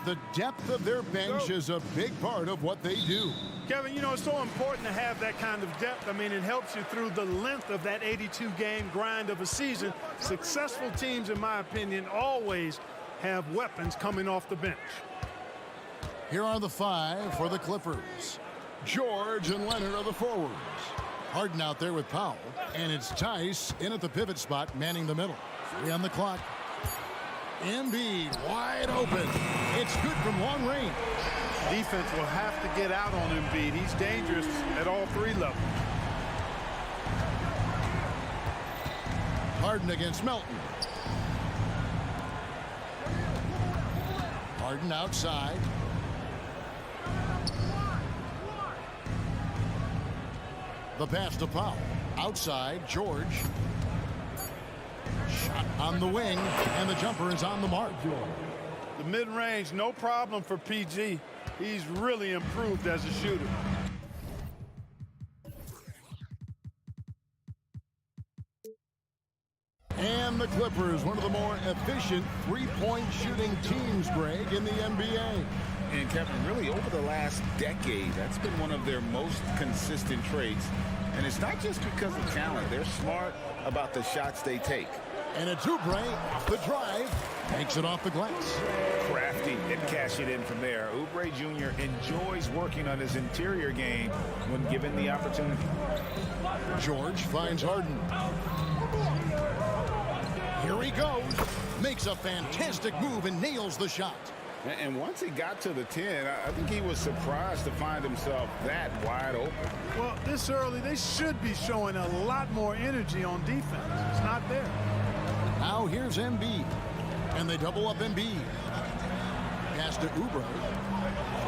the depth of their bench is a big part of what they do. Kevin, you know, it's so important to have that kind of depth. I mean, it helps you through the length of that 82-game grind of a season. Successful teams, in my opinion, always have weapons coming off the bench. Here are the 5 for the Clippers. George and Leonard are the forwards. Harden out there with Powell. And it's Tice in at the pivot spot, manning the middle. 3 on the clock. Embiid wide open. It's good from long range. Defense will have to get out on Embiid. He's dangerous at all 3 levels. Harden against Melton. Harden outside. The pass to Powell. Outside, George. Shot on the wing, and the jumper is on the mark. The mid-range, no problem for PG. He's really improved as a shooter. And the Clippers, one of the more efficient three-point shooting teams, Greg, in the NBA. And Kevin, really over the last decade, that's been one of their most consistent traits. And it's not just because of talent. They're smart about the shots they take. And it's Oubre, the drive, takes it off the glass. Crafty and cash it in from there. Oubre Jr. enjoys working on his interior game when given the opportunity. George finds Harden. Here he goes. Makes a fantastic move and nails the shot. And once he got to the 10, I think he was surprised to find himself that wide open. Well, this early, they should be showing a lot more energy on defense. It's not there. Now here's Embiid. And they double up Embiid. Pass to Oubre.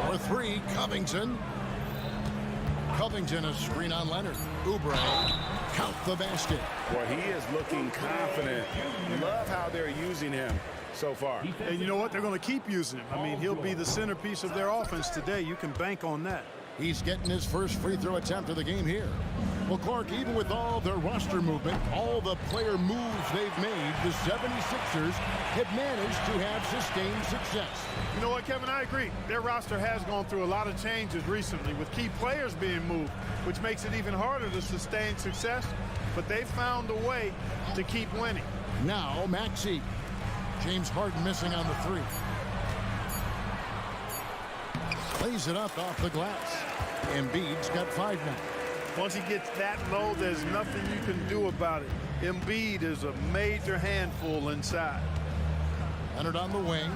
For 3, Covington. Covington, a screen on Leonard. Oubre, count the basket. Boy, he is looking confident. Love how they're using him so far. And you know what? They're going to keep using him. I mean, he'll be the centerpiece of their offense today. You can bank on that. He's getting his first free throw attempt of the game here. Well, Clark, even with all their roster movement, all the player moves they've made, the 76ers have managed to have sustained success. You know what, Kevin? I agree. Their roster has gone through a lot of changes recently with key players being moved, which makes it even harder to sustain success. But they found a way to keep winning. Now, Maxey. James Harden missing on the 3. Lays it up off the glass. Embiid's got 5 now. Once he gets that low, there's nothing you can do about it. Embiid is a major handful inside. Leonard on the wing.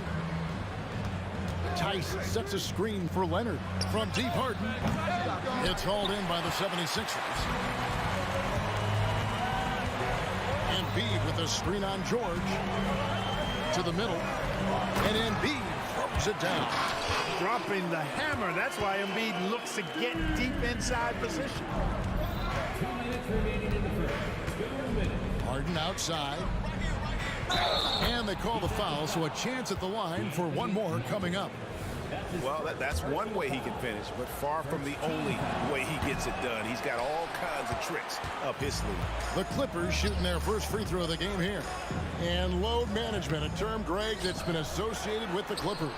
Tice sets a screen for Leonard from deep. Harden. It's hauled in by the 76ers. Embiid with a screen on George. To the middle. And Embiid throws it down. Dropping the hammer. That's why Embiid looks to get deep inside position. 2 minutes remaining in the first. 2 minutes. Harden outside. And they call the foul, so a chance at the line for one more coming up. Well, that's one way he can finish, but far from the only way he gets it done. He's got all kinds of tricks up his sleeve. The Clippers shooting their first free throw of the game here. And load management, a term, Greg, that's been associated with the Clippers.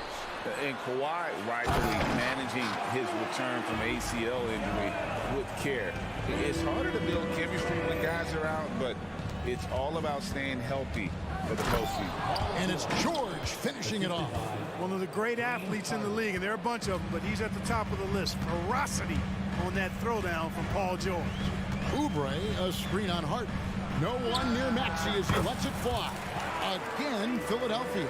And Kawhi rightfully managing his return from ACL injury with care. It's harder to build chemistry when guys are out, but it's all about staying healthy for the postseason. And it's George finishing it off. One of the great athletes in the league, and there are a bunch of them, but he's at the top of the list. Ferocity on that throwdown from Paul George. Oubre, a screen on Harden. No one near Maxey as he lets it fly. Again, Philadelphia.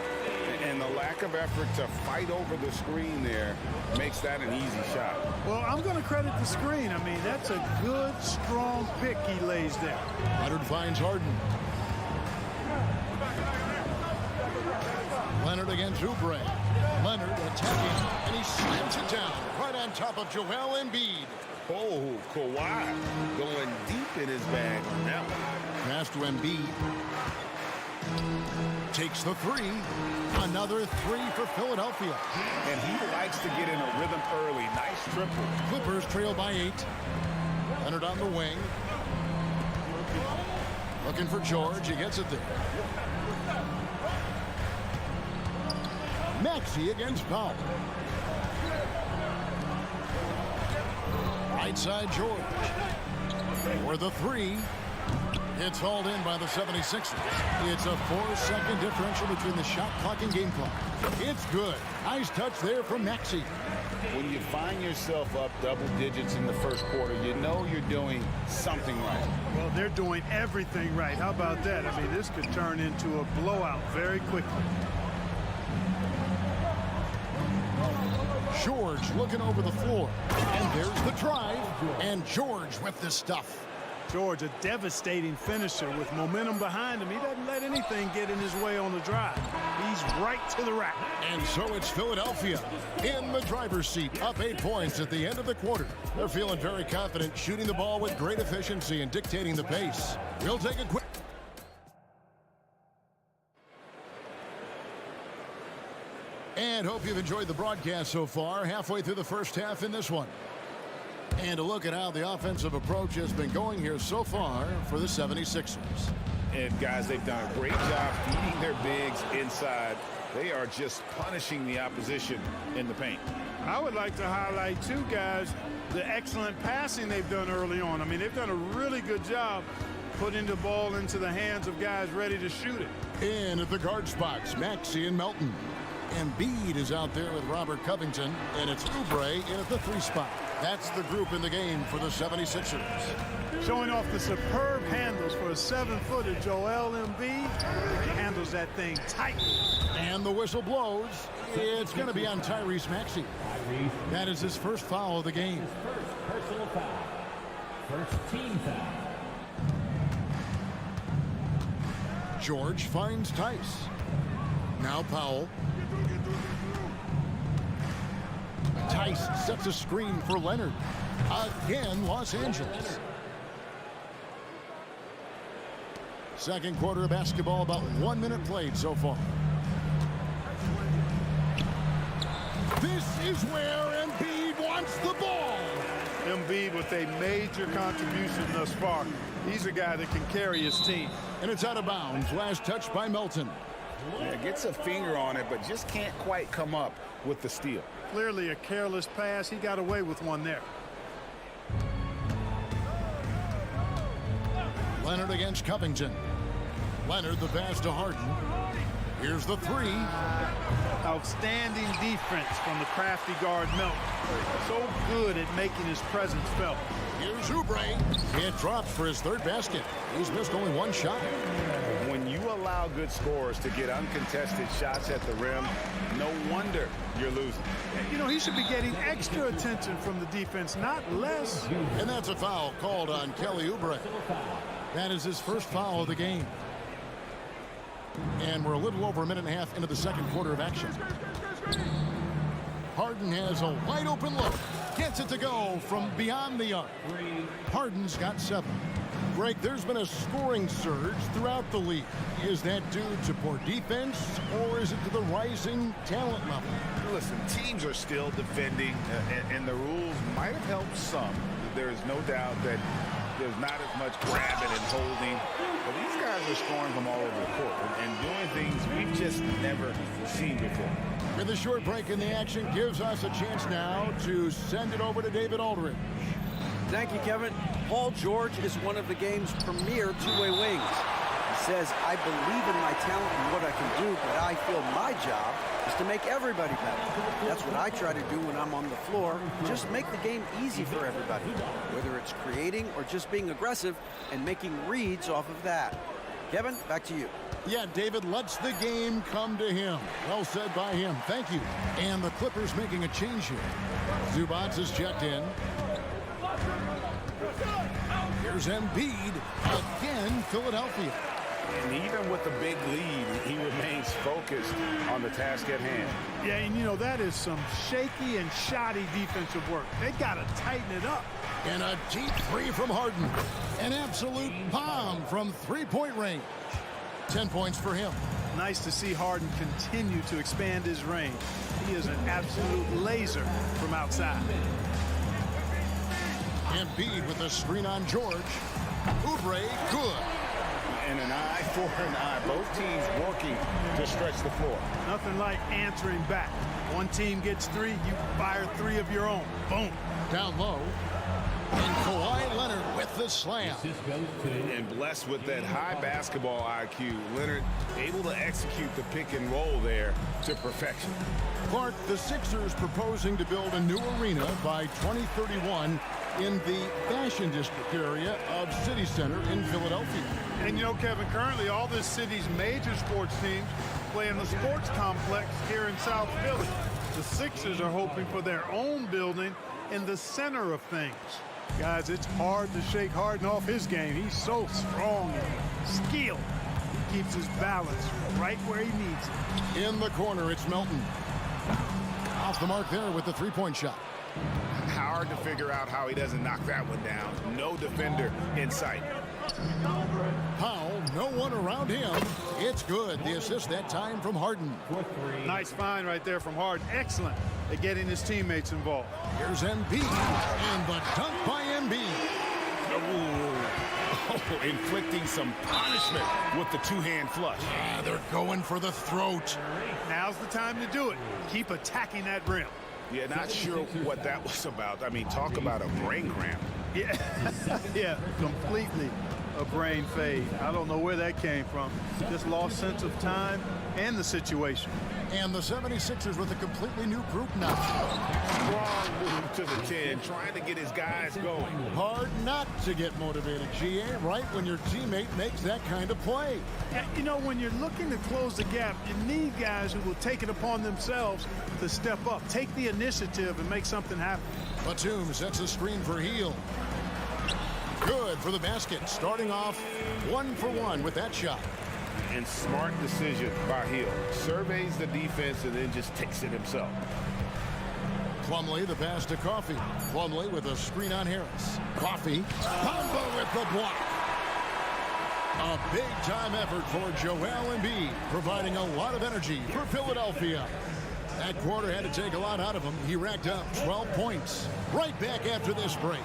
And the lack of effort to fight over the screen there makes that an easy shot. Well, I'm going to credit the screen. I mean, that's a good, strong pick he lays there. Leonard finds Harden. Leonard against Oubre. Leonard attacking, and he slams it down right on top of Joel Embiid. Oh, Kawhi going deep in his bag on that one. Pass to Embiid. Takes the 3. Another 3 for Philadelphia. And he likes to get in a rhythm early. Nice triple. Clippers trail by 8. Leonard on the wing. Looking for George. He gets it there. Maxey against Powell. Right side, George. For the three. It's hauled in by the 76ers. It's a 4-second differential between the shot clock and game clock. It's good. Nice touch there from Maxey. When you find yourself up double digits in the first quarter, you know you're doing something right. Well, they're doing everything right. How about that? I mean, this could turn into a blowout very quickly. George looking over the floor. And there's the drive. And George with the stuff. George, a devastating finisher with momentum behind him. He doesn't let anything get in his way on the drive. He's right to the rack. And so it's Philadelphia in the driver's seat, up 8 points at the end of the quarter. They're feeling very confident, shooting the ball with great efficiency and dictating the pace. We'll take a quick... And hope you've enjoyed the broadcast so far. Halfway through the first half in this one. And a look at how the offensive approach has been going here so far for the 76ers. And guys, they've done a great job feeding their bigs inside. They are just punishing the opposition in the paint. I would like to highlight, too, guys, the excellent passing they've done early on. I mean, they've done a really good job putting the ball into the hands of guys ready to shoot it. In at the guard spots, Maxey and Melton. Embiid is out there with Robert Covington, and it's Oubre in at the 3 spot. That's the group in the game for the 76ers. Showing off the superb handles for a 7-footer, Joel Embiid. He handles that thing tightly. And the whistle blows. It's going to be on Tyrese Maxey. That is his first foul of the game. First personal foul. First team foul. George finds Tice. Now Powell. Tice sets a screen for Leonard. Again, Los Angeles. Second quarter of basketball, about 1 minute played so far. This is where Embiid wants the ball. Embiid with a major contribution thus far. He's a guy that can carry his team. And it's out of bounds. Last touch by Melton. Yeah, gets a finger on it, but just can't quite come up with the steal. Clearly a careless pass. He got away with one there. Leonard against Covington. Leonard the pass to Harden. Here's the 3. Outstanding defense from the crafty guard Melton. So good at making his presence felt. Here's Oubre. It drops for his 3rd basket. He's missed only 1 shot. When you allow good scorers to get uncontested shots at the rim, no wonder you're losing. You know, he should be getting extra attention from the defense, not less. And that's a foul called on Kelly Oubre. That is his first foul of the game. And we're a little over a minute and a half into the second quarter of action. Harden has a wide open look. Gets it to go from beyond the arc. Harden's got 7. Greg, there's been a scoring surge throughout the league. Is that due to poor defense, or is it to the rising talent level? Listen, teams are still defending, and the rules might have helped some. There is no doubt that there's not as much grabbing and holding. But these guys are scoring from all over the court and doing things we've just never seen before. With a short break in the action gives us a chance now to send it over to David Aldridge. Thank you, Kevin. Paul George is one of the game's premier two-way wings. He says, I believe in my talent and what I can do, but I feel my job is to make everybody better. That's what I try to do when I'm on the floor. Just make the game easy for everybody, whether it's creating or just being aggressive and making reads off of that. Kevin, back to you. Yeah, David lets the game come to him. Well said by him. Thank you. And the Clippers making a change here. Zubac is checked in. Here's Embiid. Again, Philadelphia. And even with the big lead, he remains focused on the task at hand. Yeah, and you know, that is some shaky and shoddy defensive work. They got to tighten it up. And a deep 3 from Harden. An absolute bomb from three-point range. 10 points for him. Nice to see Harden continue to expand his range. He is an absolute laser from outside. Embiid with a screen on George. Oubre, good. and an eye for an eye. Both teams working to stretch the floor. Nothing like answering back. One team gets 3, you fire 3 of your own. Boom. Down low. And Kawhi Leonard with the slam. And blessed with that high basketball IQ, Leonard able to execute the pick and roll there to perfection. Clark, the Sixers proposing to build a new arena by 2031 in the Fashion District area of City Center in Philadelphia. And you know, Kevin, currently all this city's major sports teams play in the sports complex here in South Philly. The Sixers are hoping for their own building in the center of things. Guys, it's hard to shake Harden off his game. He's so strong and skilled. He keeps his balance right where he needs it. In the corner, it's Melton. Off the mark there with the three-point shot. Hard to figure out how he doesn't knock that one down. No defender in sight. Powell, no one around him. It's good. The assist that time from Harden. Nice find right there from Harden. Excellent at getting his teammates involved. Here's Embiid, and the dunk by Embiid. Oh, inflicting some punishment with the two-hand flush. Yeah, they're going for the throat. Now's the time to do it. Keep attacking that rim. Yeah, not sure what that was about. I mean, talk about a brain cramp. Yeah, yeah, completely a brain fade. I don't know where that came from. Just lost sense of time and the situation. And the 76ers with a completely new group now. Strong move to the 10, trying to get his guys going. Hard not to get motivated, GA, right when your teammate makes that kind of play. You know, when you're looking to close the gap, you need guys who will take it upon themselves to step up, take the initiative, and make something happen. Batum sets a screen for Hield. Good for the basket, starting off 1 for 1 with that shot. And smart decision by Hield. Surveys the defense and then just takes it himself. Plumlee, the pass to Coffey. Plumlee with a screen on Harris. Coffey, Bamba with the block. A big-time effort for Joel Embiid, providing a lot of energy for Philadelphia. That quarter had to take a lot out of him. He racked up 12 points. Right back after this break.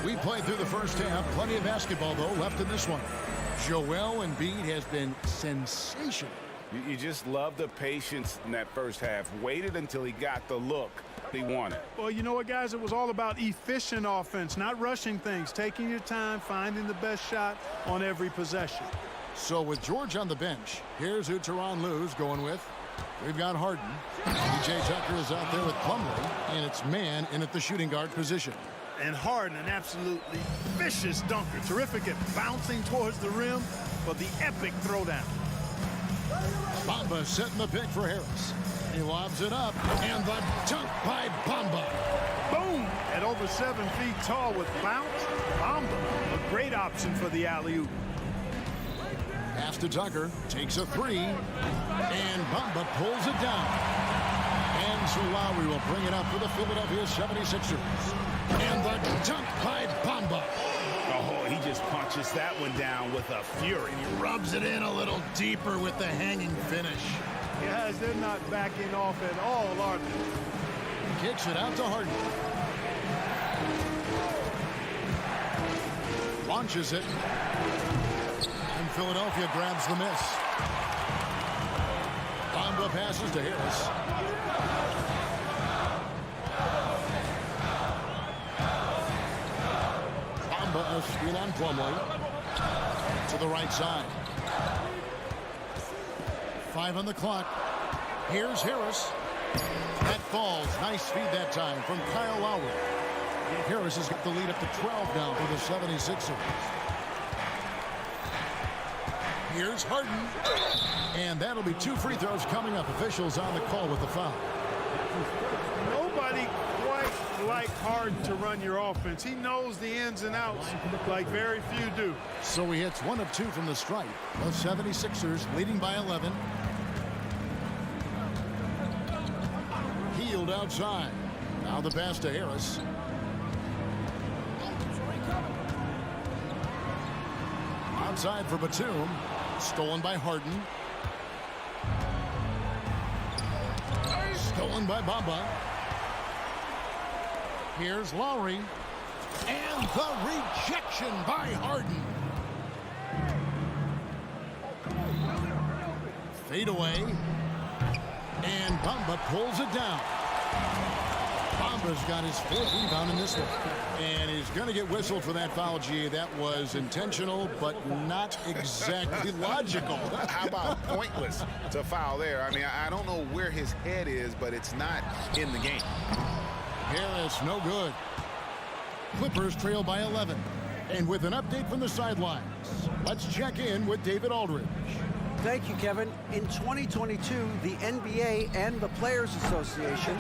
We played through the first half. Plenty of basketball, though, left in this one. Joel Embiid has been sensational. You just love the patience in that first half. Waited until he got the look he wanted. Well, you know what, guys? It was all about efficient offense, not rushing things, taking your time, finding the best shot on every possession. So with George on the bench, here's who Tyronn Lue's going with. We've got Harden. P.J. Tucker is out there with Plumlee, and it's man in at the shooting guard position. And Harden, an absolutely vicious dunker. Terrific at bouncing towards the rim for the epic throwdown. Bamba setting the pick for Harris. He lobs it up, and the dunk by Bamba. Boom! At over 7 feet tall with bounce, Bamba, a great option for the alley-oop. Pass to Tucker, takes a three, and Bamba pulls it down. And so Lowry will bring it up for the Philadelphia 76ers. And the dunk by Bamba. Oh, he just punches that one down with a fury. He rubs it in a little deeper with the hanging finish. Guys, they're not backing off at all, are they? Kicks it out to Harden. Launches it. And Philadelphia grabs the miss. Bamba passes to Harris. Bamba a screen on Plumlee. To the right side. 5 on the clock. Here's Harris. That falls. Nice speed that time from Kyle Lowry. Harris has got the lead up to 12 now for the 76ers. Here's Harden. And that'll be 2 free throws coming up. Officials on the call with the foul. Nobody quite like Harden to run your offense. He knows the ins and outs like very few do. So he hits 1 of 2 from the stripe. The 76ers leading by 11. Dribbled outside. Now the pass to Harris. Outside for Batum. Stolen by Harden. Stolen by Bamba. Here's Lowry. And the rejection by Harden. Fade away. And Bamba pulls it down. Bamba's got his 4th rebound in this one. And he's going to get whistled for that foul, G. That was intentional, but not exactly logical. How about pointless to foul there? I mean, I don't know where his head is, but it's not in the game. Harris, no good. Clippers trail by 11. And with an update from the sidelines, let's check in with David Aldridge. Thank you, Kevin. In 2022, the NBA and the Players Association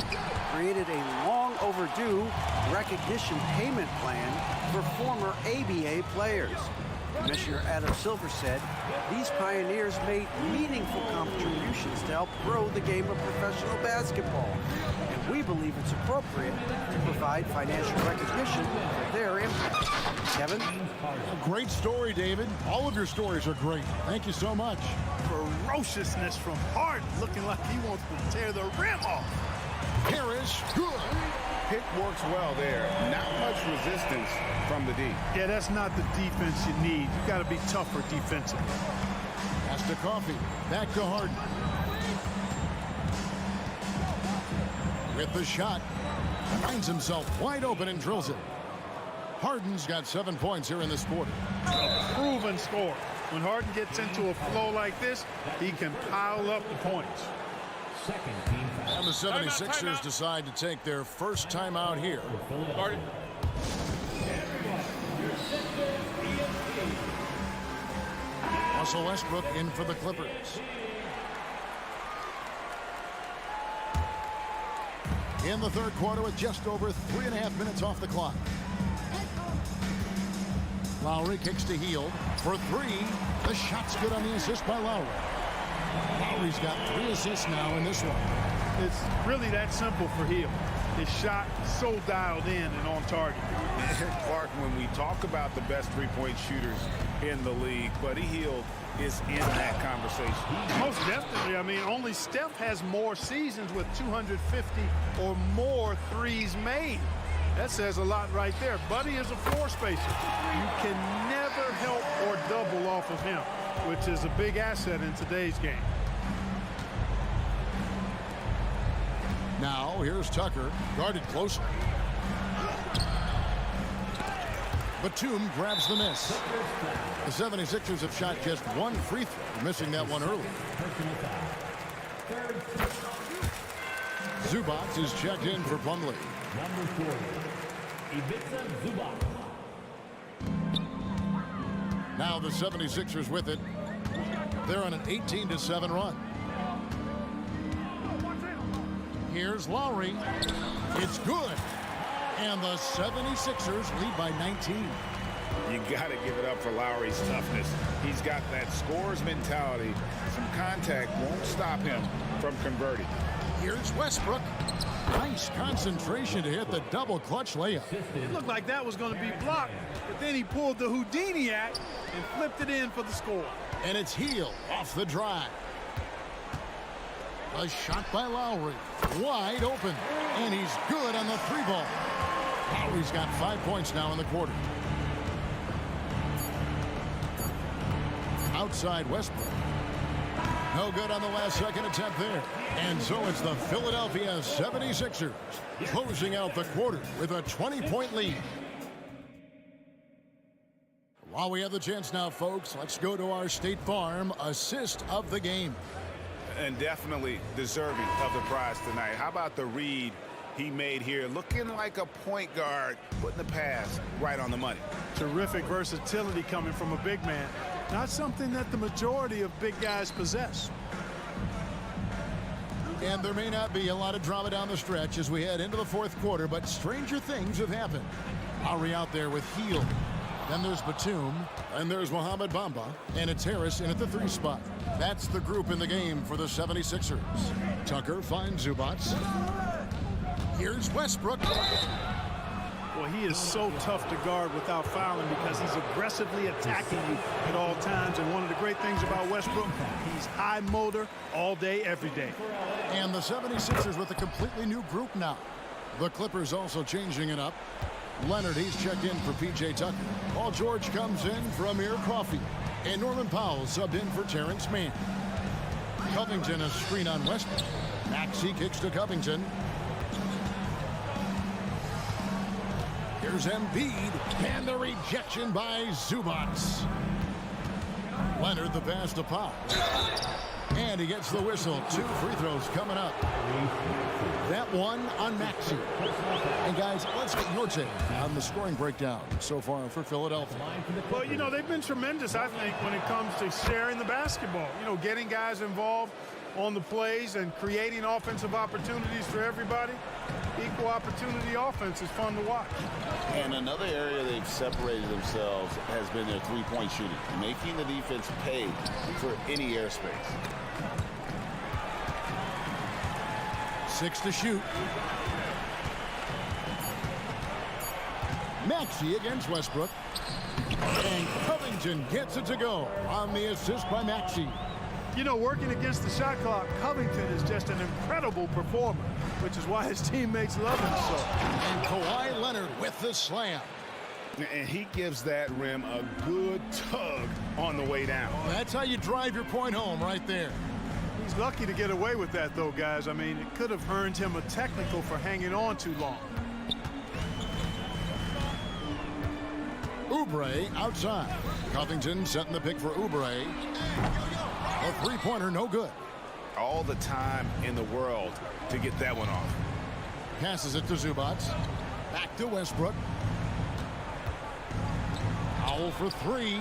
created a long overdue recognition payment plan for former ABA players. Commissioner Adam Silver said these pioneers made meaningful contributions to help grow the game of professional basketball. And we believe it's appropriate to provide financial recognition for their impact. Kevin? A great story, David. All of your stories are great. Thank you so much. Ferociousness from Harden, looking like he wants to tear the rim off. Harris, good. Pick works well there. Not much resistance from the D. Yeah, that's not the defense you need. You got to be tougher defensively. Pass to Coffee. Back to Harden. With the shot. Finds himself wide open and drills it. Harden's got 7 points here in this quarter. A proven score. When Harden gets into a flow like this, he can pile up the points. And the 76ers decide to take their first time out here. Harden. Russell Westbrook in for the Clippers. In the third quarter with just over 3.5 minutes off the clock. Lowry kicks to Hield for 3. The shot's good on the assist by Lowry. Lowry's got 3 assists now in this one. It's really that simple for Hield. His shot so dialed in and on target. Clark, when we talk about the best three-point shooters in the league, Buddy Hield is in that conversation. Most definitely. I mean, only Steph has more seasons with 250 or more threes made. That says a lot right there. Buddy is a floor spacer. You can never help or double off of him, which is a big asset in today's game. Now, here's Tucker, guarded closely. Batum grabs the miss. The 76ers have shot just 1 free throw, missing that one early. Zubac is checked in for Plumlee. Number 40, Ivica Zubac. Now the 76ers with it. They're on an 18-7 run. Here's Lowry. It's good. And the 76ers lead by 19. You got to give it up for Lowry's toughness. He's got that scorer's mentality. Some contact won't stop him from converting. Here's Westbrook. Nice concentration to hit the double clutch layup. It looked like that was going to be blocked, but then he pulled the Houdini act and flipped it in for the score. And it's Hield off the drive. A shot by Lowry. Wide open. And he's good on the 3-ball. Lowry's got 5 points now in the quarter. Outside Westbrook. No good on the last second attempt there. And so it's the Philadelphia 76ers closing out the quarter with a 20-point lead. While we have the chance now, folks, let's go to our State Farm assist of the game. And definitely deserving of the prize tonight. How about the read he made here? Looking like a point guard, putting the pass right on the money. Terrific versatility coming from a big man. Not something that the majority of big guys possess. And there may not be a lot of drama down the stretch as we head into the fourth quarter, but stranger things have happened. Lowry out there with Hield. Then there's Batum, and there's Mohamed Bamba, and it's Harris in at the 3 spot. That's the group in the game for the 76ers. Tucker finds Zubac. Here's Westbrook. Well, he is so tough to guard without fouling because he's aggressively attacking you at all times. And one of the great things about Westbrook, he's high motor all day, every day. And the 76ers with a completely new group now. The Clippers also changing it up. Leonard, he's checked in for P.J. Tucker. Paul George comes in for Amir Coffey. And Norman Powell subbed in for Terrence Mann. Covington a screen on Westbrook. Maxey kicks to Covington. Here's Embiid, and the rejection by Zubats. Leonard the pass to Powell. And he gets the whistle. 2 free throws coming up. That one on Maxey. And guys, let's get your take on the scoring breakdown so far for Philadelphia. Well, you know, they've been tremendous, I think, when it comes to sharing the basketball. You know, getting guys involved on the plays and creating offensive opportunities for everybody. Equal opportunity offense is fun to watch. And another area they've separated themselves has been their three-point shooting, making the defense pay for any airspace. 6 to shoot. Maxey against Westbrook. And Covington gets it to go on the assist by Maxey. You know, working against the shot clock, Covington is just an incredible performer, which is why his teammates love him so. And Kawhi Leonard with the slam. And he gives that rim a good tug on the way down. That's how you drive your point home right there. He's lucky to get away with that, though, guys. I mean, it could have earned him a technical for hanging on too long. Oubre outside. Covington setting the pick for Oubre. A three-pointer, no good. All the time in the world to get that one off. Passes it to Zubats. Back to Westbrook. Powell for 3.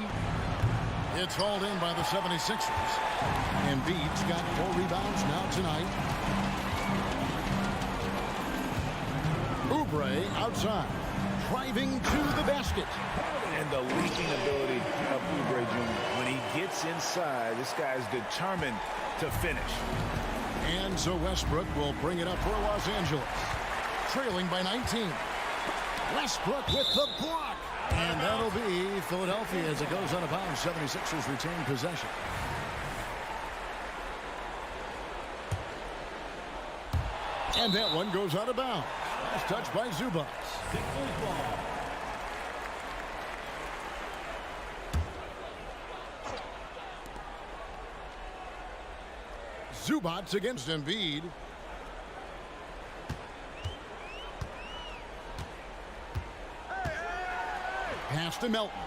It's hauled in by the 76ers. Embiid's got 4 rebounds now tonight. Oubre outside. Driving to the basket. And the leaping ability of Oubre Jr. When he gets inside, this guy's determined to finish. And so Westbrook will bring it up for Los Angeles. Trailing by 19. Westbrook with the block. And that'll be Philadelphia as it goes out of bounds. 76ers retain possession. And that one goes out of bounds. Last touch by Zubats. Zubats against Embiid. Pass to Melton.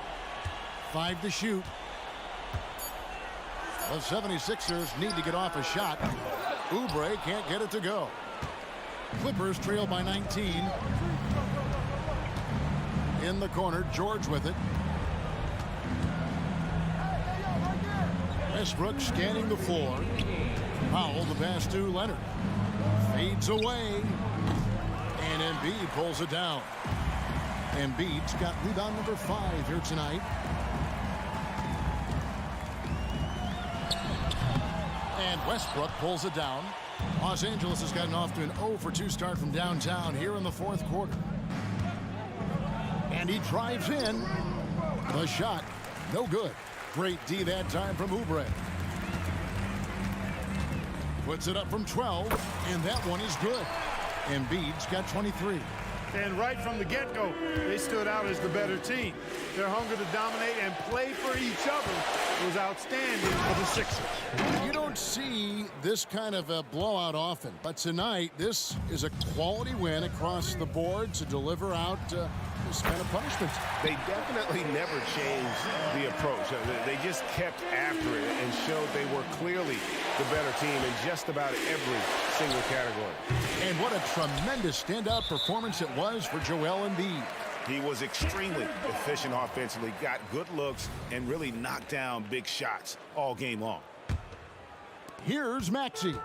5 to shoot. The 76ers need to get off a shot. Oubre can't get it to go. Clippers trail by 19. In the corner, George with it. Westbrook scanning the floor. Powell the pass to Leonard. Fades away. And Embiid pulls it down. Embiid's got rebound number 5 here tonight. And Westbrook pulls it down. Los Angeles has gotten off to an 0 for 2 start from downtown here in the 4th quarter. And he drives in. The shot, no good. Great D that time from Oubre. Puts it up from 12, and that one is good. Embiid's got 23. And right from the get-go, they stood out as the better team. Their hunger to dominate and play for each other was outstanding for the Sixers. You don't see this kind of a blowout often, but tonight this is a quality win across the board to deliver out this kind of punishment. They definitely never changed the approach. They just kept after it and showed they were clearly the better team in just about every single category. And what a tremendous standout performance it was for Joel Embiid. He was extremely efficient offensively, got good looks, and really knocked down big shots all game long. Here's Maxey.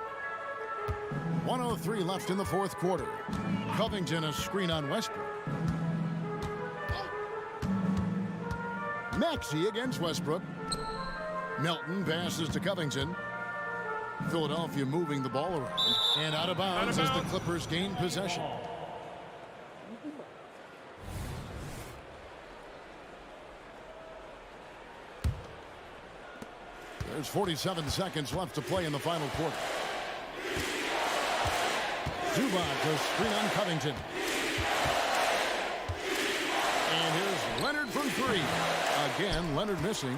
1:03 left in the 4th quarter. Covington a screen on Westbrook. Maxey against Westbrook. Melton passes to Covington. Philadelphia moving the ball around. And out of bounds as the Clippers gain possession. There's 47 seconds left to play in the final quarter. Zubac to screen on Covington. And here's Leonard from three. Again, Leonard missing.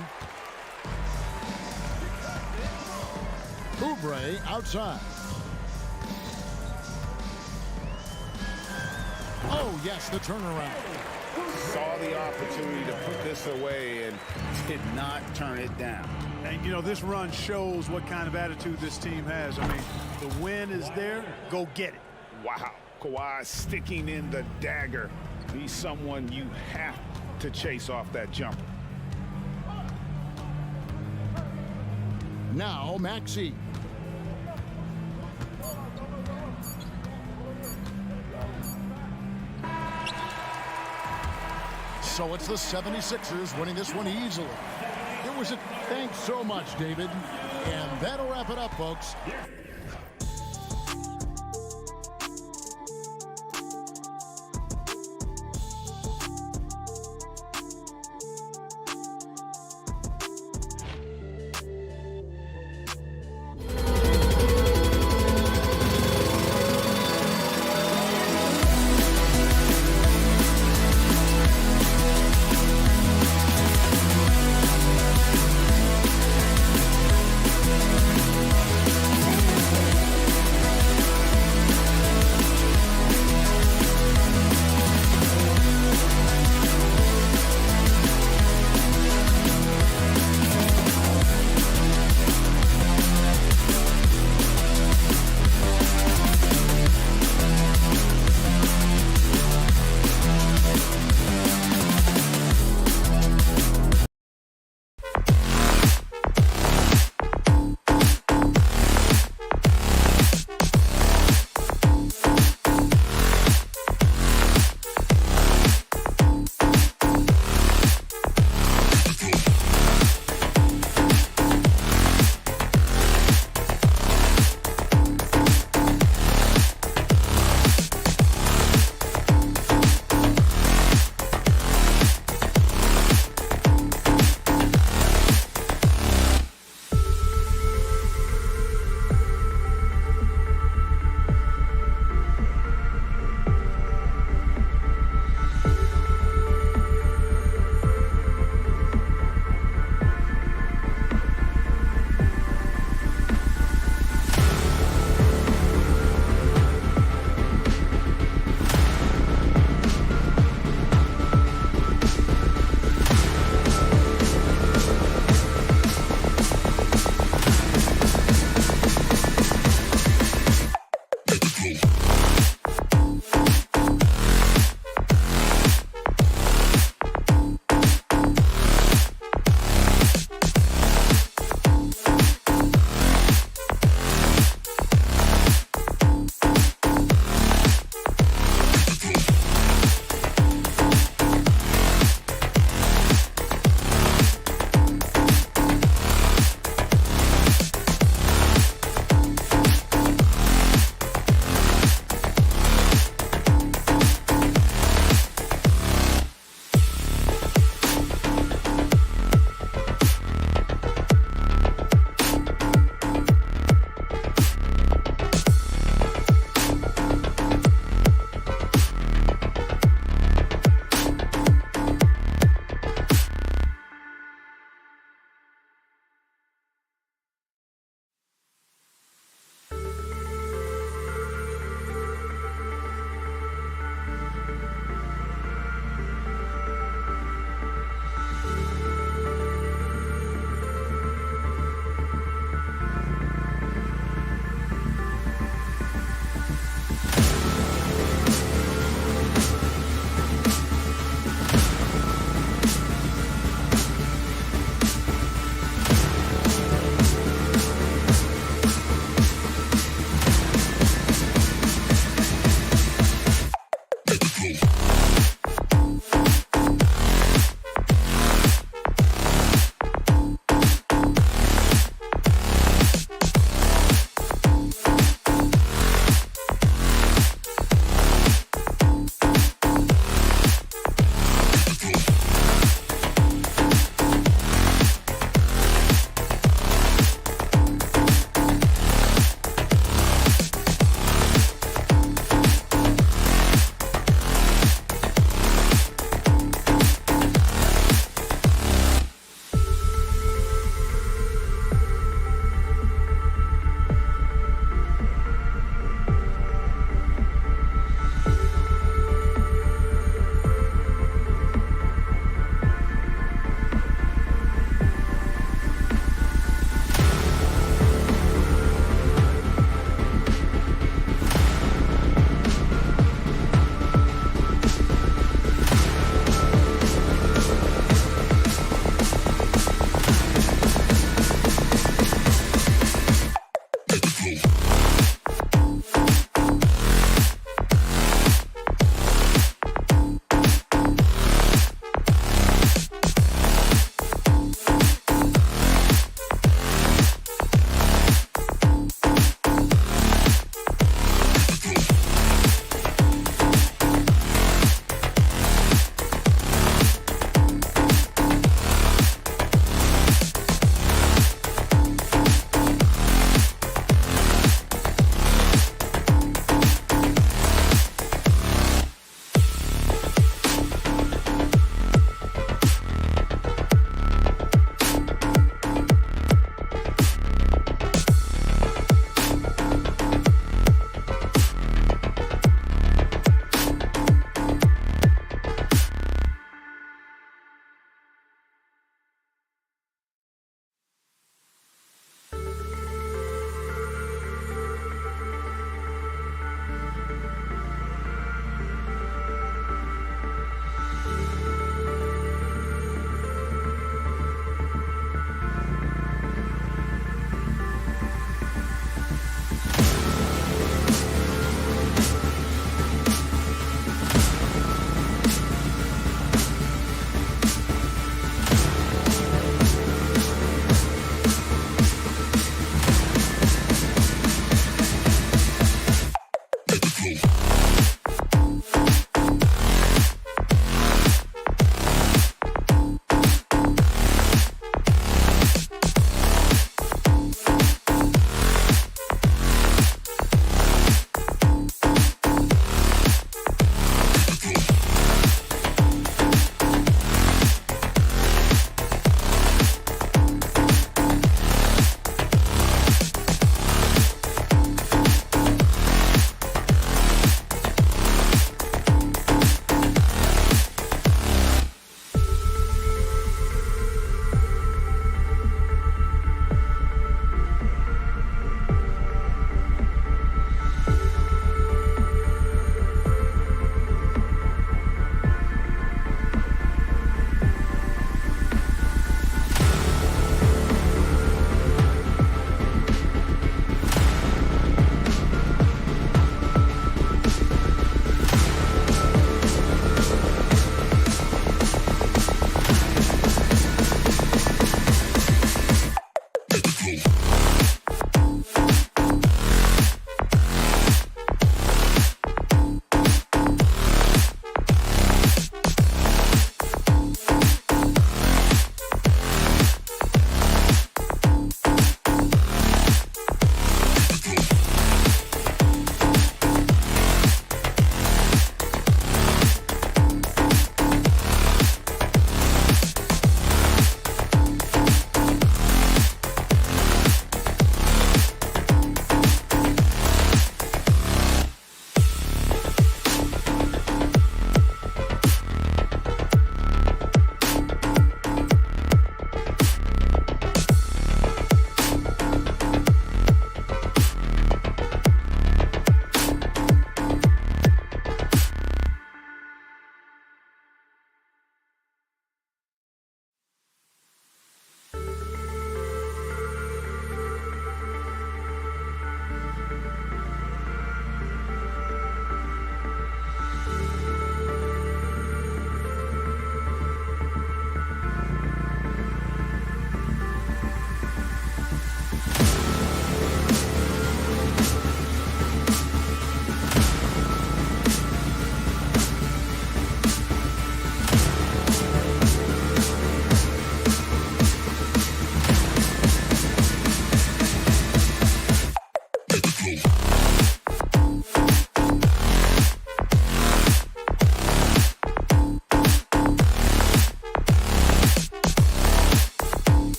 Oubre outside. Oh, yes, the turnaround. Saw the opportunity to put this away and did not turn it down. And, you know, this run shows what kind of attitude this team has. I mean, the win is there. Go get it. Wow. Kawhi sticking in the dagger. He's someone you have to chase off that jumper. Now, Maxey. So it's the 76ers winning this one easily. It was a thanks so much, David. And that'll wrap it up, folks.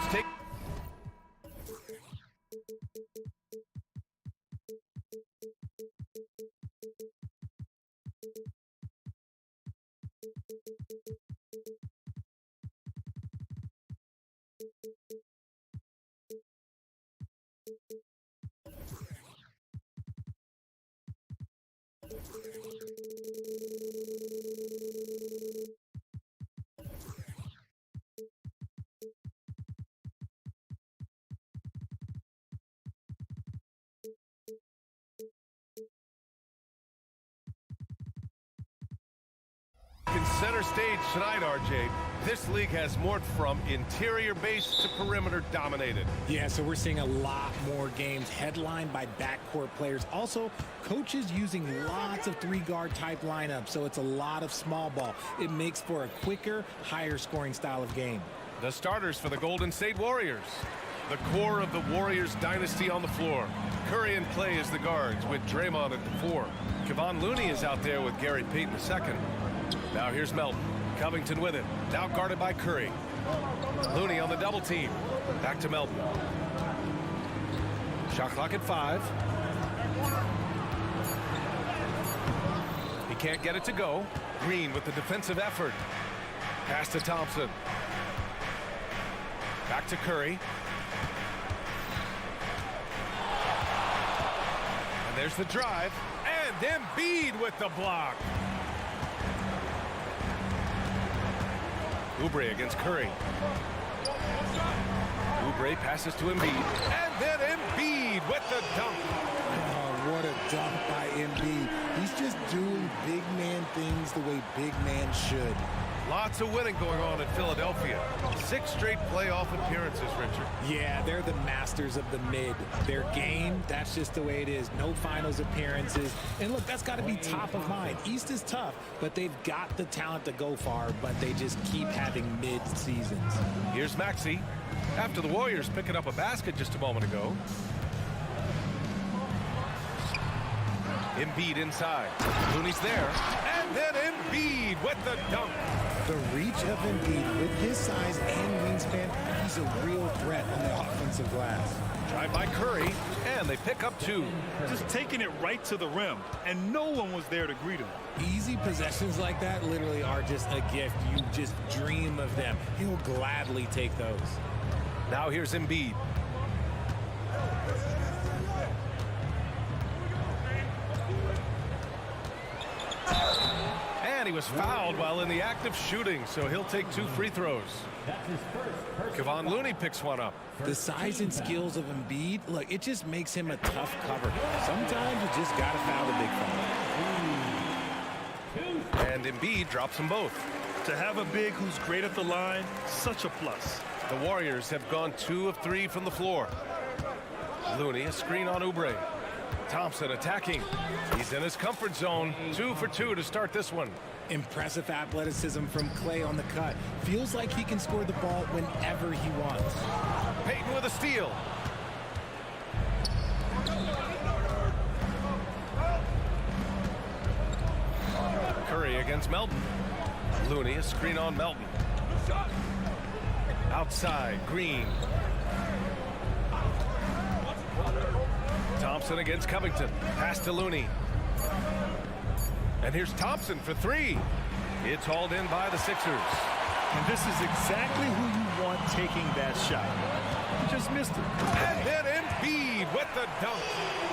Let's take... In center stage tonight, RJ, this league has morphed from interior base to perimeter dominated. Yeah, so we're seeing a lot more games headlined by backcourt players. Also, coaches using lots of three-guard type lineups, so it's a lot of small ball. It makes for a quicker, higher-scoring style of game. The starters for the Golden State Warriors. The core of the Warriors dynasty on the floor. Curry and Clay as the guards with Draymond at the 4. Kevon Looney is out there with Gary Payton II. Now here's Melton. Covington with him. Now guarded by Curry. Looney on the double team. Back to Melton. Shot clock at 5. He can't get it to go. Green with the defensive effort. Pass to Thompson. Back to Curry. And there's the drive. And Embiid with the block. Oubre against Curry. Oubre passes to Embiid. And then Embiid with the dunk. Oh, what a dunk by Embiid. He's just doing big man things the way big man should. Lots of winning going on in Philadelphia. 6 straight playoff appearances, Richard. Yeah, they're the masters of the mid. Their game, that's just the way it is. No finals appearances. And look, that's got to be top of mind. East is tough, but they've got the talent to go far, but they just keep having mid-seasons. Here's Maxey. After the Warriors picking up a basket just a moment ago. Embiid inside. Looney's there. And then Embiid with the dunk. The reach of Embiid with his size and wingspan, he's a real threat on the offensive glass. Drive by Curry, and they pick up 2. Just taking it right to the rim, and no one was there to greet him. Easy possessions like that literally are just a gift. You just dream of them. He'll gladly take those. Now here's Embiid. And he was fouled while in the act of shooting, so he'll take 2 free throws. Kevon Looney picks one up. The size and skills of Embiid, look, it just makes him a tough cover. Sometimes you just got to foul the big fella. And Embiid drops them both. To have a big who's great at the line, such a plus. The Warriors have gone 2 of 3 from the floor. Looney, a screen on Oubre. Thompson attacking. He's in his comfort zone. 2 for 2 to start this one. Impressive athleticism from Clay on the cut. Feels like he can score the ball whenever he wants. Payton with a steal. Curry against Melton. Looney, a screen on Melton. Outside, Green. Thompson against Covington. Pass to Looney. And here's Thompson for 3. It's hauled in by the Sixers. And this is exactly who you want taking that shot. He just missed it. And then Embiid with the dunk.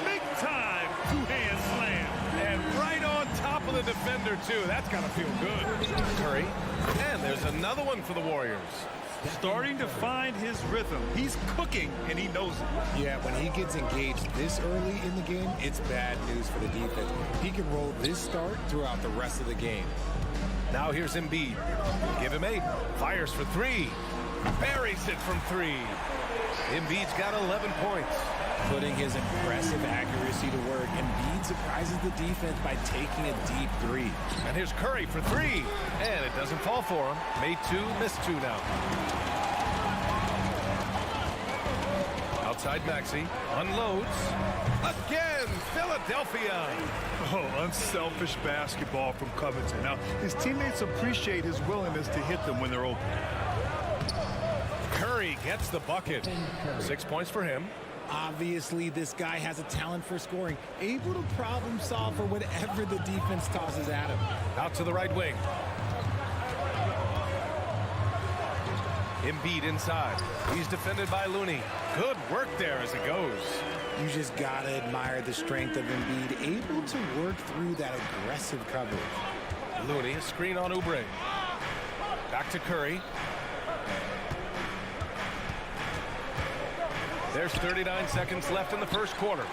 Big time 2-hand slam. And right on top of the defender, too. That's got to feel good. Curry. And there's another one for the Warriors. Starting to find his rhythm. He's cooking, and he knows it. Yeah, when he gets engaged this early in the game, it's bad news for the defense. He can roll this start throughout the rest of the game. Now here's Embiid. Give him 8. Fires for 3. Buries it from 3. Embiid's got 11 points. Putting his impressive accuracy to work, Embiid surprises the defense by taking a deep 3. And here's Curry for 3. And it doesn't fall for him. Made 2, missed 2 now. Outside Maxey. Unloads. Again, Philadelphia. Oh, unselfish basketball from Covington. Now, his teammates appreciate his willingness to hit them when they're open. Curry Curry gets the bucket. 6 points for him. Obviously, this guy has a talent for scoring, able to problem solve for whatever the defense tosses at him. Out to the right wing. Embiid inside. He's defended by Looney. Good work there as it goes. You just gotta admire the strength of Embiid, able to work through that aggressive coverage. Looney, a screen on Oubre. Back to Curry. There's 39 seconds left in the first quarter.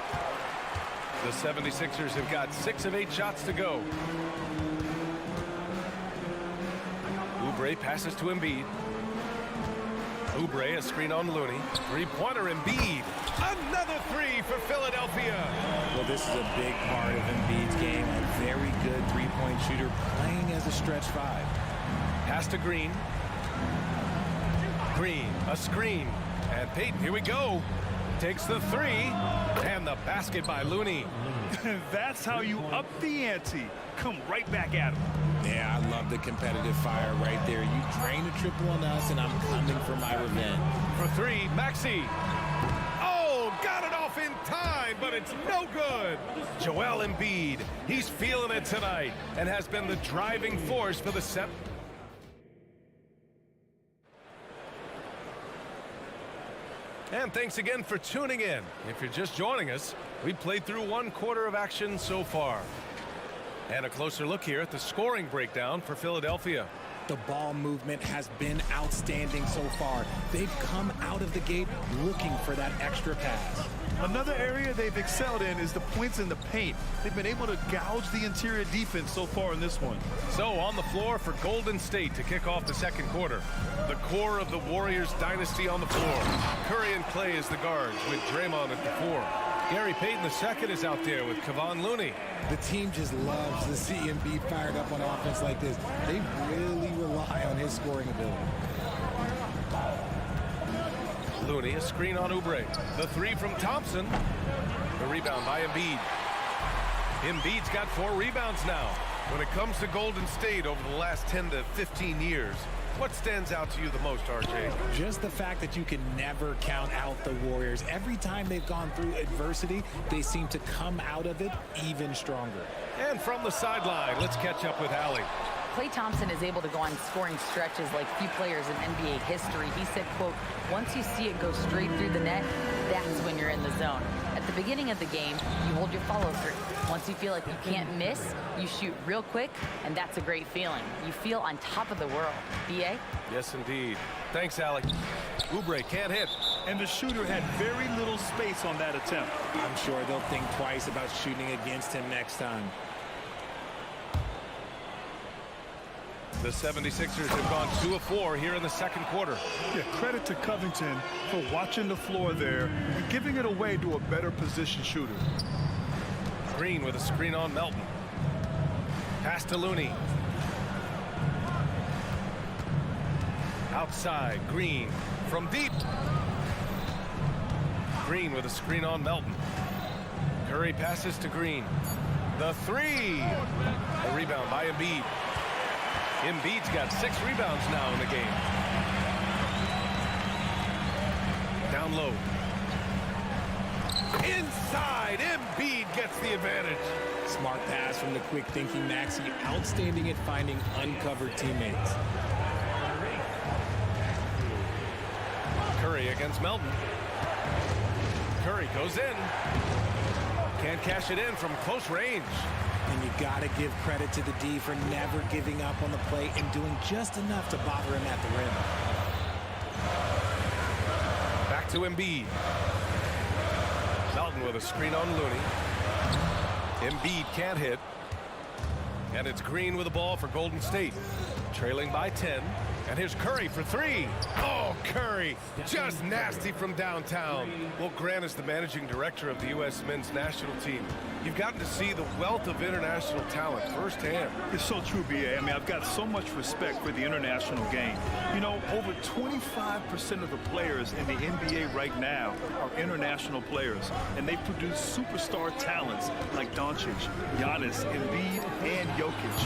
The 76ers have got 6 of 8 shots to go. Oubre passes to Embiid. Oubre, a screen on Looney. Three-pointer, Embiid. Another three for Philadelphia. Well, this is a big part of Embiid's game. A very good three-point shooter playing as a stretch 5. Pass to Green. Green, a screen. And Payton, here we go. Takes the three. And the basket by Looney. That's how you up the ante. Come right back at him. Yeah, I love the competitive fire right there. You drain a triple on us, and I'm coming for my revenge. For three, Maxey. Oh, got it off in time, but it's no good. Joel Embiid, he's feeling it tonight and has been the driving force for the set. And thanks again for tuning in. If you're just joining us, we've played through 1 quarter of action so far. And a closer look here at the scoring breakdown for Philadelphia. The ball movement has been outstanding so far. They've come out of the gate looking for that extra pass. Another area they've excelled in is the points in the paint. They've been able to gouge the interior defense so far in this one. So on the floor for Golden State to kick off the second quarter. The core of the Warriors dynasty on the floor. Curry and Clay as the guards with Draymond at the 4. Gary Payton II is out there with Kevon Looney. The team just loves to see Embiid fired up on offense like this. They really rely on his scoring ability. Looney, a screen on Oubre. The three from Thompson. The rebound by Embiid. Embiid's got 4 rebounds now. When it comes to Golden State over the last 10 to 15 years, what stands out to you the most, RJ? Just the fact that you can never count out the Warriors. Every time they've gone through adversity, they seem to come out of it even stronger. And from the sideline, let's catch up with Allie. Klay Thompson is able to go on scoring stretches like few players in NBA history. He said, quote, once you see it go straight through the net, that's when you're in the zone. At the beginning of the game, you hold your follow through. Once you feel like you can't miss, you shoot real quick, and that's a great feeling. You feel on top of the world. B.A.? Yes, indeed. Thanks, Allie. Oubre can't hit. And the shooter had very little space on that attempt. I'm sure they'll think twice about shooting against him next time. The 76ers have gone 2 of 4 here in the second quarter. Yeah, credit to Covington for watching the floor there and giving it away to a better position shooter. Green with a screen on Melton. Pass to Looney. Outside, Green from deep. Green with a screen on Melton. Curry passes to Green. The three. A rebound by Embiid. Embiid's got 6 rebounds now in the game. Down low. Inside, Embiid gets the advantage. Smart pass from the quick-thinking Maxey. Outstanding at finding uncovered teammates. Curry against Melton. Curry goes in. Can't cash it in from close range. And you got to give credit to the D for never giving up on the play and doing just enough to bother him at the rim. Back to Embiid. Melton with a screen on Looney. Embiid can't hit. And it's Green with the ball for Golden State. Trailing by 10. And here's Curry for 3. Oh, Curry, just nasty from downtown. Well, Grant is the managing director of the U.S. men's national team. You've gotten to see the wealth of international talent firsthand. It's so true, B.A. I mean, I've got so much respect for the international game. You know, over 25% of the players in the NBA right now are international players, and they produce superstar talents like Doncic, Giannis, Embiid, and Jokic.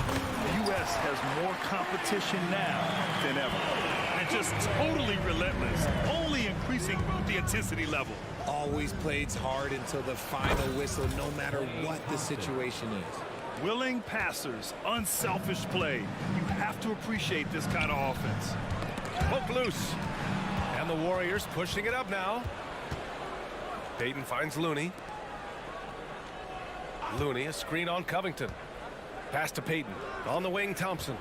The U.S. has more competition now than ever. and just totally relentless, only increasing the intensity level. Always plays hard until the final whistle, no matter what the situation is. Willing passers, unselfish play. You have to appreciate this kind of offense. Poke loose. And the Warriors pushing it up now. Payton finds Looney. Looney, a screen on Covington. Pass to Payton. On the wing, Thompson.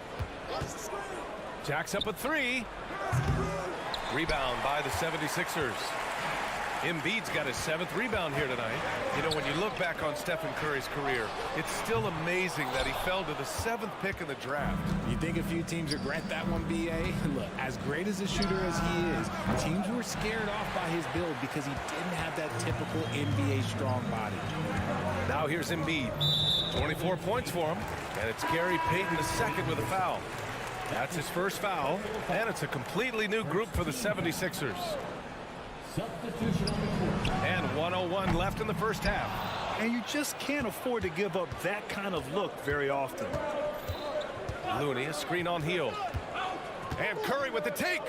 Jacks up a three. Rebound by the 76ers. Embiid's got his 7th rebound here tonight. You know, when you look back on Stephen Curry's career, it's still amazing that he fell to the 7th pick in the draft. You think a few teams regret that one, B.A.? Look, as great as a shooter as he is, teams were scared off by his build because he didn't have that typical NBA strong body. Now here's Embiid. 24 points for him, and it's Gary Payton II with a foul. That's his first foul, and it's a completely new group for the 76ers. And 1:01 left in the first half. And you just can't afford to give up that kind of look very often. Looney, a screen on Hield. And Curry with the take.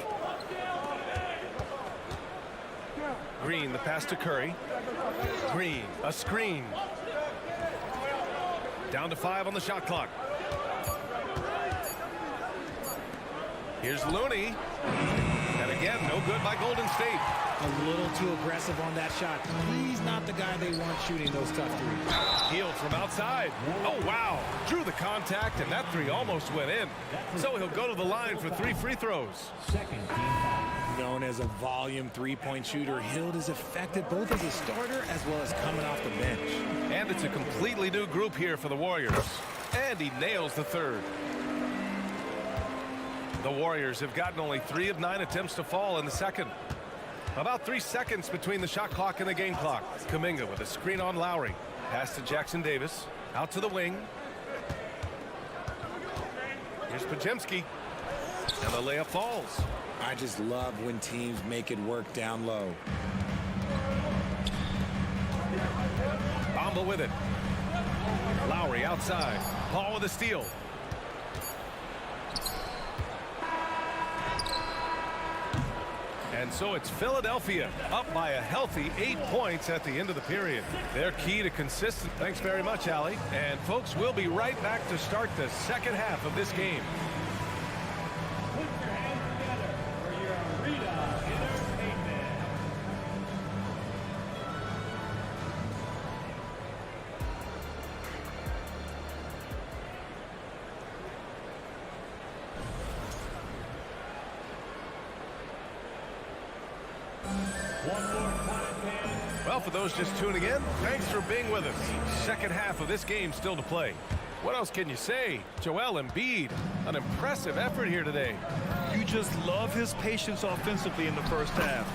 Green, the pass to Curry. Green, a screen. Down to 5 on the shot clock. Here's Looney. And again, no good by Golden State. A little too aggressive on that shot. He's not the guy they want shooting those tough threes. Hield from outside. Oh, wow. Drew the contact, and that three almost went in. So he'll go to the line for 3 free throws. Known as a volume three-point shooter, Hield is effective both as a starter as well as coming off the bench. And it's a completely new group here for the Warriors. And he nails the third. The Warriors have gotten only 3 of 9 attempts to fall in the second. About 3 seconds between the shot clock and the game clock. Kuminga with a screen on Lowry. Pass to Jackson Davis. Out to the wing. Here's Podziemski. And the layup falls. I just love when teams make it work down low. Bamba with it. Lowry outside. Paul with a steal. And so it's Philadelphia up by a healthy 8 points at the end of the period. Their key to consistent. Thanks very much, Allie. And folks, we'll be right back to start the second half of this game. Put your hands together for your arena entertainment. Well, for those just tuning in, thanks for being with us. Second half of this game still to play. What else can you say? Joel Embiid, an impressive effort here today. You just love his patience offensively in the first half.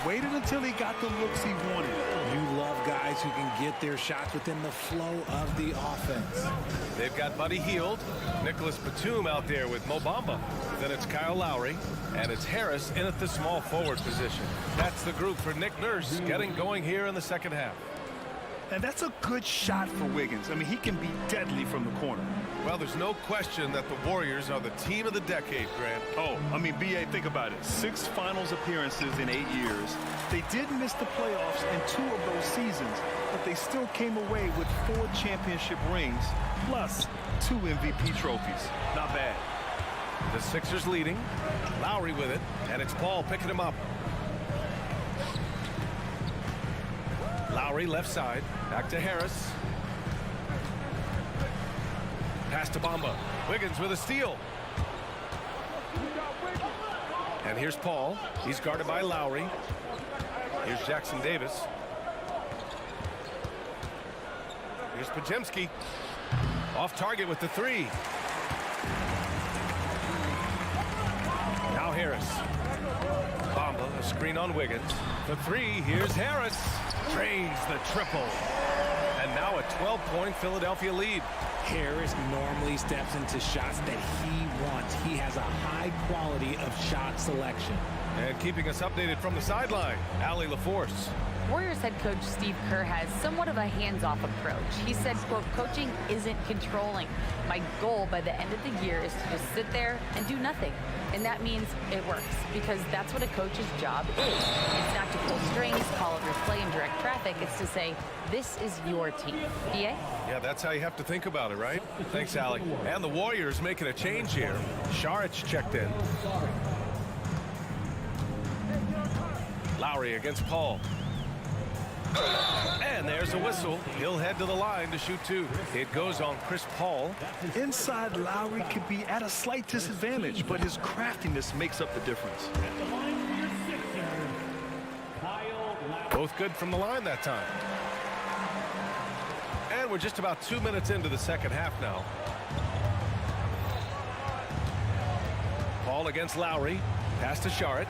Waited until he got the looks he wanted. You love guys who can get their shots within the flow of the offense. They've got Buddy Hield, Nicholas Batum out there with Mo Bamba. Then it's Kyle Lowry, and it's Harris in at the small forward position. That's the group for Nick Nurse getting going here in the second half. And that's a good shot for Wiggins. I mean, he can be deadly from the corner. Well, there's no question that the Warriors are the team of the decade, Grant. Oh, I mean, B.A., think about it. 6 finals appearances in 8 years. They did miss the playoffs in 2 of those seasons, but they still came away with 4 championship rings, plus 2 MVP trophies. Not bad. The Sixers leading. Lowry with it, and it's Paul picking him up. Lowry left side, back to Harris. Pass to Bamba. Wiggins with a steal. And here's Paul. He's guarded by Lowry. Here's Jackson Davis. Here's Podziemski. Off target with the 3. Now Harris. Bamba, a screen on Wiggins. The 3, here's Harris. Drains the triple. And now a 12-point Philadelphia lead. Harris normally steps into shots that he wants. He has a high quality of shot selection. And keeping us updated from the sideline, Allie LaForce. Warriors head coach Steve Kerr has somewhat of a hands-off approach. He said, quote, coaching isn't controlling. My goal by the end of the year is to just sit there and do nothing. And that means it works, because that's what a coach's job is. It's not to pull strings, call a replay, and direct traffic. It's to say, this is your team. PA? Yeah, that's how you have to think about it, right? Thanks, Allie. And the Warriors making a change here. Saric checked in. Lowry against Paul. And there's a whistle. He'll head to the line to shoot two. It goes on Chris Paul. Inside, Lowry could be at a slight disadvantage, but his craftiness makes up the difference. Both good from the line that time. And we're just about 2 minutes into the second half now. Paul against Lowry. Pass to Saric.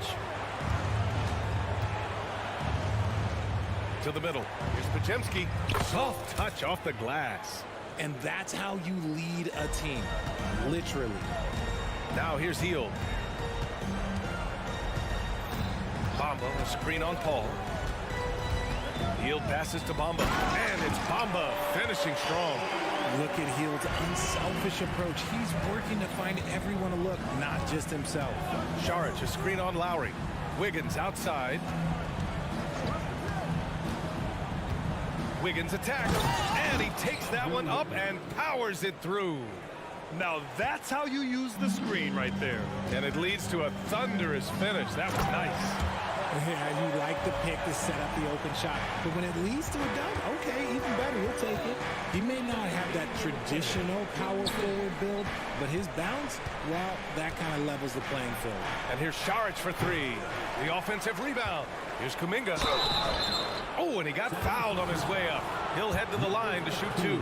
To the middle. Here's Cimke. Soft touch off the glass. And that's how you lead a team. Literally. Now here's Hield. Bamba, a screen on Paul. Hield passes to Bamba. And it's Bamba finishing strong. Look at Hield's unselfish approach. He's working to find everyone a look, not just himself. Saric, a screen on Lowry. Wiggins outside. Wiggins attacks, and he takes that one up and powers it through. Now that's how you use the screen right there. And it leads to a thunderous finish. That was nice. Yeah, you like the pick to set up the open shot, but when it leads to a dunk, okay, even better, you'll take it. He may not have that traditional power forward build, but his bounce, well, that kind of levels the playing field. And here's Saric for three. The offensive rebound. Here's Kuminga. Oh, and he got fouled on his way up. He'll head to the line to shoot two.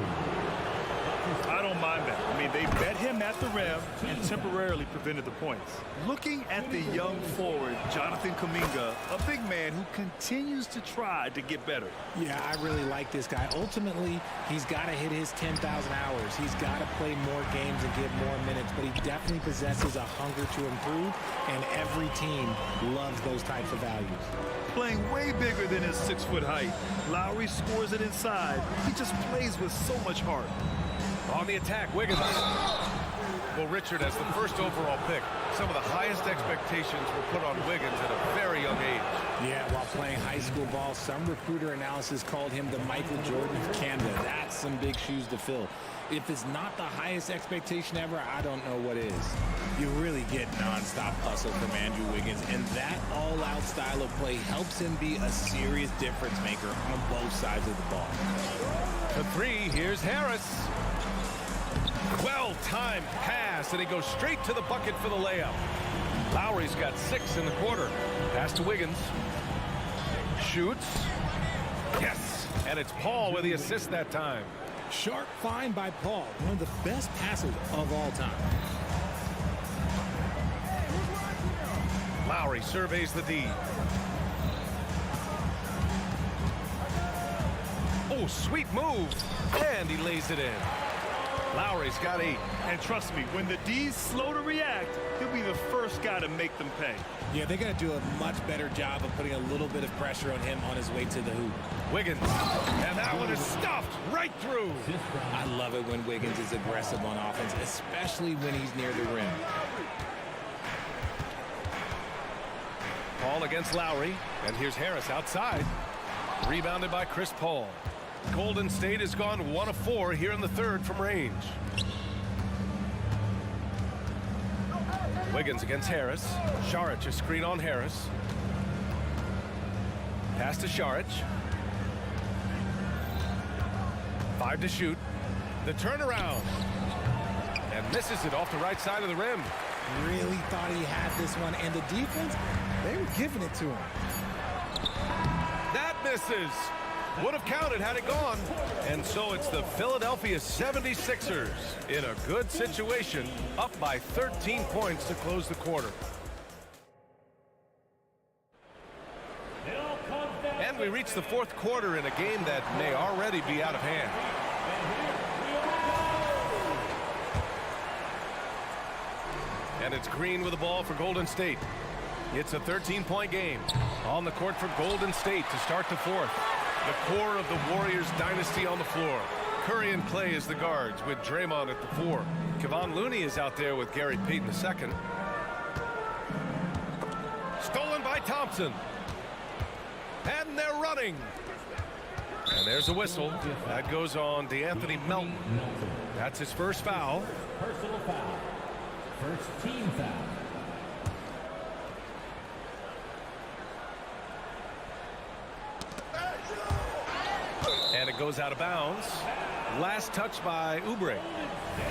I don't mind that. I mean, they bet him at the rim and temporarily prevented the points. Looking at the young forward, Jonathan Kuminga, a big man who continues to try to get better. Yeah, I really like this guy. Ultimately, he's got to hit his 10,000 hours. He's got to play more games and get more minutes, but he definitely possesses a hunger to improve, and every team loves those types of values. Playing way bigger than his 6-foot height, Lowry scores it inside. He just plays with so much heart. On the attack, Wiggins. Well, Richard, as the first overall pick, some of the highest expectations were put on Wiggins at a very young age. Yeah, while playing high school ball, some recruiter analysis called him the Michael Jordan of Canada. That's some big shoes to fill. If it's not the highest expectation ever, I don't know what is. You really get nonstop hustle from Andrew Wiggins, and that all-out style of play helps him be a serious difference maker on both sides of the ball. For three, here's Harris. Well-timed pass, and he goes straight to the bucket for the layup. Lowry's got 6 in the quarter. Pass to Wiggins. Shoots. Yes, and it's Paul with the assist that time. Sharp find by Paul, one of the best passers of all time. Lowry surveys the D. Oh, sweet move. And he lays it in. Lowry's got 8. And trust me, when the D's slow to react, he'll be the first guy to make them pay. Yeah, they're going to do a much better job of putting a little bit of pressure on him on his way to the hoop. Wiggins. And that one is stuffed right through. I love it when Wiggins is aggressive on offense, especially when he's near the rim. Paul against Lowry. And here's Harris outside. Rebounded by Chris Paul. Golden State has gone 1 of 4 here in the third from range. Wiggins against Harris. Saric, a screen on Harris. Pass to Saric. 5 to shoot. The turnaround. And misses it off the right side of the rim. Really thought he had this one. And the defense, they were giving it to him. That misses. Would have counted had it gone. And so it's the Philadelphia 76ers in a good situation, up by 13 points to close the quarter. And we reach the fourth quarter in a game that may already be out of hand. And it's Green with the ball for Golden State. It's a 13-point game. On the court for Golden State to start the fourth. The core of the Warriors dynasty on the floor. Curry and Clay as the guards with Draymond at the 4. Kevon Looney is out there with Gary Payton II. Stolen by Thompson. And they're running. And there's a whistle. That goes on DeAnthony Melton. That's his first foul. Personal foul. First team foul. And it goes out of bounds. Last touch by Oubre.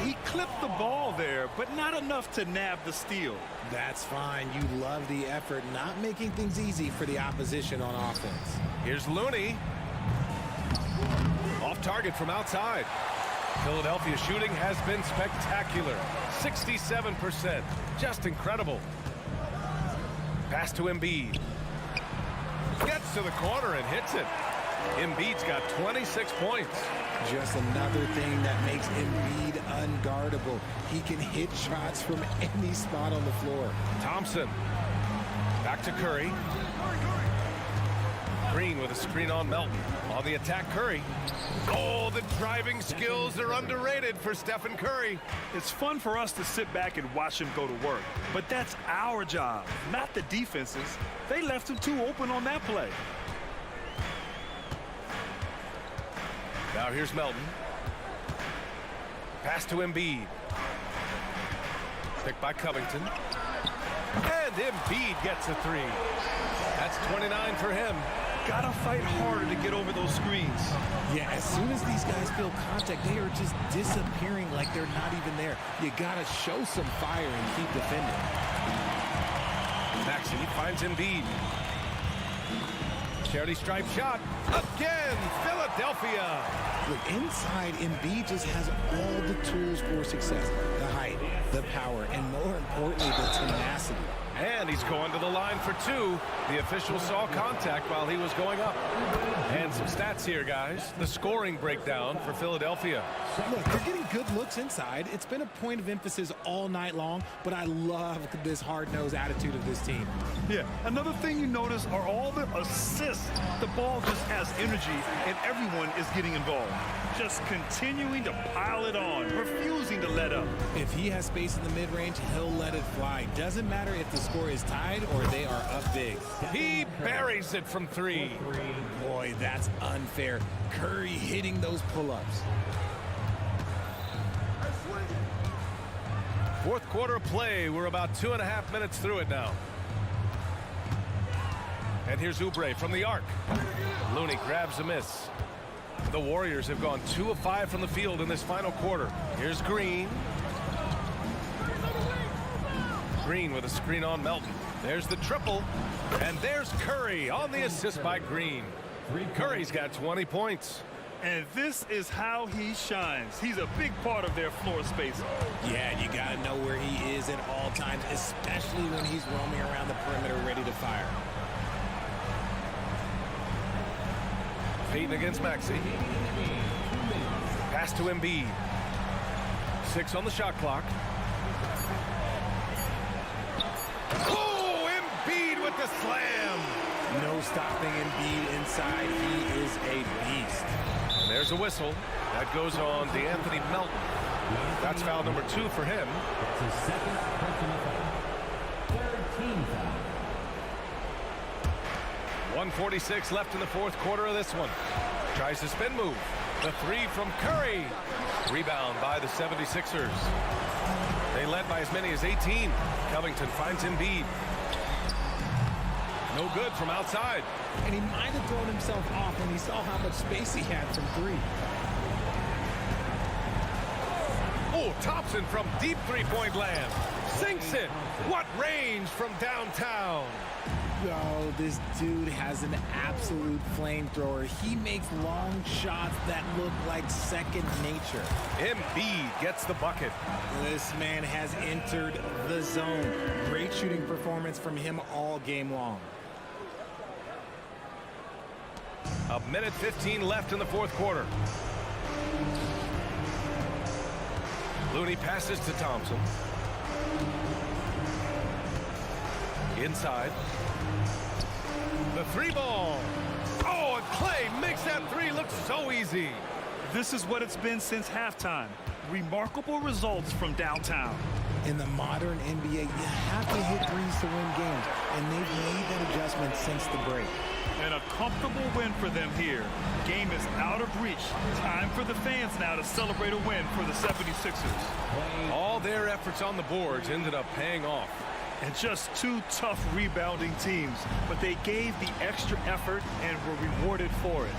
He clipped the ball there, but not enough to nab the steal. That's fine. You love the effort, not making things easy for the opposition on offense. Here's Looney. Off target from outside. Philadelphia shooting has been spectacular. 67%. Just incredible. Pass to Embiid. Gets to the corner and hits it. Embiid's got 26 points. Just another thing that makes Embiid unguardable. He can hit shots from any spot on the floor. Thompson. Back to Curry. Green with a screen on Melton. On the attack, Curry. Oh, the driving skills are underrated for Stephen Curry. It's fun for us to sit back and watch him go to work, but that's our job, not the defense's. They left him too open on that play. Now here's Melton. Pass to Embiid. Picked by Covington. And Embiid gets a 3. That's 29 for him. Gotta fight harder to get over those screens. Yeah, as soon as these guys feel contact, they are just disappearing like they're not even there. You gotta show some fire and keep defending. Maxey finds Embiid. Charity stripe shot. Again, Philadelphia. Look, inside, Embiid just has all the tools for success. The height, the power, and more importantly, the tenacity. And he's going to the line for 2. The official saw contact while he was going up. And some stats here, guys. The scoring breakdown for Philadelphia. Look, they're getting good looks inside. It's been a point of emphasis all night long, but I love this hard-nosed attitude of this team. Yeah, another thing you notice are all the assists. The ball just has energy, and everyone is getting involved. Just continuing to pile it on, refusing to let up. If he has space in the mid-range, he'll let it fly. Doesn't matter if the score is tied or they are up big. He buries it from 3. Boy, that's unfair. Curry hitting those pull-ups. Fourth quarter play. We're about 2.5 minutes through it now. And here's Oubre from the arc. Looney grabs a miss. The Warriors have gone 2 of 5 from the field in this final quarter. Here's Green. Green with a screen on Melton. There's the triple. And there's Curry on the assist by Green. Curry's got 20 points. And this is how he shines. He's a big part of their floor space. Yeah, you got to know where he is at all times, especially when he's roaming around the perimeter ready to fire. Payton against Maxey. Pass to Embiid. 6 on the shot clock. Oh, Embiid with the slam. No stopping Embiid inside. He is a beast. And there's a whistle. That goes on DeAnthony Melton. That's foul number 2 for him. That's his second personal foul. Third team foul. 1:46 left in the fourth quarter of this one. Tries the spin move. The 3 from Curry. Rebound by the 76ers. They led by as many as 18. Covington finds Embiid. No good from outside. And he might have thrown himself off when he saw how much space he had from 3. Oh, Thompson from deep three-point land. Sinks it. What range from downtown. Oh, this dude has an absolute flamethrower. He makes long shots that look like second nature. Embiid gets the bucket. This man has entered the zone. Great shooting performance from him all game long. A minute 15 left in the fourth quarter. Looney passes to Thompson. Inside. The three ball. Oh, and Clay makes that three look so easy. This is what it's been since halftime. Remarkable results from downtown. In the modern NBA, you have to hit threes to win games, and they've made that adjustment since the break. And a comfortable win for them here. Game is out of reach. Time for the fans now to celebrate a win for the 76ers. All their efforts on the boards ended up paying off. And just two tough rebounding teams, but they gave the extra effort and were rewarded for it.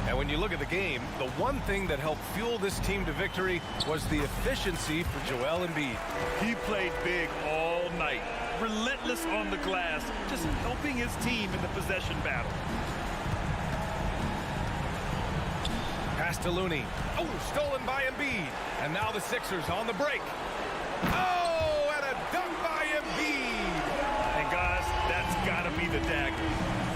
And when you look at the game, the one thing that helped fuel this team to victory was the efficiency for Joel Embiid. He played big all night, relentless on the glass, just helping his team in the possession battle. Pass to Looney. Oh, stolen by Embiid. And now the Sixers on the break. Oh, and a dunk by Embiid. And guys, that's got to be the dagger.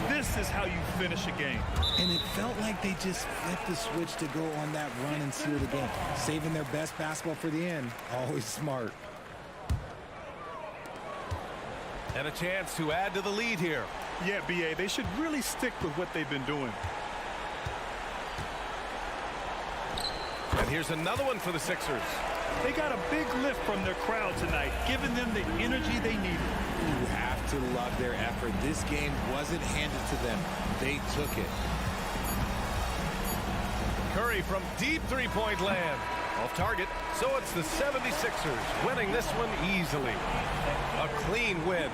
This is how you finish a game. And it felt like they just flipped the switch to go on that run and seal the game. Saving their best basketball for the end. Always smart. And a chance to add to the lead here. Yeah, B.A., they should really stick with what they've been doing. And here's another one for the Sixers. They got a big lift from their crowd tonight, giving them the energy they needed. You have to love their effort. This game wasn't handed to them. They took it. Curry from deep three-point land. Off target. So it's the 76ers winning this one easily. A clean win.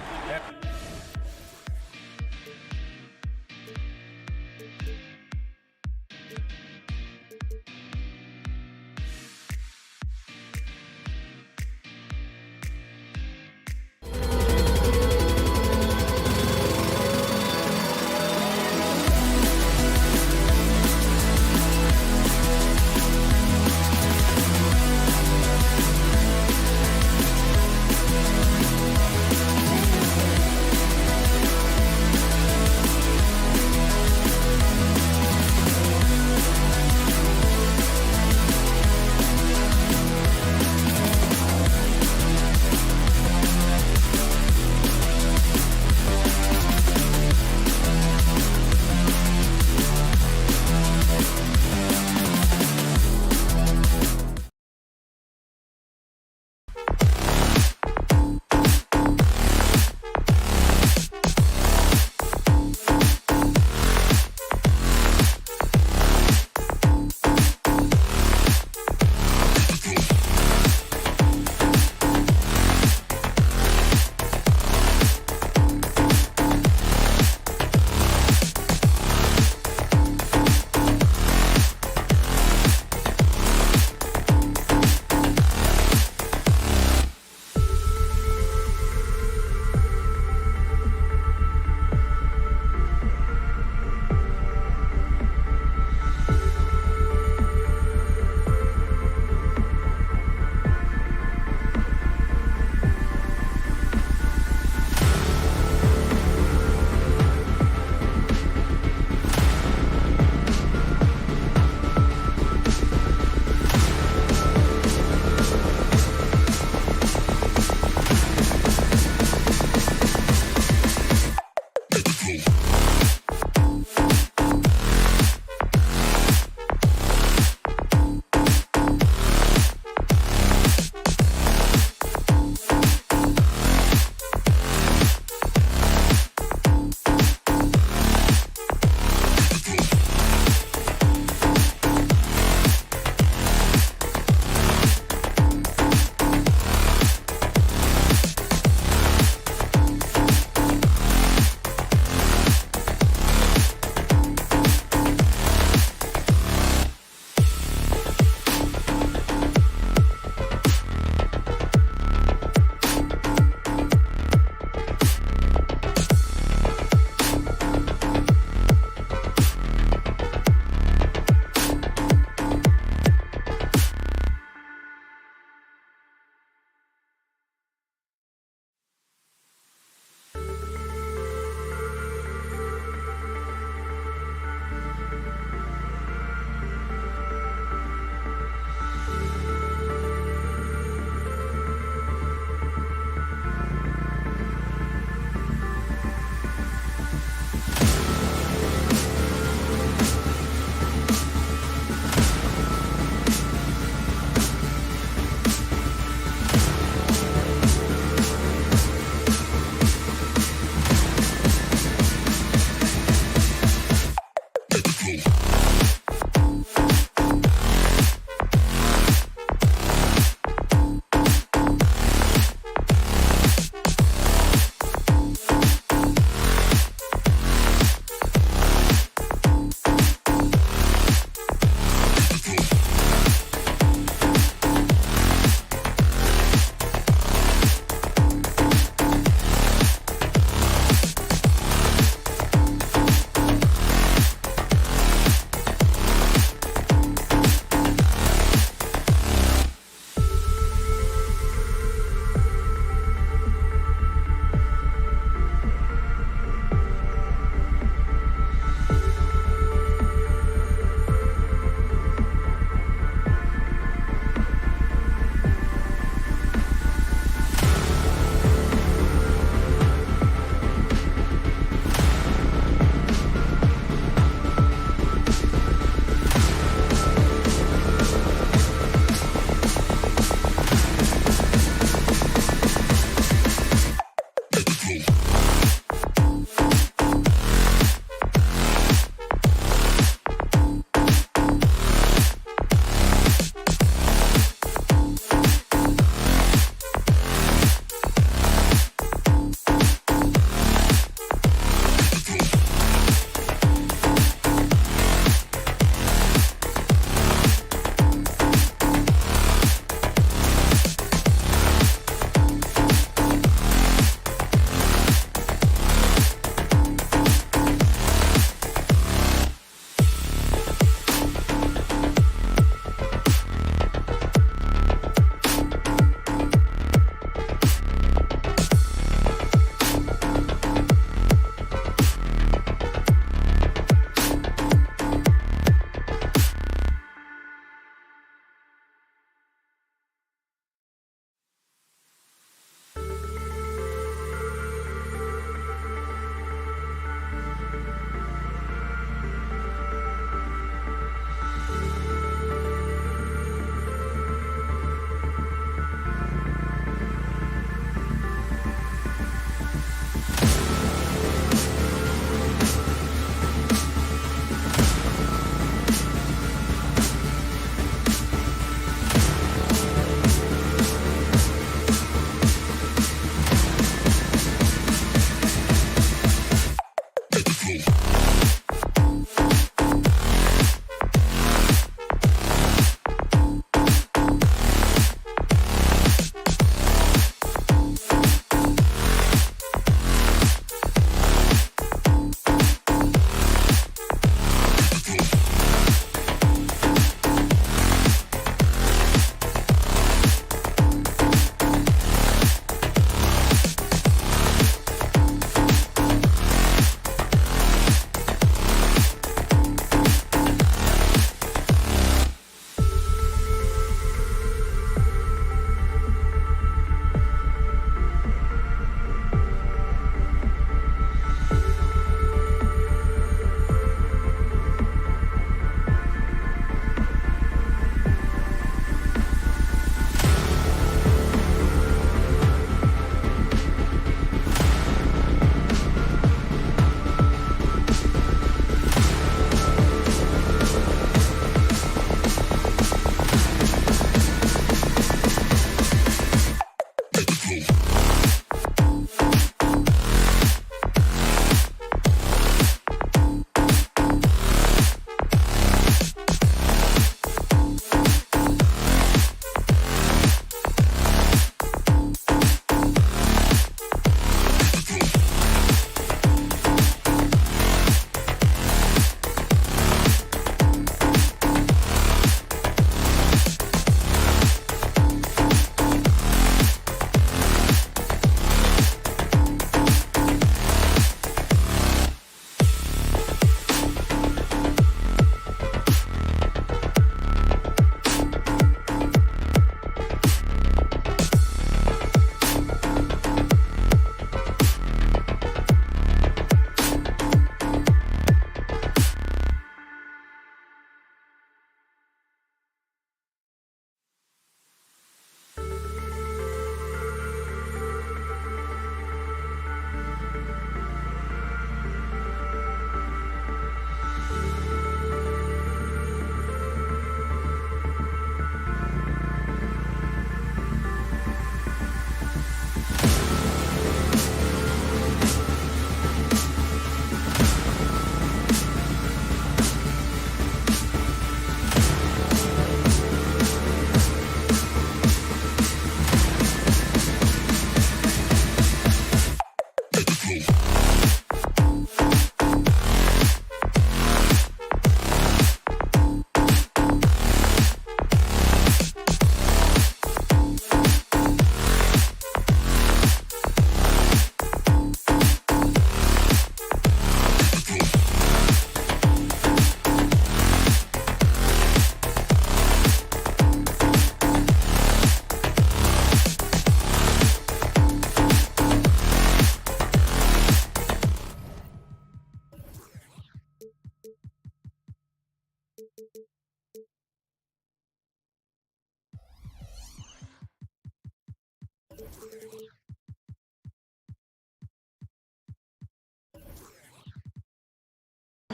In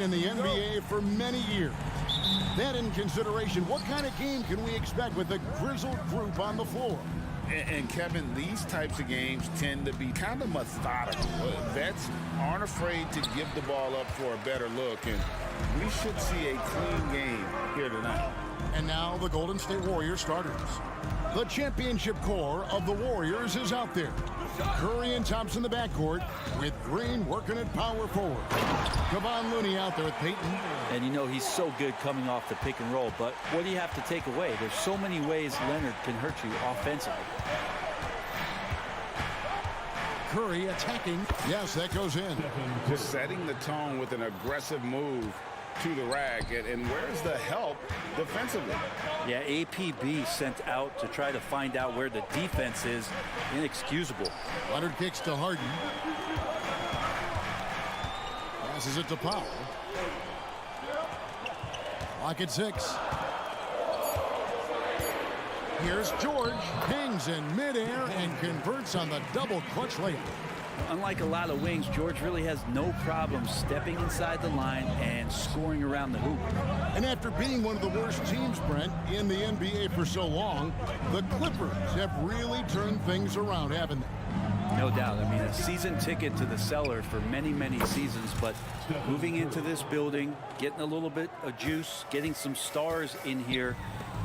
the NBA for many years. That in consideration, what kind of game can we expect with the grizzled group on the floor? And Kevin, these types of games tend to be kind of methodical. Vets aren't afraid to give the ball up for a better look, and we should see a clean game here tonight. And now the Golden State Warriors starters. The championship core of the Warriors is out there. Curry and Thompson in the backcourt, with Green working at power forward. Kevon Looney out there with Payton. And you know he's so good coming off the pick and roll, but what do you have to take away? There's so many ways Leonard can hurt you offensively. Curry attacking. Yes, that goes in. Just setting the tone with an aggressive move to the rack, and where's the help defensively? Yeah, APB sent out to try to find out where the defense is. Inexcusable. Leonard kicks to Harden. Passes it to Powell. Clock at 6. Here's George. Hangs in midair and converts on the double clutch layup. Unlike a lot of wings, George really has no problem stepping inside the line and scoring around the hoop. And after being one of the worst teams, Brent, in the NBA for so long, the Clippers have really turned things around, haven't they? No doubt. I mean, a season ticket to the cellar for many, many seasons, but moving into this building, getting a little bit of juice, getting some stars in here,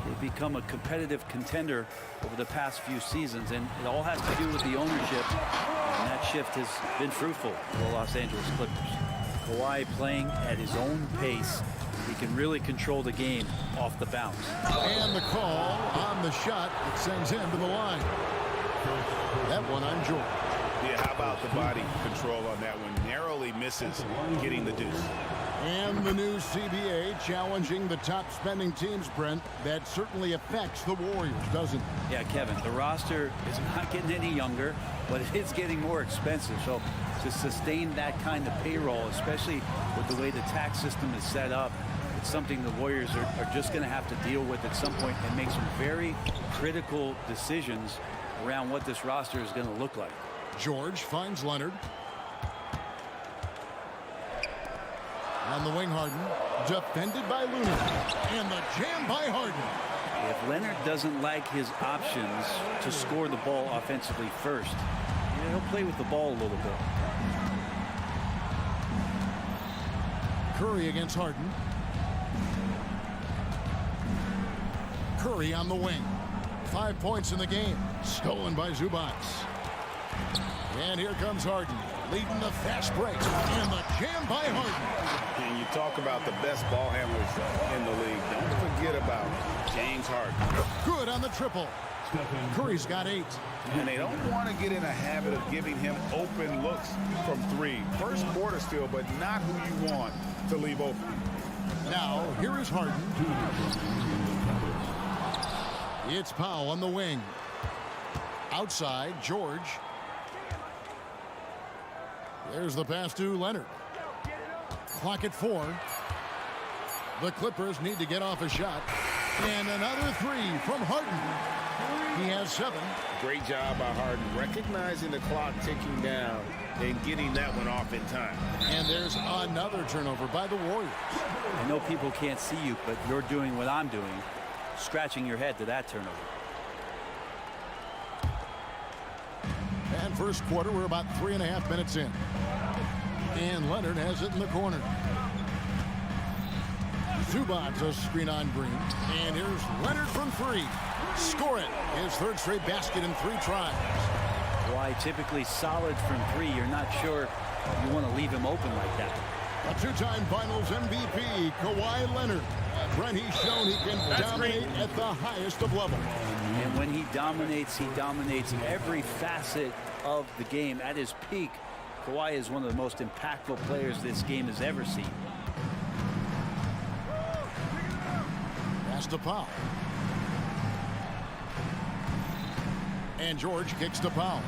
they've become a competitive contender over the past few seasons, and it all has to do with the ownership. And that shift has been fruitful for the Los Angeles Clippers. Kawhi playing at his own pace. He can really control the game off the bounce. And the call on the shot that sends him to the line. That one on George. Yeah, how about the body control on that one? Narrowly misses getting the deuce. And the new CBA challenging the top spending teams, Brent. That certainly affects the Warriors, doesn't it? Yeah, Kevin, the roster is not getting any younger, but it is getting more expensive. So to sustain that kind of payroll, especially with the way the tax system is set up, it's something the Warriors are just going to have to deal with at some point and make some very critical decisions around what this roster is going to look like. George finds Leonard. On the wing, Harden, defended by Looney, and the jam by Harden. If Leonard doesn't like his options to score the ball offensively first, he'll play with the ball a little bit. Curry against Harden. Curry on the wing. 5 points in the game. Stolen by Zubac. And here comes Harden, leading the fast break. And the jam by Harden. And you talk about the best ball handlers in the league. Don't forget about James Harden. Good on the triple. Curry's got 8. And they don't want to get in a habit of giving him open looks from 3. First quarter still, but not who you want to leave open. Now, here is Harden. It's Powell on the wing. Outside, George. There's the pass to Leonard. Clock at 4. The Clippers need to get off a shot. And another 3 from Harden. He has 7. Great job by Harden, recognizing the clock ticking down and getting that one off in time. And there's another turnover by the Warriors. I know people can't see you, but you're doing what I'm doing, scratching your head to that turnover. And first quarter, we're about 3.5 minutes in. And Leonard has it in the corner. Zubac a screen on Green. And here's Leonard from 3. Score it. His 3rd straight basket in 3 tries. Why typically solid from 3. You're not sure you want to leave him open like that. A 2-time Finals MVP, Kawhi Leonard. Brent, he's shown he can dominate at the highest of levels. And when he dominates every facet of the game. At his peak, Kawhi is one of the most impactful players this game has ever seen. Pass to Powell. And George kicks to Powell.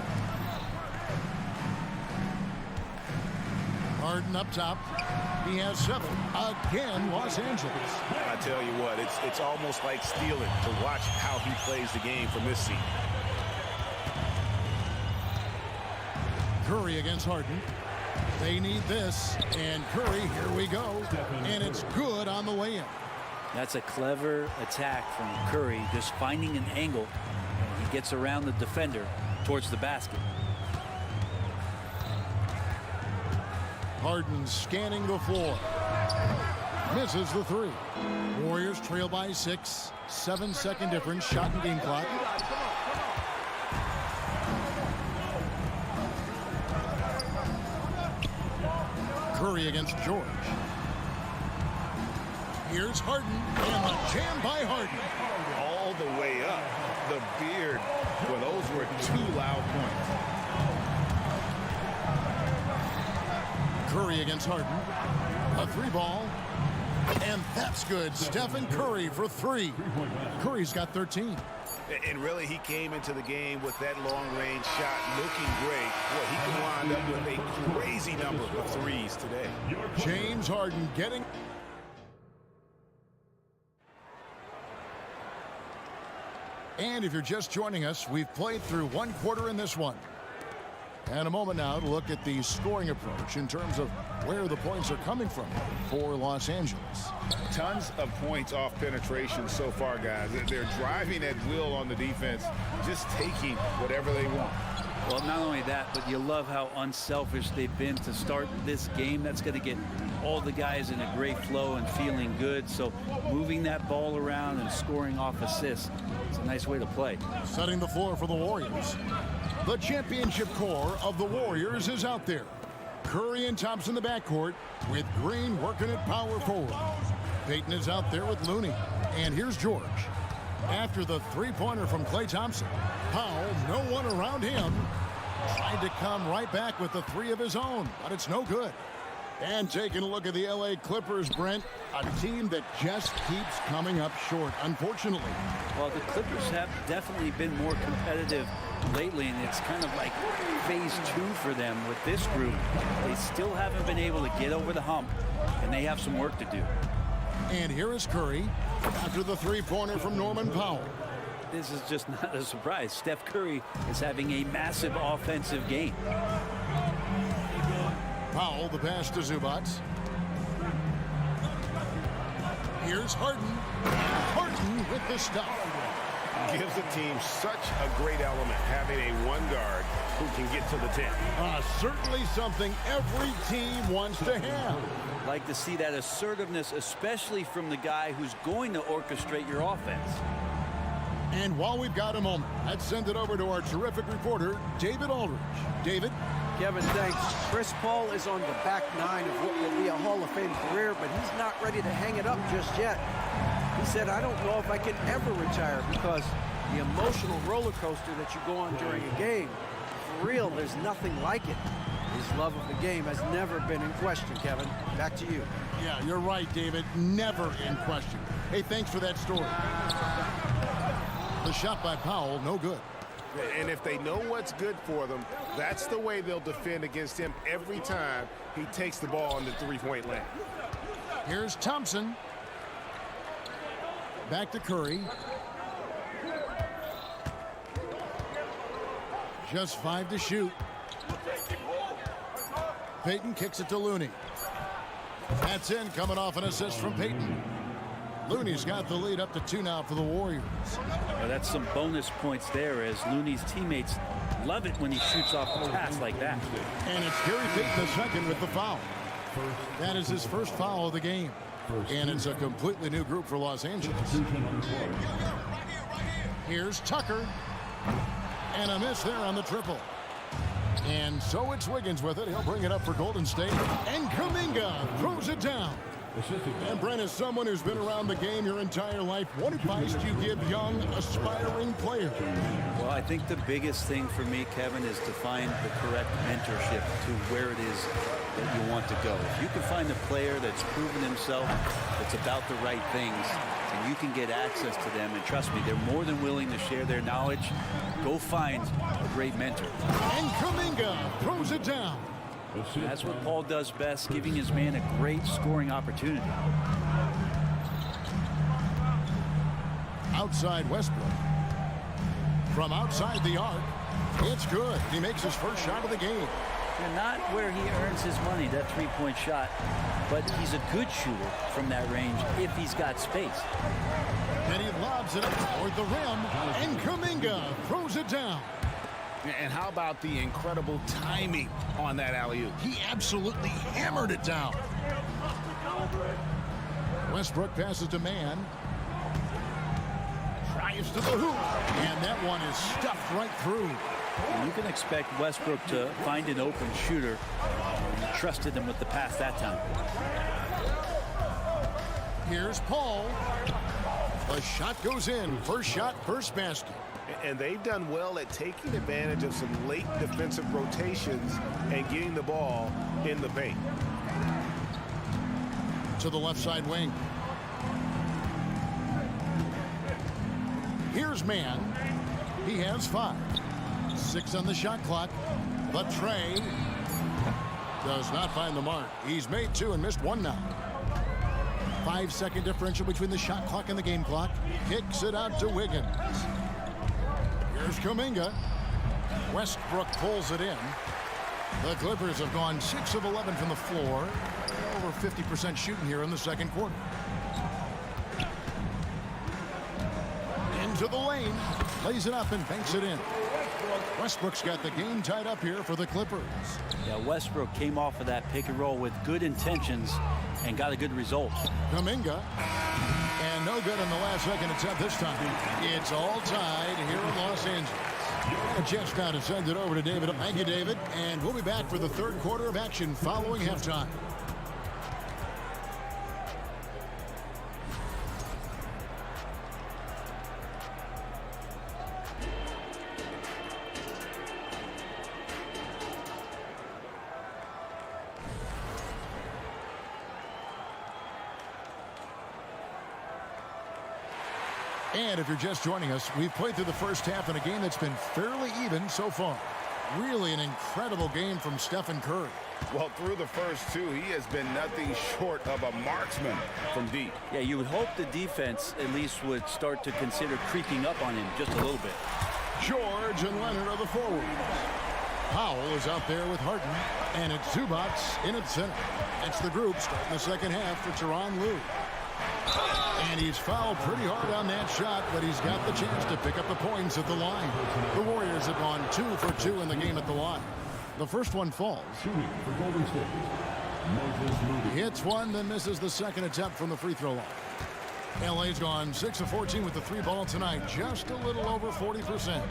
Harden up top. He has 7. Again, Los Angeles. I tell you what, it's almost like stealing to watch how he plays the game from this seat. Curry against Harden. They need this, and Curry, here we go, and it's good on the way in. That's a clever attack from Curry, just finding an angle, and he gets around the defender towards the basket. Harden scanning the floor. Misses the 3. Warriors trail by 6. 7-second difference, shot and game clock. Curry against George. Here's Harden, and the jam by Harden. All the way up. The beard. Well, those were 2 loud points. Curry against Harden. A 3-ball. And that's good. Stephen Curry for 3. Curry's got 13. And really, he came into the game with that long-range shot looking great. Boy, he can wind up with a crazy number of 3s today. James Harden getting... And if you're just joining us, we've played through 1 quarter in this one. And a moment now to look at the scoring approach in terms of where the points are coming from for Los Angeles. Tons of points off penetration so far, guys. They're driving at will on the defense, just taking whatever they want. Well, not only that, but you love how unselfish they've been to start this game. That's going to get all the guys in a great flow and feeling good. So moving that ball around and scoring off assists, it's a nice way to play. Setting the floor for the Warriors. The championship core of the Warriors is out there. Curry and Thompson in the backcourt with Green working at power forward. Payton is out there with Looney. And here's George. After the 3-pointer from Klay Thompson, Powell, no one around him, tried to come right back with the 3 of his own, but it's no good. And taking a look at the LA Clippers, Brent, a team that just keeps coming up short, unfortunately. Well, the Clippers have definitely been more competitive lately, and it's kind of like phase 2 for them with this group. They still haven't been able to get over the hump, and they have some work to do. And here is Curry after the 3-pointer from Norman Powell. This is just not a surprise. Steph Curry is having a massive offensive game. Powell, the pass to Zubac. Here's Harden. Harden with the stop. Gives the team such a great element, having a 1 guard who can get to the 10. Certainly something every team wants to have. Like to see that assertiveness, especially from the guy who's going to orchestrate your offense. And while we've got a moment, let's send it over to our terrific reporter, David Aldridge. David? Kevin, thanks. Chris Paul is on the back 9 of what will be a Hall of Fame career, but he's not ready to hang it up just yet. He said, I don't know if I can ever retire because the emotional roller coaster that you go on during a game, for real, there's nothing like it. His love of the game has never been in question, Kevin. Back to you. Yeah, you're right, David. Never in question. Hey, thanks for that story. The shot by Powell, no good. And if they know what's good for them, that's the way they'll defend against him every time he takes the ball in the 3-point land. Here's Thompson. Back to Curry. Just 5 to shoot. Payton kicks it to Looney. That's in, coming off an assist from Payton. Looney's got the lead up to 2 now for the Warriors. Well, that's some bonus points there, as Looney's teammates love it when he shoots off the pass like that. And it's Gary Payton II with the foul. That is his first foul of the game. And it's a completely new group for Los Angeles. Here's Tucker. And a miss there on the triple. And so it's Wiggins with it. He'll bring it up for Golden State. And Kuminga throws it down. And Brent, as someone who's been around the game your entire life, what advice do you give young, aspiring players? Well, I think the biggest thing for me, Kevin, is to find the correct mentorship to where it is that you want to go. If you can find a player that's proven himself, that's about the right things, and you can get access to them, and trust me, they're more than willing to share their knowledge. Go find a great mentor. And Kuminga throws it down. That's what Paul does best, giving his man a great scoring opportunity. Outside Westbrook. From outside the arc, it's good. He makes his first shot of the game. And not where he earns his money, that three-point shot, but he's a good shooter from that range if he's got space. And he lobs it up toward the rim, and Kuminga throws it down. And how about the incredible timing on that alley-oop? He absolutely hammered it down. Westbrook passes to Mann. Drives to the hoop, and that one is stuffed right through. You can expect Westbrook to find an open shooter. He trusted him with the pass that time. Here's Paul. The shot goes in. First shot, first basket. And they've done well at taking advantage of some late defensive rotations and getting the ball in the paint. To the left side wing. Here's Mann. He has 5. 6 on the shot clock. The tray does not find the mark. He's made 2 and missed 1 now. 5-second differential between the shot clock and the game clock. Kicks it out to Wiggins. Here's Kuminga. Westbrook pulls it in. The Clippers have gone 6 of 11 from the floor. Over 50% shooting here in the second quarter. Into the lane. Lays it up and banks it in. Westbrook's got the game tied up here for the Clippers. Yeah, Westbrook came off of that pick and roll with good intentions and got a good result. Kuminga. And no good in the last second attempt this time. It's all tied here in Los Angeles. A chance now to send it over to David. Thank you, David. And we'll be back for the third quarter of action following halftime. And if you're just joining us, we've played through the first half in a game that's been fairly even so far. Really an incredible game from Stephen Curry. Well, through the first 2, he has been nothing short of a marksman from deep. Yeah, you would hope the defense at least would start to consider creeping up on him just a little bit. George and Leonard are the forwards. Powell is out there with Harden, and it's Zubac in at center. That's the group starting the second half for Tyronn Lue. And he's fouled pretty hard on that shot, but he's got the chance to pick up the points at the line. The Warriors have gone 2 for 2 in the game at the line. The first one falls. Hits one, then misses the second attempt from the free throw line. LA's gone 6 of 14 with the 3 ball tonight, just a little over 40%.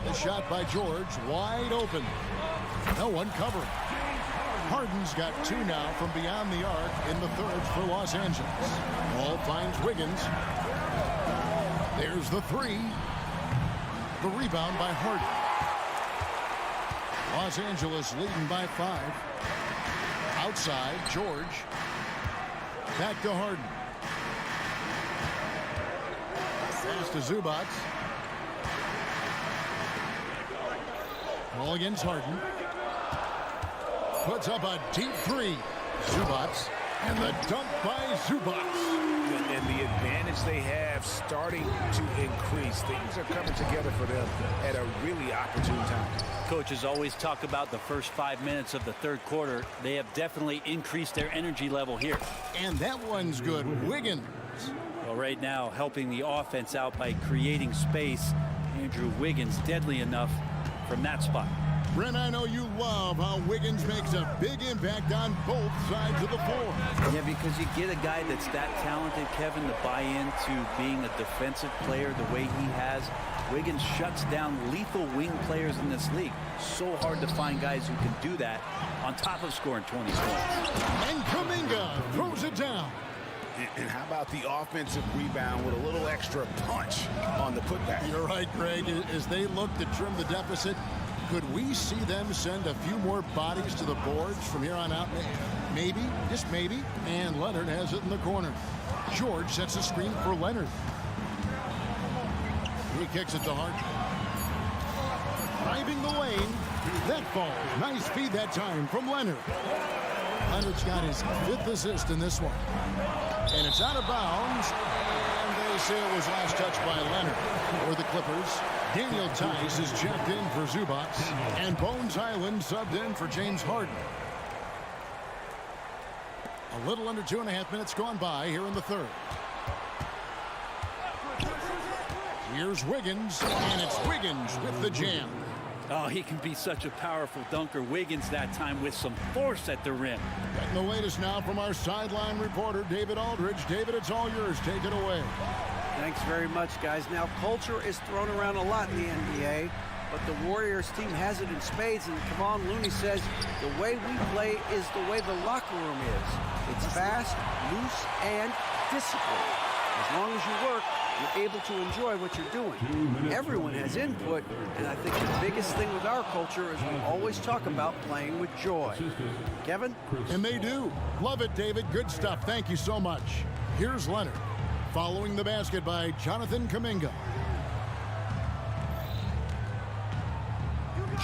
The shot by George, wide open. No one covering. Harden's got 2 now from beyond the arc in the third for Los Angeles. Ball finds Wiggins. There's the 3. The rebound by Harden. Los Angeles leading by 5. Outside, George. Back to Harden. Pass to Zubac. Ball against Harden. Puts up a deep 3. Zubac. And the dunk by Zubac. And the advantage they have starting to increase. Things are coming together for them at a really opportune time. Coaches always talk about the first 5 minutes of the third quarter. They have definitely increased their energy level here. And that one's good. Wiggins. Well, right now, helping the offense out by creating space. Andrew Wiggins, deadly enough from that spot. Brent, I know you love how Wiggins makes a big impact on both sides of the floor. Yeah, because you get a guy that's that talented, Kevin, to buy into being a defensive player the way he has. Wiggins shuts down lethal wing players in this league. So hard to find guys who can do that on top of scoring 20 points. And Kuminga throws it down. And how about the offensive rebound with a little extra punch on the putback? You're right, Greg. As they look to trim the deficit, could we see them send a few more bodies to the boards from here on out? Maybe, just maybe. And Leonard has it in the corner. George sets a screen for Leonard. He kicks it to Harden. Driving the lane, That falls. Nice feed that time from Leonard. Leonard's got his 5th assist in this one. And it's out of bounds. And they say it was last touched by Leonard. For the Clippers, Daniel Tice is checked in for Zubac. And Bones Highland subbed in for James Harden. A little under 2.5 minutes gone by here in the third. Here's Wiggins, and it's Wiggins with the jam. Oh, he can be such a powerful dunker. Wiggins that time with some force at the rim. Getting the latest now from our sideline reporter, David Aldridge. David, it's all yours. Take it away. Thanks very much, guys. Now, culture is thrown around a lot in the NBA, but the Warriors team has it in spades, and Kevon Looney says the way we play is the way the locker room is. It's fast, loose, and disciplined. As long as you work, you're able to enjoy what you're doing. Everyone has input, and I think the biggest thing with our culture is we always talk about playing with joy. Kevin? And they do. Love it, David. Good stuff. Thank you so much. Here's Leonard, following the basket by Jonathan Kuminga.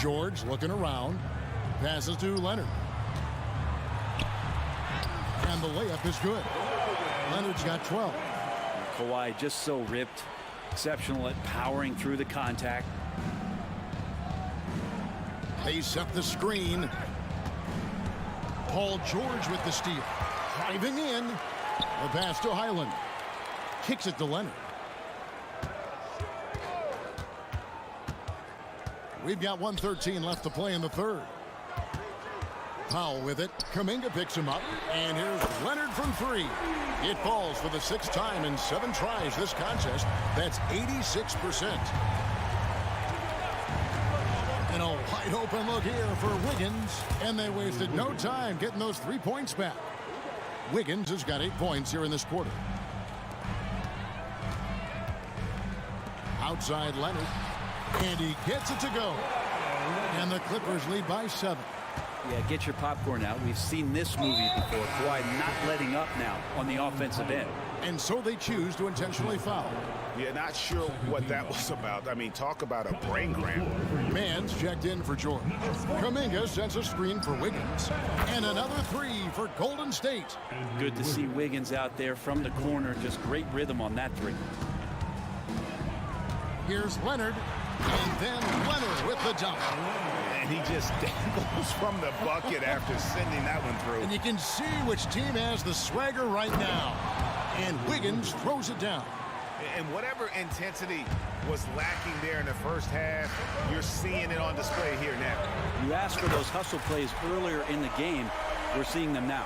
George looking around, passes to Leonard. And the layup is good. Leonard's got 12. Kawhi just so ripped, exceptional at powering through the contact. They set the screen. Paul George with the steal. Driving in. The pass to Highland. Kicks it to Leonard. We've got 1:13 left to play in the third. Powell with it. Kuminga picks him up. And here's Leonard from 3. It falls for the 6th time in 7 tries this contest. That's 86%. And a wide open look here for Wiggins. And they wasted no time getting those 3 points back. Wiggins has got 8 points here in this quarter. Outside Leonard. And he gets it to go. And the Clippers lead by 7. Yeah, get your popcorn out. We've seen this movie before. Kawhi not letting up now on the offensive end. And so they choose to intentionally foul. Yeah, not sure what that was about. I mean, talk about a brain cramp. Mann's checked in for George. Kuminga sends a screen for Wiggins. And another 3 for Golden State. Good to see Wiggins out there from the corner. Just great rhythm on that 3. Here's Leonard. And then Leonard with the dunk. And he just dangles from the bucket after sending that one through. And you can see which team has the swagger right now. And Wiggins throws it down. And whatever intensity was lacking there in the first half, you're seeing it on display here now. You asked for those hustle plays earlier in the game. We're seeing them now.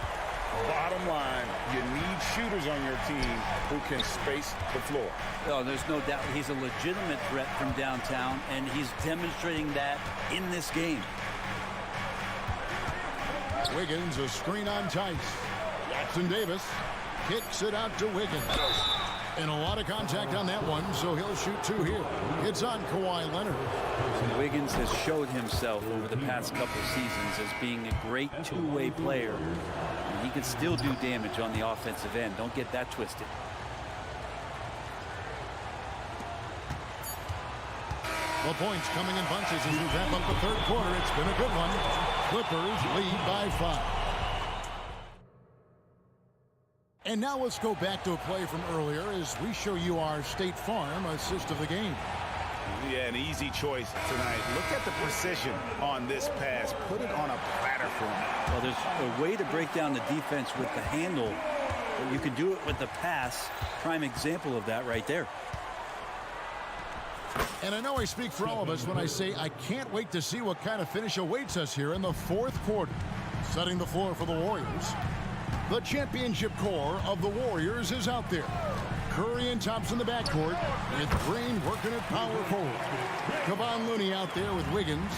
Bottom line, you need shooters on your team who can space the floor. Oh, there's no doubt he's a legitimate threat from downtown, and he's demonstrating that in this game. Wiggins, a screen on Tice. Jackson Davis kicks it out to Wiggins. And a lot of contact on that one, so he'll shoot 2 here. It's on Kawhi Leonard. Wiggins has showed himself over the past couple seasons as being a great two-way player. And he can still do damage on the offensive end. Don't get that twisted. The points coming in bunches as we wrap up the third quarter. It's been a good one. Clippers lead by 5. And now let's go back to a play from earlier as we show you our State Farm assist of the game. Yeah, an easy choice tonight. Look at the precision on this pass. Put it on a platter for him. Well, there's a way to break down the defense with the handle, but you can do it with the pass. Prime example of that right there. And I know I speak for all of us when I say I can't wait to see what kind of finish awaits us here in the fourth quarter. Setting the floor for the Warriors. The championship core of the Warriors is out there. Curry and Thompson in the backcourt, with Green working at power forward. Kevon Looney out there with Wiggins.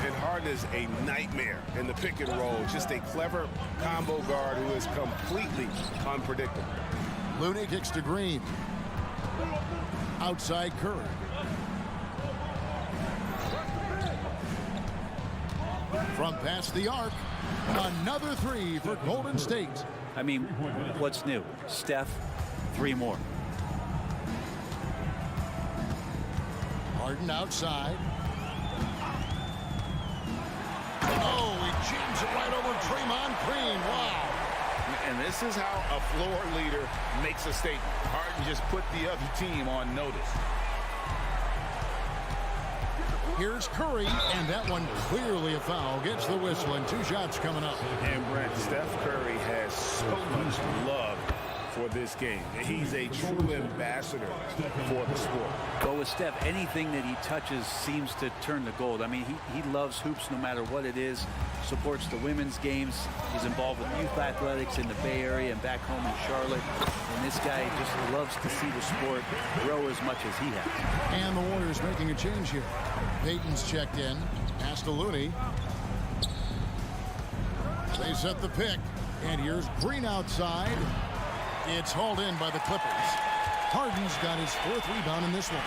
And Harden is a nightmare in the pick and roll. Just a clever combo guard who is completely unpredictable. Looney kicks to Green. Outside Curry. From past the arc, another 3 for Golden State. I mean, what's new? Steph, 3 more. Harden outside. Oh, he jams it right over Draymond Green. Wow. And this is how a floor leader makes a statement. Harden just put the other team on notice. Here's Curry, and that one clearly a foul. Gets the whistle, and 2 shots coming up. And Brent, Steph Curry has so much love for this game. He's a true ambassador for the sport. But with Steph, anything that he touches seems to turn to gold. I mean, he loves hoops no matter what it is, supports the women's games. He's involved with youth athletics in the Bay Area and back home in Charlotte. And this guy just loves to see the sport grow as much as he has. And the Warriors making a change here. Payton's checked in. Pass to Looney. They set the pick. And here's Green outside. It's hauled in by the Clippers. Harden's got his 4th rebound in this one.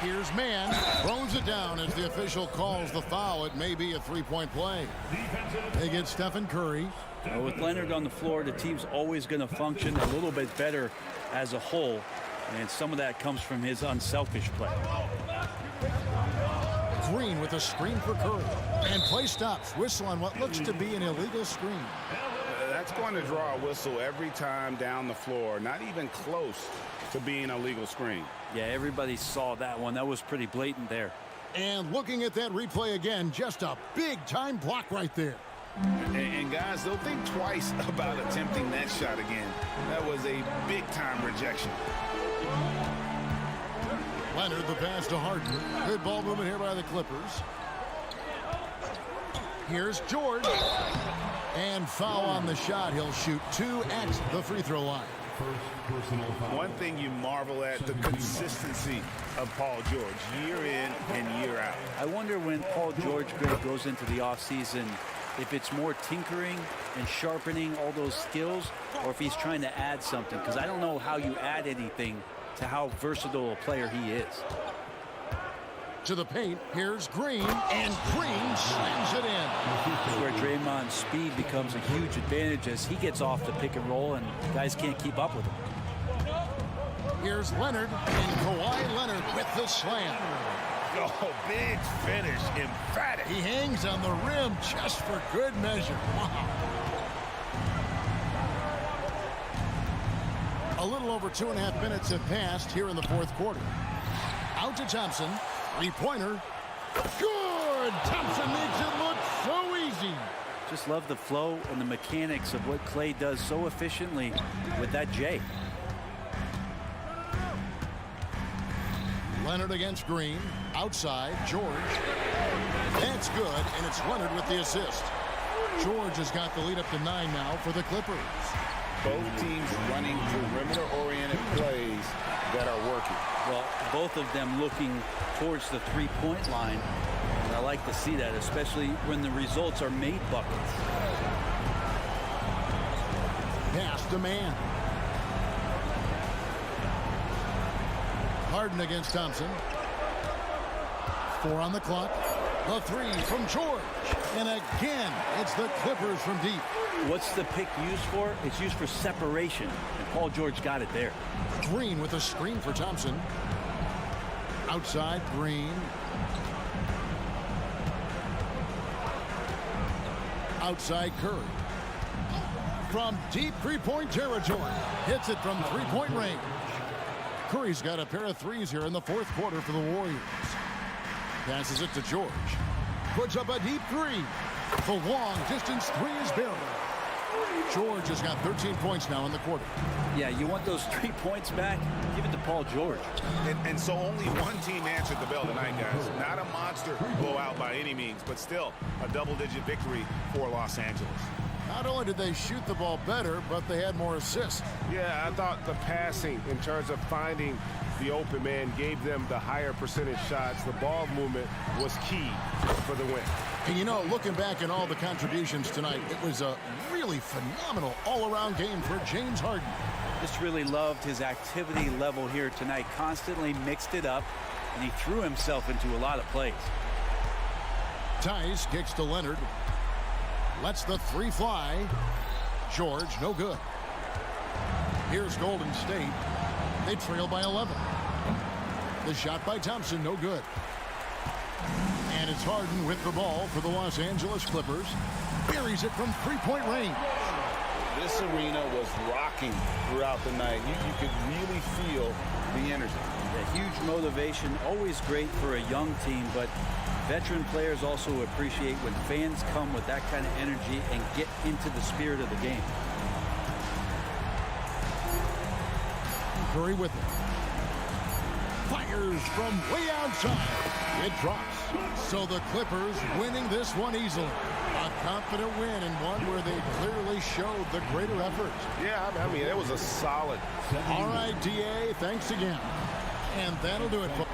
Here's Mann. Throws it down as the official calls the foul. It may be a 3-point play. They get Stephen Curry. With Leonard on the floor, the team's always going to function a little bit better as a whole. And some of that comes from his unselfish play. Green with a screen for Curry. And play stops. Whistle on what looks to be an illegal screen. That's going to draw a whistle every time down the floor. Not even close to being a legal screen. Yeah, everybody saw that one. That was pretty blatant there. And looking at that replay again, just a big-time block right there. And guys, they'll think twice about attempting that shot again. That was a big-time rejection. Leonard, the pass to Harden. Good ball movement here by the Clippers. Here's George. And foul on the shot. He'll shoot 2 at the free throw line. One thing you marvel at, the consistency of Paul George, year in and year out. I wonder when Paul George goes into the offseason, if it's more tinkering and sharpening all those skills, or if he's trying to add something, because I don't know how you add anything to how versatile a player he is. To the paint, here's Green, and Green slams it in. This is where Draymond's speed becomes a huge advantage as he gets off the pick and roll, and guys can't keep up with him. Here's Leonard, and Kawhi Leonard with the slam. Oh, big finish, emphatic. He hangs on the rim just for good measure. Wow. A little over 2.5 minutes have passed here in the 4th quarter. Out to Thompson. 3-pointer. Good! Thompson makes it look so easy. Just love the flow and the mechanics of what Clay does so efficiently with that J. Leonard against Green. Outside, George. That's good, and it's Leonard with the assist. George has got the lead up to 9 now for the Clippers. Both teams running perimeter-oriented plays that are working. Well, both of them looking towards the 3-point line. And I like to see that, especially when the results are made buckets. Pass to Mann. Harden against Thompson. 4 on the clock. The 3 from George. And again, it's the Clippers from deep. What's the pick used for? It's used for separation. And Paul George got it there. Green with a screen for Thompson. Outside, Green. Outside, Curry. From deep 3-point territory. Hits it from 3-point range. Curry's got a pair of threes here in the 4th quarter for the Warriors. Passes it to George. Puts up a deep 3. The long distance 3 is barely. George has got 13 points now in the quarter. Yeah, you want those 3 points back? Give it to Paul George. And so only one team answered the bell tonight, guys. Not a monster blowout by any means, but still a double-digit victory for Los Angeles. Not only did they shoot the ball better, but they had more assists. Yeah, I thought the passing in terms of finding the open man gave them the higher percentage shots. The ball movement was key for the win. And you know, looking back at all the contributions tonight, it was a really phenomenal all-around game for James Harden. Just really loved his activity level here tonight. Constantly mixed it up, and he threw himself into a lot of plays. Tice kicks to Leonard. Lets the 3 fly. George, no good. Here's Golden State. They trail by 11. The shot by Thompson, no good. And it's Harden with the ball for the Los Angeles Clippers. Buries it from three-point range. This arena was rocking throughout the night. You could really feel the energy. A huge motivation, always great for a young team, but veteran players also appreciate when fans come with that kind of energy and get into the spirit of the game. Curry with it. Fires from way outside. It drops. So the Clippers winning this one easily. A confident win and one where they clearly showed the greater effort. Yeah, I mean, it was a solid. All right, DA, thanks again. And that'll do it for...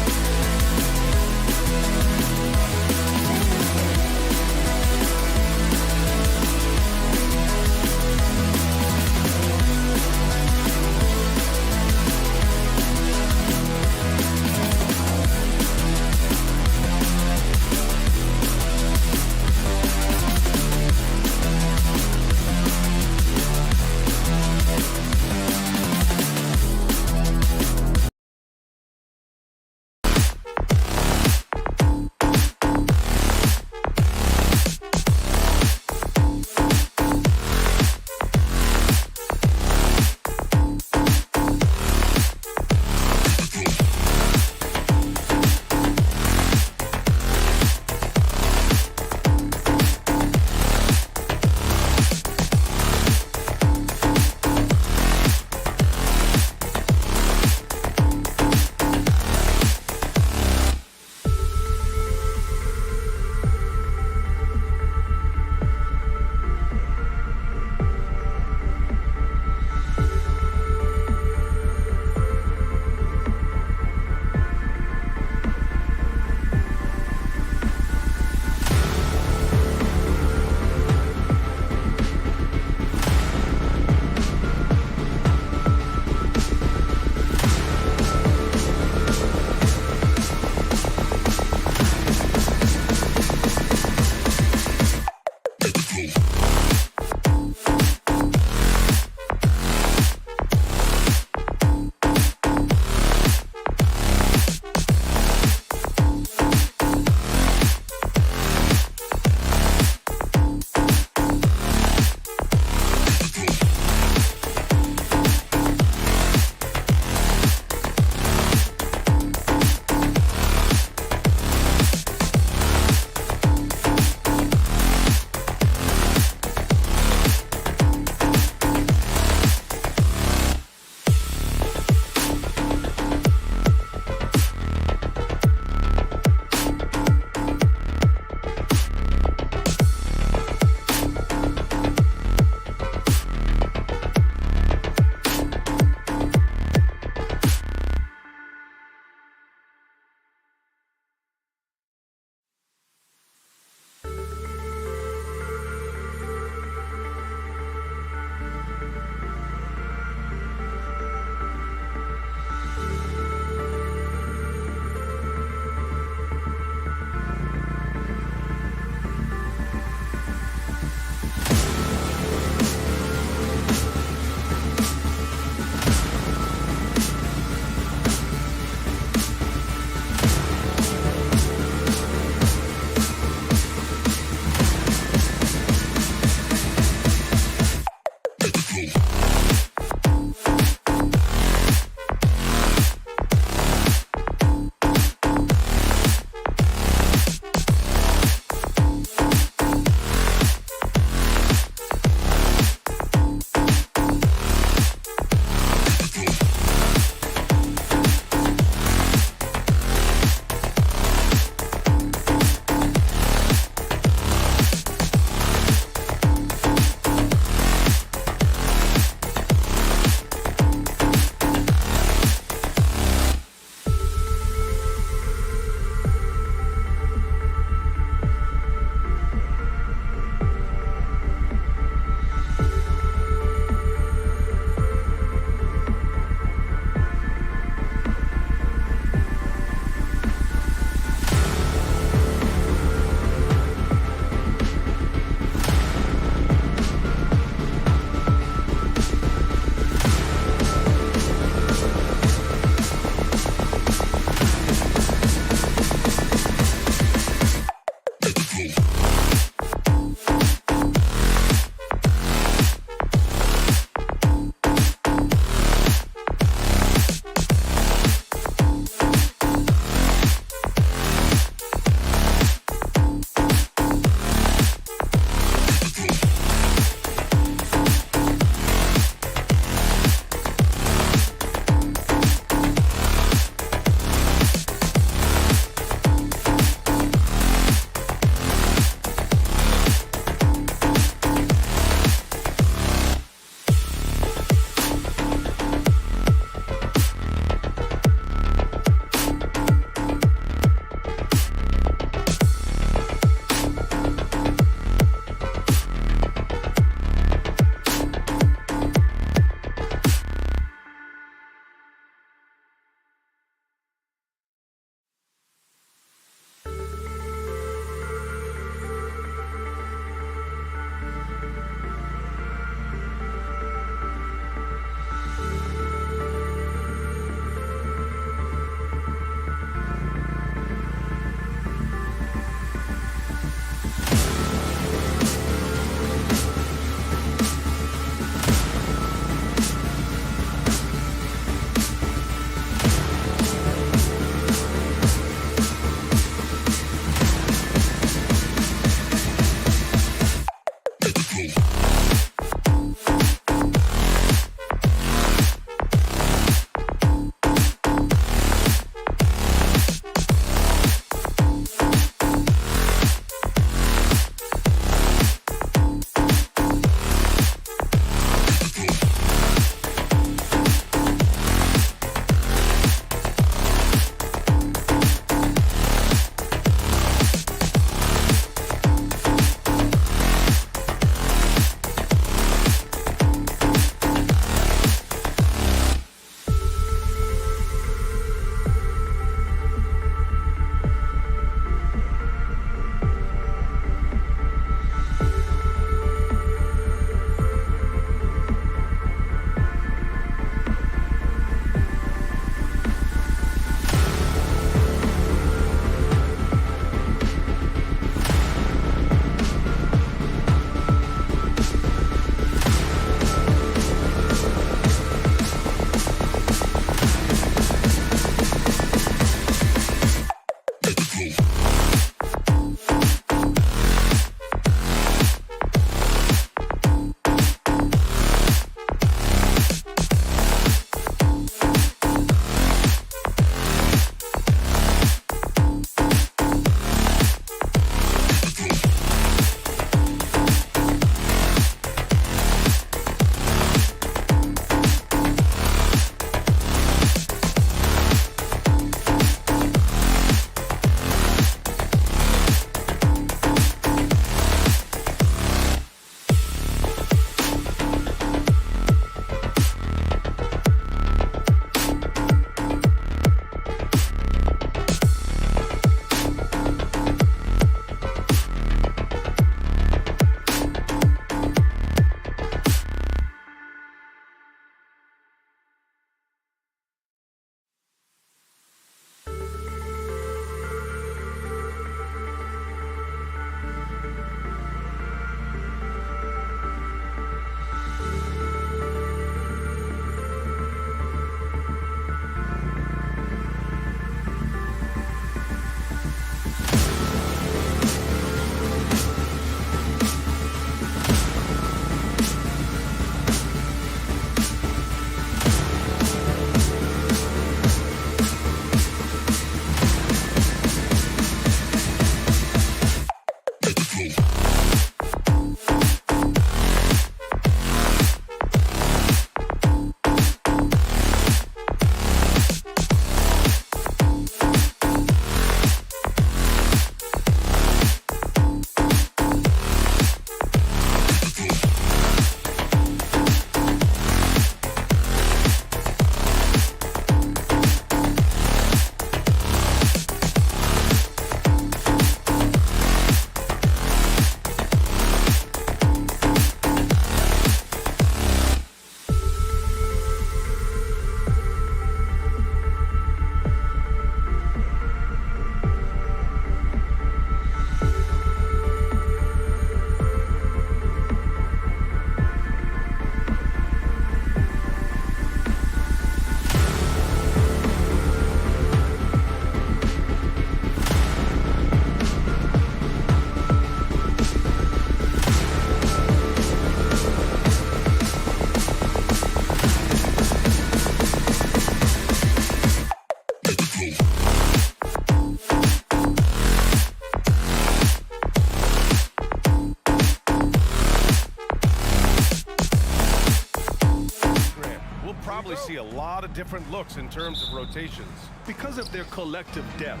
different looks in terms of rotations. Because of their collective depth,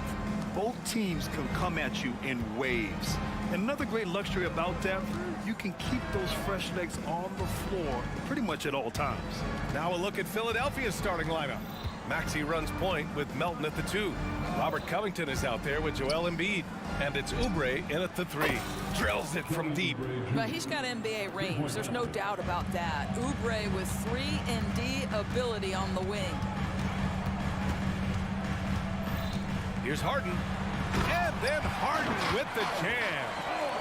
both teams can come at you in waves. And another great luxury about depth, you can keep those fresh legs on the floor pretty much at all times. Now a look at Philadelphia's starting lineup. Maxey runs point with Melton at the 2. Robert Covington is out there with Joel Embiid. And it's Oubre in at the 3. Drills it from deep. But he's got NBA range. There's no doubt about that. Oubre with 3-and-D ability on the wing. Here's Harden. And then Harden with the jam.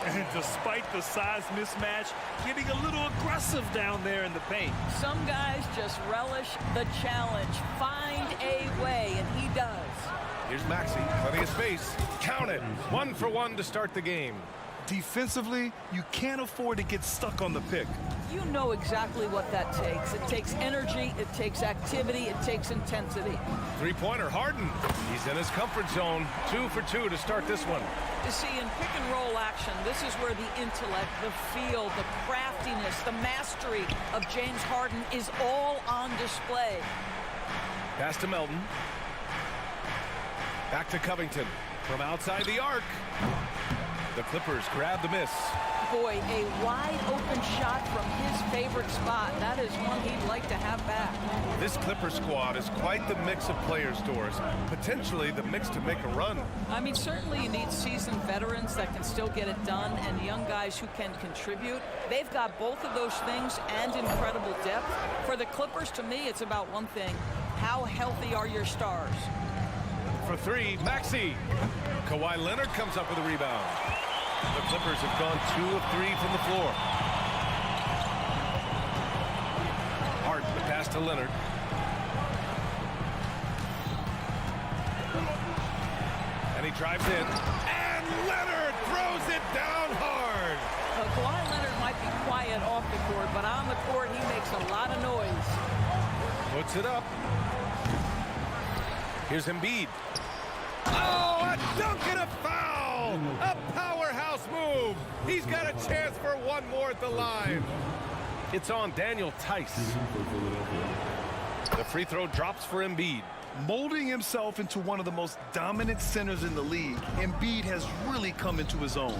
And despite the size mismatch, getting a little aggressive down there in the paint. Some guys just relish the challenge. Find a way, and he does. Here's Maxey, plenty of space. Count it. 1 for 1 to start the game. Defensively, you can't afford to get stuck on the pick. You know exactly what that takes. It takes energy, it takes activity, it takes intensity. Three-pointer, Harden. He's in his comfort zone. 2 for 2 to start this one. You see, in pick-and-roll action, this is where the intellect, the feel, the craftiness, the mastery of James Harden is all on display. Pass to Melton. Back to Covington from outside the arc. The Clippers grab the miss. Boy, a wide-open shot from his favorite spot. That is one he'd like to have back. This Clipper squad is quite the mix of players, Doris. Potentially the mix to make a run. I mean, certainly you need seasoned veterans that can still get it done and young guys who can contribute. They've got both of those things and incredible depth. For the Clippers, to me, it's about one thing. How healthy are your stars? For 3, Maxey. Kawhi Leonard comes up with a rebound. The Clippers have gone 2 of 3 from the floor. Harden, the pass to Leonard. And he drives in. And Leonard throws it down hard. Kawhi Leonard might be quiet off the court, but on the court, he makes a lot of noise. Puts it up. Here's Embiid. Oh, a dunk and a foul! A powerhouse move! He's got a chance for one more at the line. It's on Daniel Tice. The free throw drops for Embiid. Molding himself into one of the most dominant centers in the league, Embiid has really come into his own.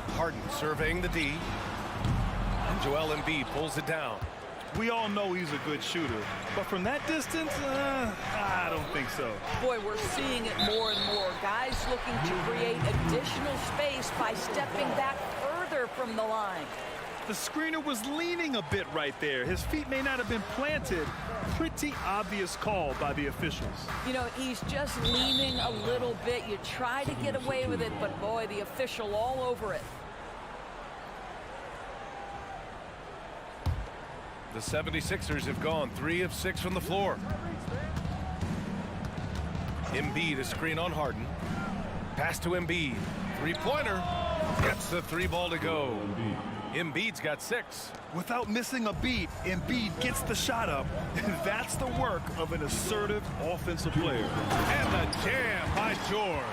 Harden surveying the D. And Joel Embiid pulls it down. We all know he's a good shooter, but from that distance, I don't think so. Boy, we're seeing it more and more. Guys looking to create additional space by stepping back further from the line. The screener was leaning a bit right there. His feet may not have been planted. Pretty obvious call by the officials. You know, he's just leaning a little bit. You try to get away with it, but boy, the official all over it. The 76ers have gone 3 of 6 from the floor. Embiid, a screen on Harden. Pass to Embiid. Three-pointer. Gets the 3 ball to go. Embiid's got 6. Without missing a beat, Embiid gets the shot up. And that's the work of an assertive offensive player. And the jam by George.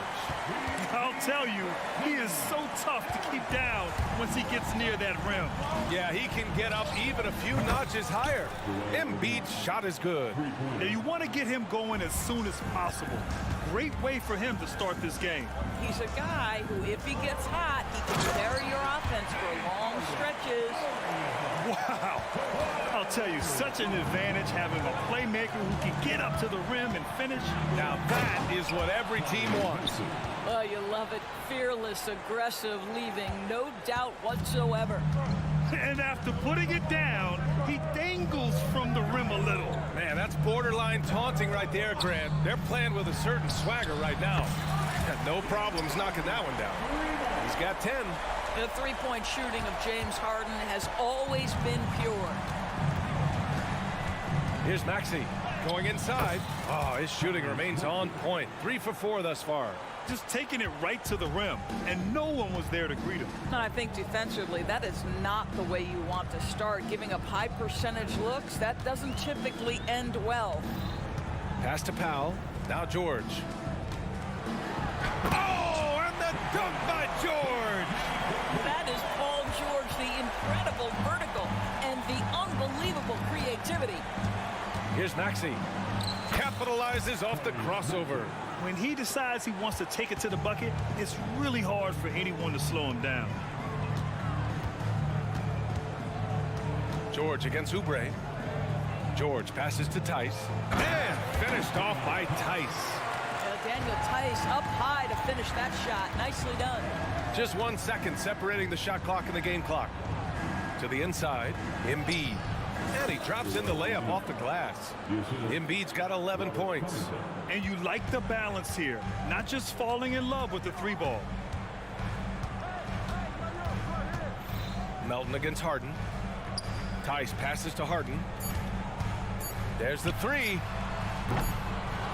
I'll tell you, he is so tough to keep down once he gets near that rim. Yeah, he can get up even a few notches higher. Embiid's shot is good. Now you want to get him going as soon as possible. Great way for him to start this game. He's a guy who, if he gets hot, he can carry your offense for long stretches. Wow. I'll tell you, such an advantage having a playmaker who can get up to the rim and finish. Now that is what every team wants. Oh, you love it. Fearless, aggressive, leaving no doubt whatsoever. And after putting it down, he dangles from the rim a little. Man, that's borderline taunting right there, Grant. They're playing with a certain swagger right now. No problems knocking that one down. He's got 10. The three-point shooting of James Harden has always been pure. Here's Maxey going inside. Oh, his shooting remains on point. 3 for 4 thus far. Just taking it right to the rim, and no one was there to greet him. And I think defensively, that is not the way you want to start. Giving up high percentage looks, that doesn't typically end well. Pass to Powell. Now George. Oh, and the dunk by George. That is Paul George, the incredible vertical and the unbelievable creativity. Here's Maxey. Capitalizes off the crossover. When he decides he wants to take it to the bucket, it's really hard for anyone to slow him down. George against Oubre. George passes to Tice. And finished off by Tice. Daniel Tice up high to finish that shot. Nicely done. Just 1 second separating the shot clock and the game clock. To the inside, Embiid. And he drops in the layup off the glass. Embiid's got 11 points. And you like the balance here, not just falling in love with the three ball. Melton against Harden. Tice passes to Harden. There's the three.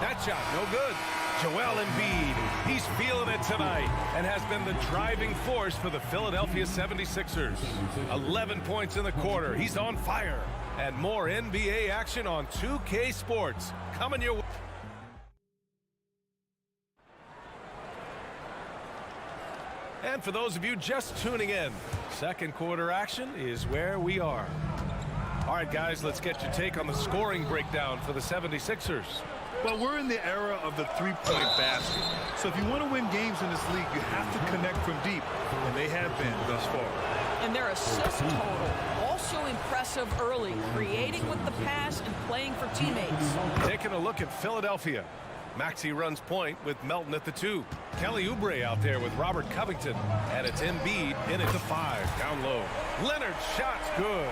That shot, no good. Joel Embiid, he's feeling it tonight and has been the driving force for the Philadelphia 76ers. 11 points in the quarter. He's on fire. And more NBA action on 2K Sports coming your way. And for those of you just tuning in, second quarter action is where we are. All right, guys, let's get your take on the scoring breakdown for the 76ers. Well, we're in the era of the three-point basket. So if you want to win games in this league, you have to connect from deep, and they have been thus far. And their assist total, also impressive early, creating with the pass and playing for teammates. Taking a look at Philadelphia. Maxey runs point with Melton at the 2. Kelly Oubre out there with Robert Covington. And it's Embiid in at the 5, down low. Leonard's shot's good.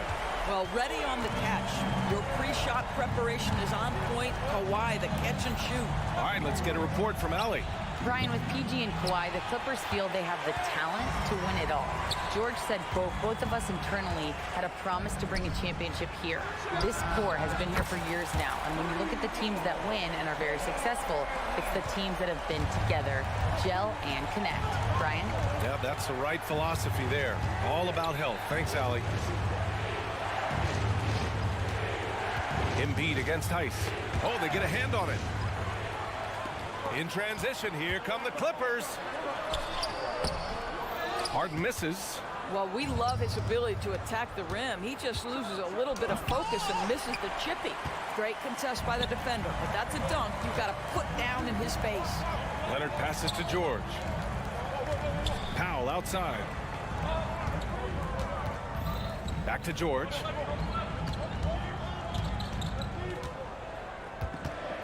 Well, ready on the catch. Your pre-shot preparation is on point. Kawhi, the catch and shoot. All right, let's get a report from Allie. Brian, with PG and Kawhi, the Clippers feel they have the talent to win it all. George said, quote, both of us internally had a promise to bring a championship here. This core has been here for years now. And when you look at the teams that win and are very successful, it's the teams that have been together, gel and connect. Brian? Yeah, that's the right philosophy there. All about health. Thanks, Allie. Embiid against Tice. Oh, they get a hand on it. In transition, here come the Clippers. Harden misses. Well, we love his ability to attack the rim. He just loses a little bit of focus and misses the chippy. Great contest by the defender, but that's a dunk you've got to put down in his face. Leonard passes to George. Powell outside. Back to George.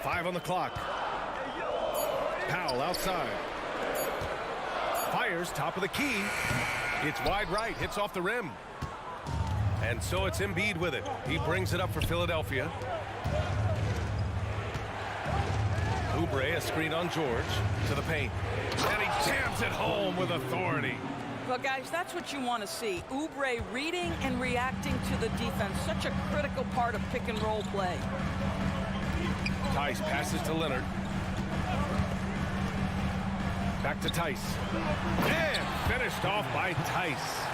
5 on the clock. Powell outside. Fires top of the key. It's wide right, hits off the rim. And so it's Embiid with it. He brings it up for Philadelphia. Oubre, a screen on George to the paint. And he jams it home with authority. Well, guys, that's what you want to see. Oubre reading and reacting to the defense. Such a critical part of pick and roll play. Tice passes to Leonard. Back to Tice. And finished off by Tice.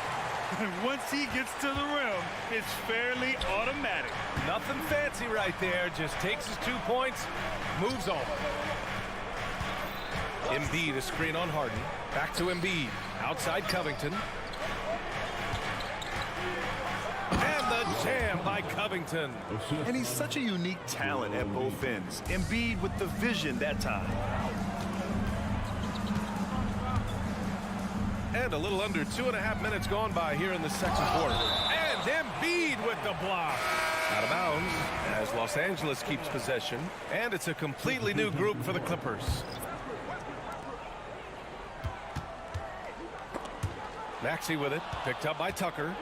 And once he gets to the rim, it's fairly automatic. Nothing fancy right there. Just takes his 2 points, moves on. Embiid, a screen on Harden. Back to Embiid. Outside Covington. And the jam by Covington. And he's such a unique talent at both ends. Embiid with the vision that time. And a little under 2.5 minutes gone by here in the second quarter. And Embiid with the block. Out of bounds as Los Angeles keeps possession. And it's a completely new group for the Clippers. Maxey with it. Picked up by Tucker.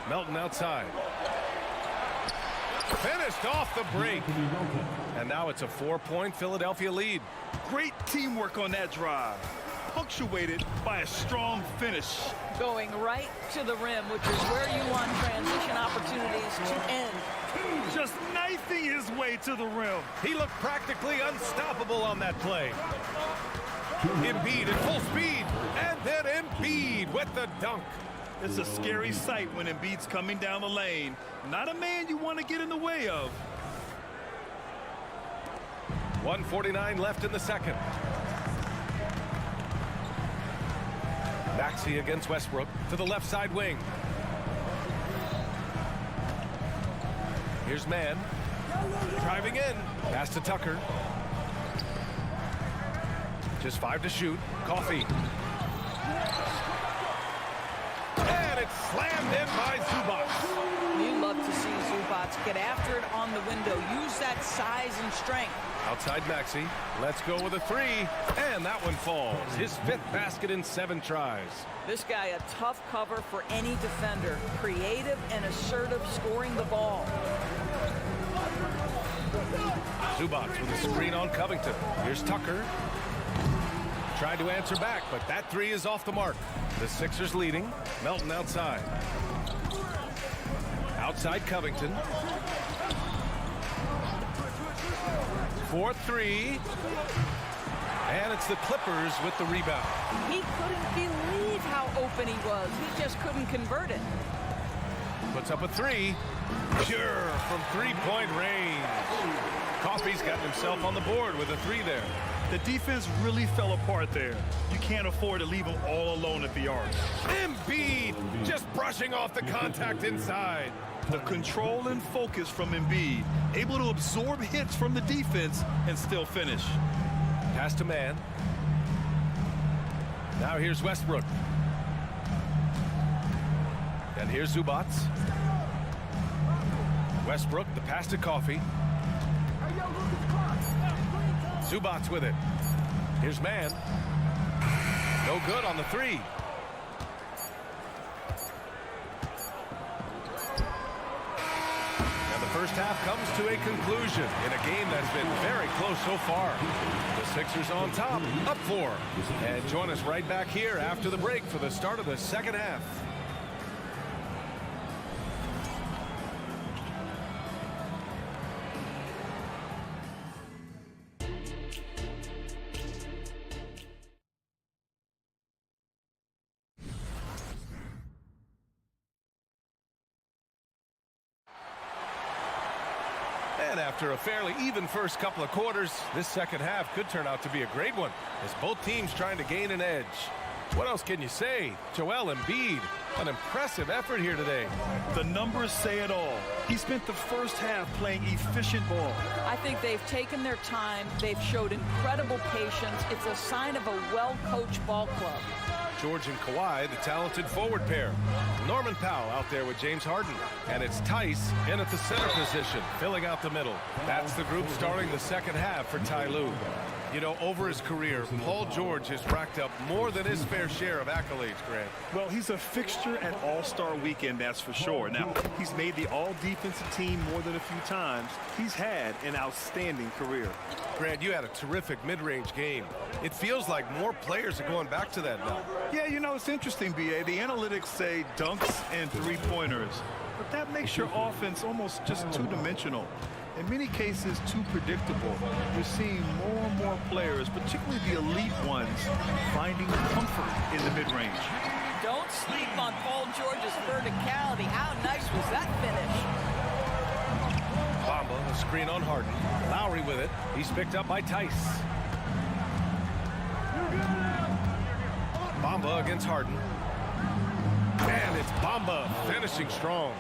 Melton outside. Finished off the break. And now it's a 4-point Philadelphia lead. Great teamwork on that drive. Punctuated by a strong finish. Going right to the rim, which is where you want transition opportunities to end. Just knifing his way to the rim. He looked practically unstoppable on that play. Embiid at full speed. And then Embiid with the dunk. It's a scary sight when Embiid's coming down the lane. Not a man you want to get in the way of. 1:49 left in the second. Maxey against Westbrook to the left side wing. Here's Mann. Driving in. Pass to Tucker. Just 5 to shoot. Coffee. And it's slammed in by Zubac. You love to see Zubac get after it on the window. Use that size and strength. Outside Maxey. Let's go with a 3. And that one falls. His 5th basket in 7 tries. This guy a tough cover for any defender. Creative and assertive scoring the ball. Zubac with a screen on Covington. Here's Tucker. Tried to answer back, but that 3 is off the mark. The Sixers leading. Melton outside. Outside Covington. 4-3. And it's the Clippers with the rebound. He couldn't believe how open he was. He just couldn't convert it. Puts up a 3. Sure, from 3-point range. Coffey's gotten himself on the board with a 3 there. The defense really fell apart there. You can't afford to leave them all alone at the arc. Embiid just brushing off the contact inside. The control and focus from Embiid, able to absorb hits from the defense and still finish. Pass to Mann. Now here's Westbrook. And here's Zubac. Westbrook, the pass to Coffey. Zubac with it. Here's Mann. No good on the 3. And the first half comes to a conclusion in a game that's been very close so far. The Sixers on top, up 4. And join us right back here after the break for the start of the second half. And after a fairly even first couple of quarters, this second half could turn out to be a great one as both teams trying to gain an edge. What else can you say? Joel Embiid, an impressive effort here today. The numbers say it all. He spent the first half playing efficient ball. I think they've taken their time. They've showed incredible patience. It's a sign of a well-coached ball club. George and Kawhi, the talented forward pair. Norman Powell out there with James Harden. And it's Tice in at the center position, filling out the middle. That's the group starting the second half for Ty Lue. You know, over his career, Paul George has racked up more than his fair share of accolades, Grant. Well, he's a fixture at All-Star Weekend, that's for sure. Now, he's made the All-Defensive team more than a few times. He's had an outstanding career. Grant, you had a terrific mid-range game. It feels like more players are going back to that now. Yeah, you know, it's interesting, B.A. The analytics say dunks and three-pointers. But that makes your offense almost just two-dimensional. In many cases, too predictable. You're seeing more and more players, particularly the elite ones, finding comfort in the mid-range. Don't sleep on Paul George's verticality. How nice was that finish? Bamba, a screen on Harden. Lowry with it. He's picked up by Tice. Bamba against Harden. And it's Bamba finishing strong.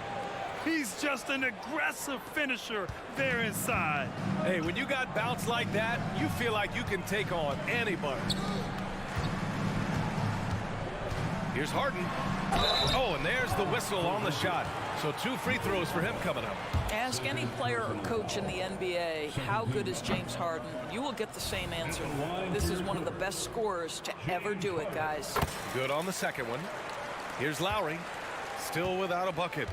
He's just an aggressive finisher there inside. Hey, when you got bounce like that, you feel like you can take on anybody. Here's Harden. Oh, and there's the whistle on the shot. So 2 free throws for him coming up. Ask any player or coach in the NBA, how good is James Harden? You will get the same answer. This is one of the best scorers to ever do it, guys. Good on the second one. Here's Lowry, still without a bucket.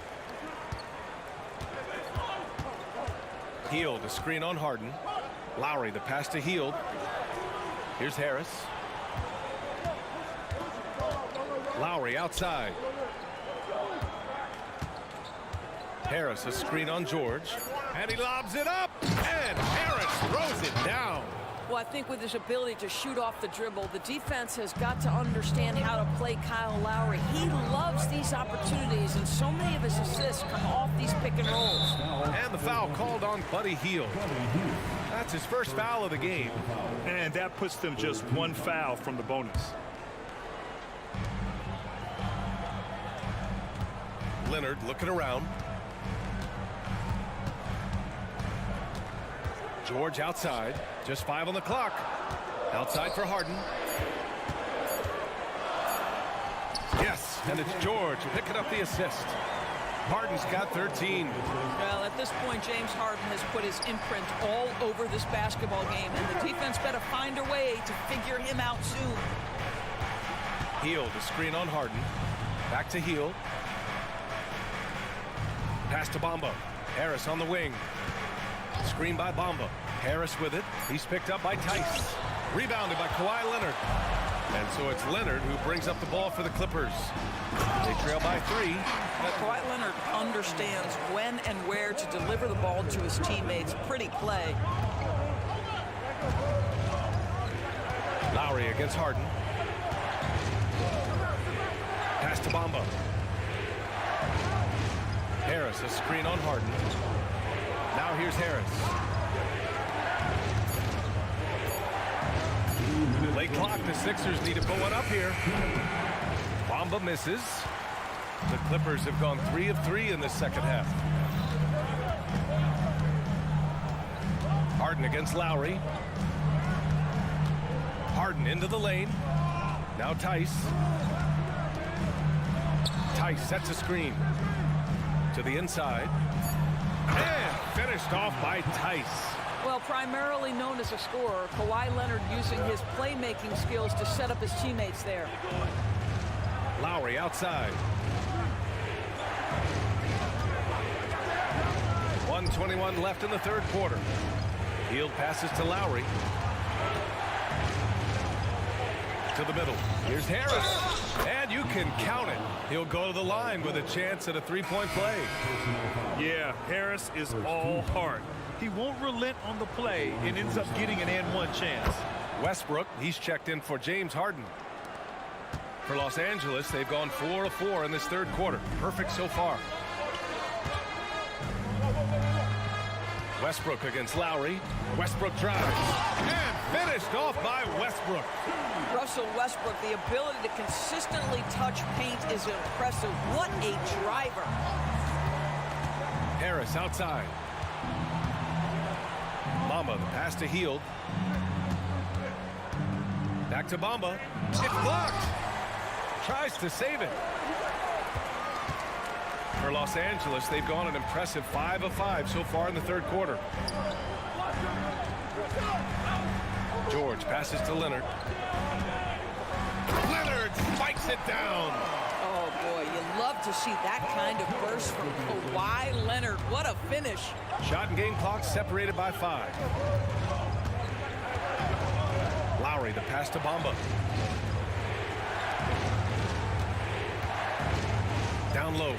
Hield, a screen on Harden. Lowry, the pass to Hield. Here's Harris. Lowry outside. Harris, a screen on George. And he lobs it up. And Harris throws it down. Well, I think with his ability to shoot off the dribble, the defense has got to understand how to play Kyle Lowry. He loves these opportunities, and so many of his assists come off these pick and rolls. And the foul called on Buddy Hield. That's his first foul of the game. And that puts them just 1 foul from the bonus. Leonard looking around. George outside. Just 5 on the clock. Outside for Harden. Yes, and it's George picking up the assist. Harden's got 13. Well, at this point, James Harden has put his imprint all over this basketball game, and the defense better find a way to figure him out soon. Hield, a screen on Harden. Back to Hield. Pass to Bamba. Harris on the wing. Screen by Bamba. Harris with it. He's picked up by Tice. Rebounded by Kawhi Leonard. And so it's Leonard who brings up the ball for the Clippers. They trail by 3. But Kawhi Leonard understands when and where to deliver the ball to his teammates. Pretty play. Lowry against Harden. Pass to Bamba. Harris, a screen on Harden. Now here's Harris. Late clock, the Sixers need to put one up here. Bamba misses. The Clippers have gone 3 of 3 in this second half. Harden against Lowry. Harden into the lane. Now Tice. Tice sets a screen. To the inside. And finished off by Tice. Well, primarily known as a scorer, Kawhi Leonard using his playmaking skills to set up his teammates there. Lowry outside. 1:21 left in the third quarter. Hield passes to Lowry. To the middle. Here's Harris. And you can count it. He'll go to the line with a chance at a three-point play. Yeah, Harris is all heart. He won't relent on the play and ends up getting an and-one chance. Westbrook, he's checked in for James Harden. For Los Angeles, they've gone 4 of 4 in this third quarter. Perfect so far. Westbrook against Lowry. Westbrook drives. And finished off by Westbrook. Russell Westbrook, the ability to consistently touch paint is impressive. What a driver. Harris outside. Bamba, the pass to Hield. Back to Bamba. It's blocked. Tries to save it. For Los Angeles, they've gone an impressive 5 of 5 so far in the third quarter. George passes to Leonard. Leonard spikes it down. Oh, boy, you love to see that kind of burst from Kawhi Leonard. What a finish. Shot and game clock separated by 5. Lowry, the pass to Bamba. Down low.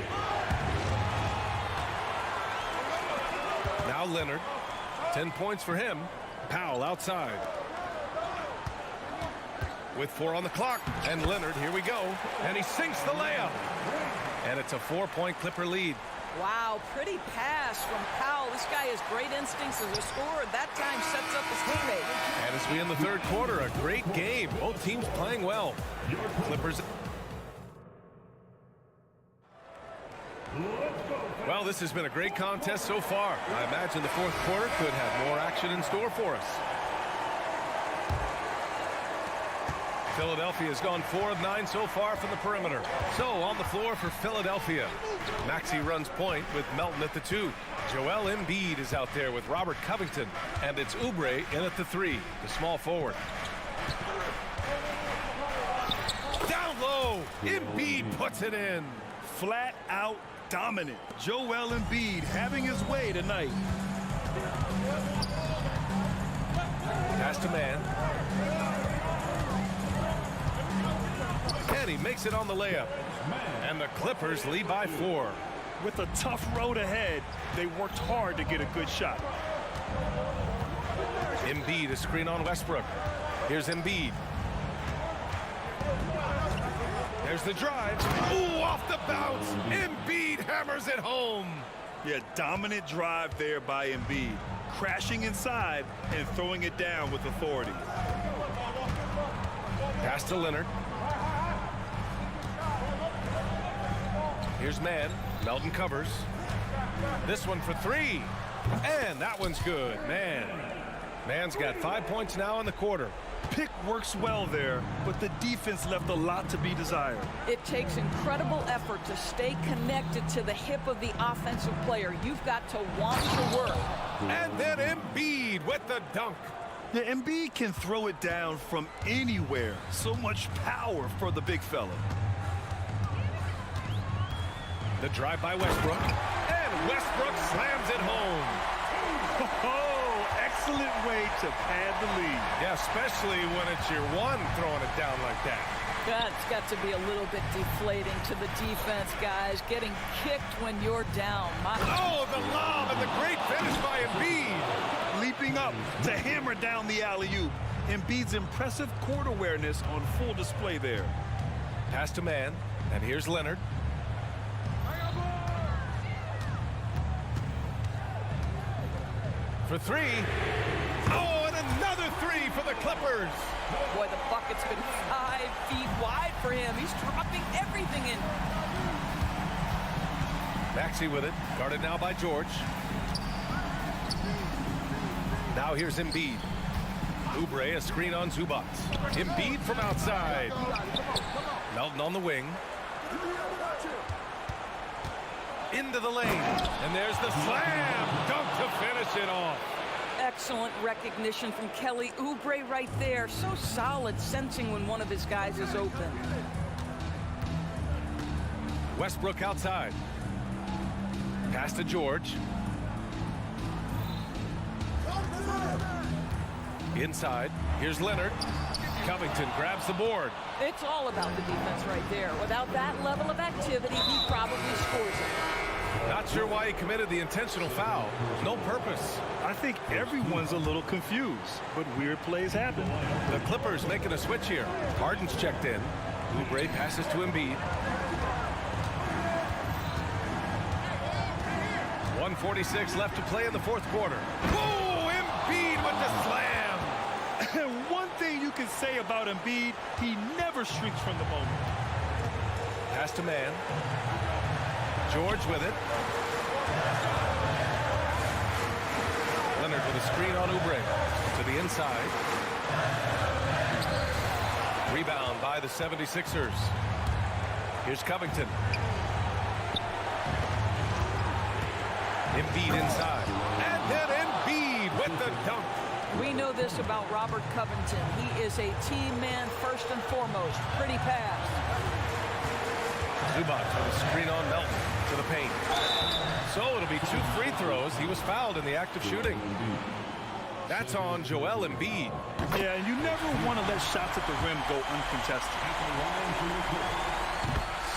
Now Leonard. 10 points for him. Powell outside. With 4 on the clock. And Leonard, here we go. And he sinks the layup. And it's a 4-point Clipper lead. Wow, pretty pass from Powell. This guy has great instincts as a scorer. That time sets up his teammate. And as we end the third quarter, a great game. Both teams playing well. Clippers. Well, this has been a great contest so far. I imagine the fourth quarter could have more action in store for us. Philadelphia has gone 4 of 9 so far from the perimeter. So on the floor for Philadelphia. Maxey runs point with Melton at the 2. Joel Embiid is out there with Robert Covington. And it's Oubre in at the 3, the small forward. Down low. Embiid puts it in. Flat out dominant. Joel Embiid having his way tonight. Pass to man. And he makes it on the layup. And the Clippers lead by 4. With a tough road ahead, they worked hard to get a good shot. Embiid, a screen on Westbrook. Here's Embiid. There's the drive. Ooh, off the bounce. Embiid hammers it home. Yeah, dominant drive there by Embiid. Crashing inside and throwing it down with authority. Pass to Leonard. Here's man. Melton covers. This one for 3. And that one's good. Man's got 5 points now in the quarter. Pick works well there, but the defense left a lot to be desired. It takes incredible effort to stay connected to the hip of the offensive player. You've got to want to work. And then Embiid with the dunk. The Embiid can throw it down from anywhere. So much power for the big fella. The drive by Westbrook. And Westbrook slams it home. Oh, excellent way to pad the lead. Yeah, especially when it's your one throwing it down like that. That's got to be a little bit deflating to the defense, guys. Getting kicked when you're down. Oh, the lob and the great finish by Embiid. Leaping up to hammer down the alley-oop. Embiid's impressive court awareness on full display there. Pass to man, and here's Leonard. For three. Oh, and another three for the Clippers. Boy, the bucket's been 5 feet wide for him. He's dropping everything in. Maxey with it, guarded now by George. Now here's Embiid. Oubre, a screen on Zubac. Embiid from outside. Melton on the wing. Into the lane. And there's the slam. Dunk to finish it off. Excellent recognition from Kelly Oubre right there. So solid, sensing when one of his guys is open. Westbrook outside. Pass to George. Inside. Here's Leonard. Covington grabs the board. It's all about the defense right there. Without that level of activity, he probably scores it. Not sure why he committed the intentional foul. No purpose. I think everyone's a little confused, but weird plays happen. The Clippers making a switch here. Harden's checked in. Oubre passes to Embiid. 1:46 left to play in the fourth quarter. Whoa, Embiid with the slam. And one thing you can say about Embiid, he never shrinks from the moment. Pass to man. George with it. Leonard with a screen on Oubre. To the inside. Rebound by the 76ers. Here's Covington. Embiid inside. And then Embiid with the dunk. We know this about Robert Covington. He is a team man first and foremost. Pretty pass. Zubac with a screen on Melton to the paint. So it'll be 2 free throws. He was fouled in the act of shooting. That's on Joel Embiid. Yeah, and you never want to let shots at the rim go uncontested.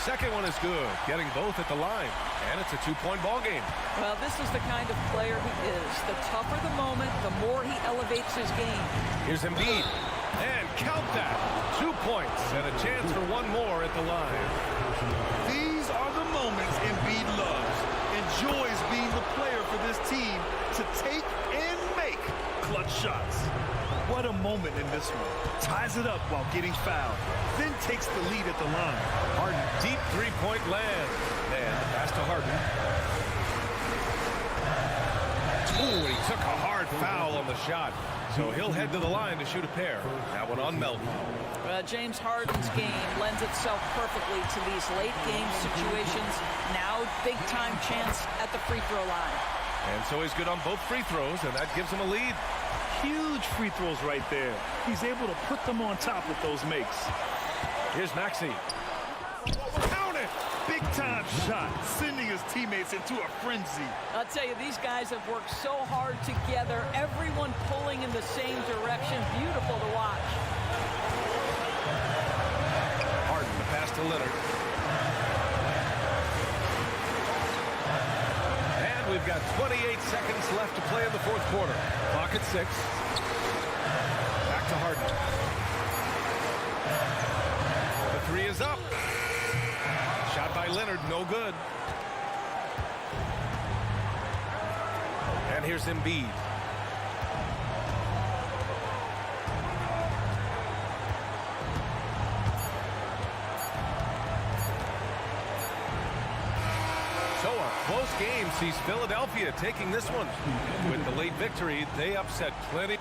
Second one is good, getting both at the line. And it's a 2-point ball game. Well, this is the kind of player he is. The tougher the moment, the more he elevates his game. Here's Embiid. And count that. 2 points and a chance for one more at the line. These are the moments Embiid loves. Enjoys being the player for this team to take and make clutch shots. What a moment in this one. Ties it up while getting fouled. Then takes the lead at the line. Harden, deep 3-point land. And the pass to Harden. Ooh, he took a hard foul on the shot. So he'll head to the line to shoot a pair. That one on Melton. James Harden's game lends itself perfectly to these late game situations. Now big-time chance at the free throw line. And so he's good on both free throws, and that gives him a lead. Huge free throws right there. He's able to put them on top with those makes. Here's Maxey. Count it! Big-time shot, sending his teammates into a frenzy. I'll tell you, these guys have worked so hard together. Everyone pulling in the same direction. Beautiful to watch. Harden, the pass to Leonard. And we've got 28 seconds left to play in the fourth quarter. Clock at 6. Back to Harden. The three is up. Shot by Leonard, no good. And here's Embiid. So a close game sees Philadelphia taking this one. With the late victory, they upset plenty.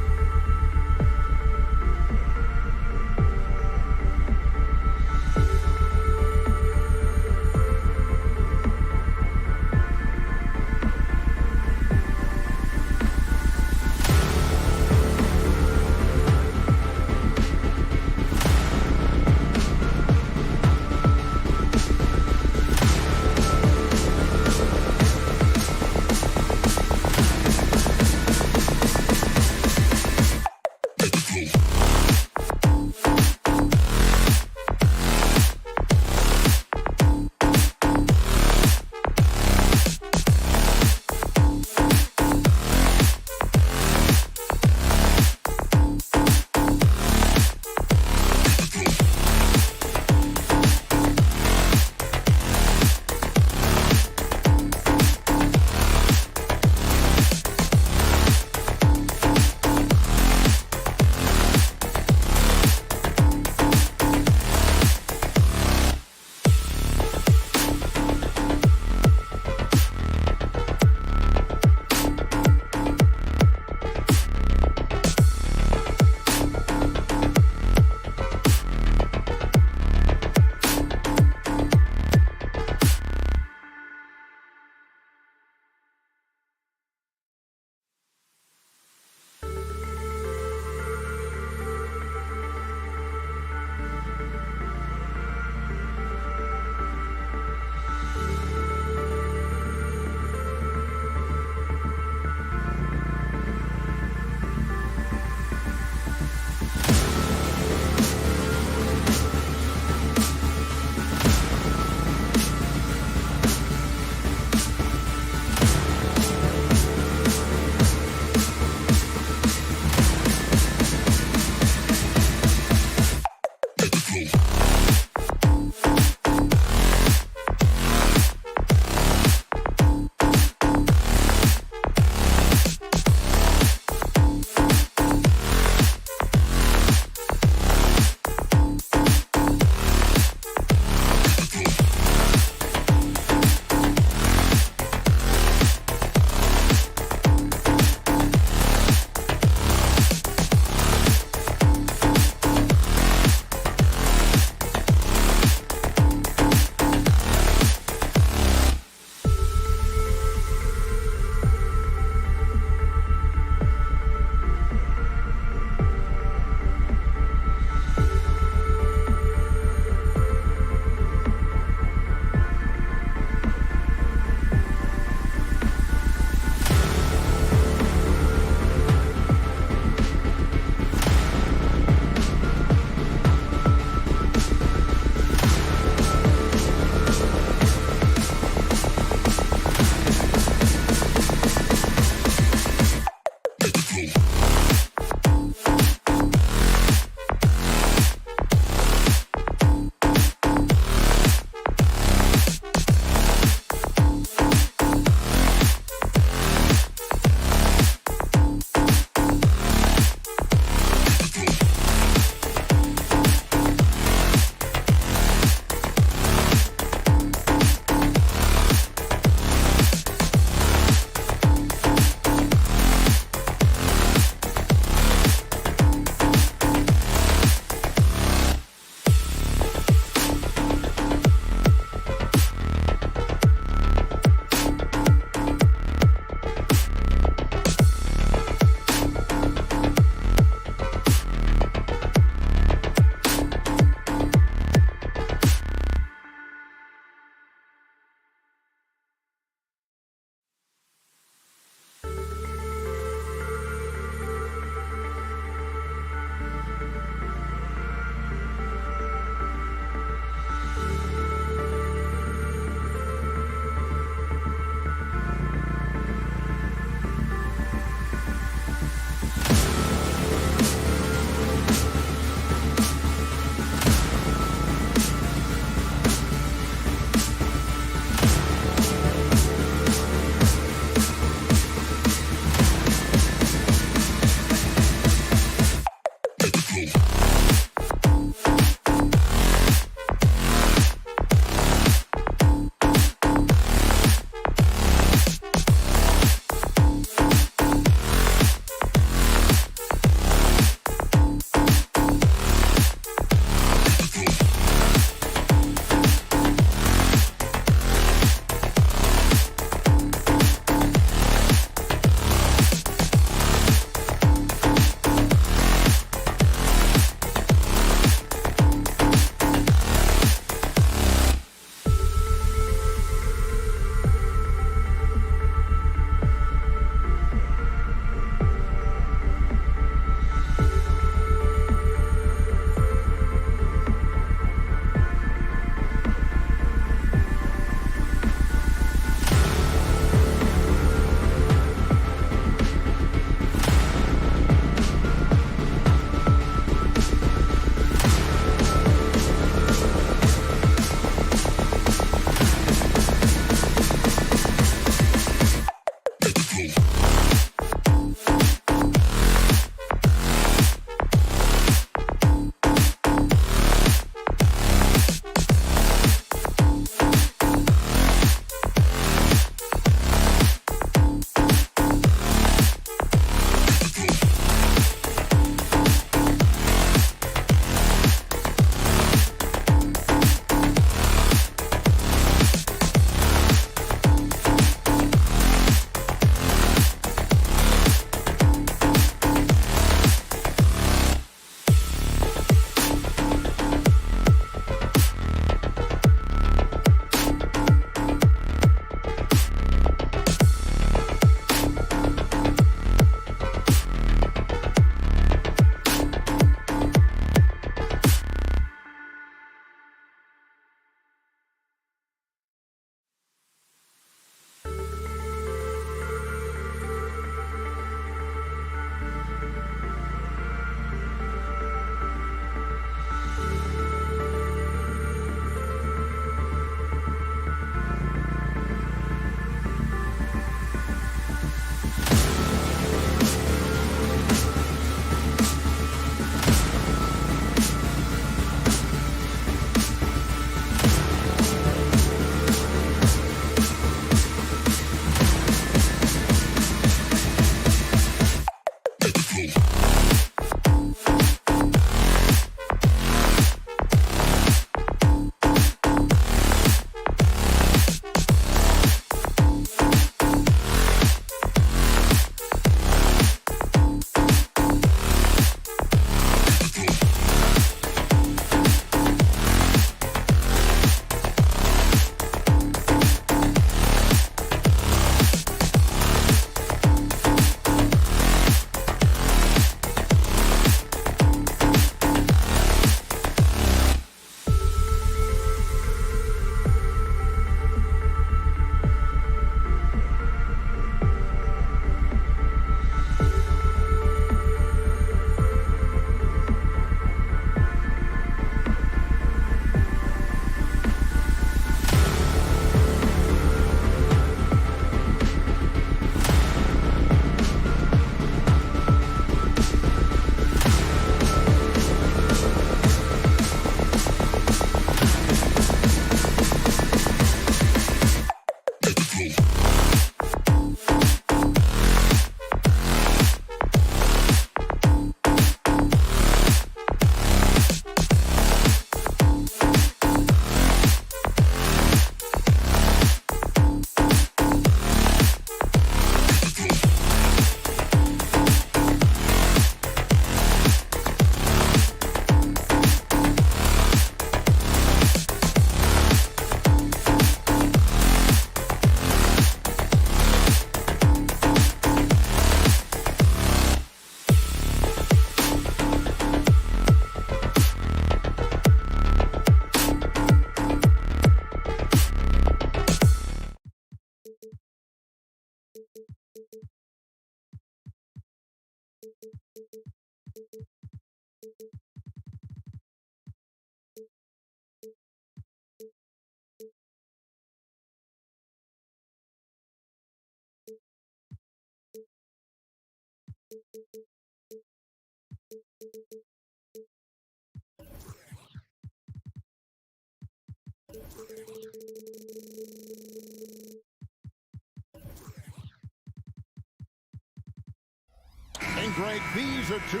And Greg, these are two.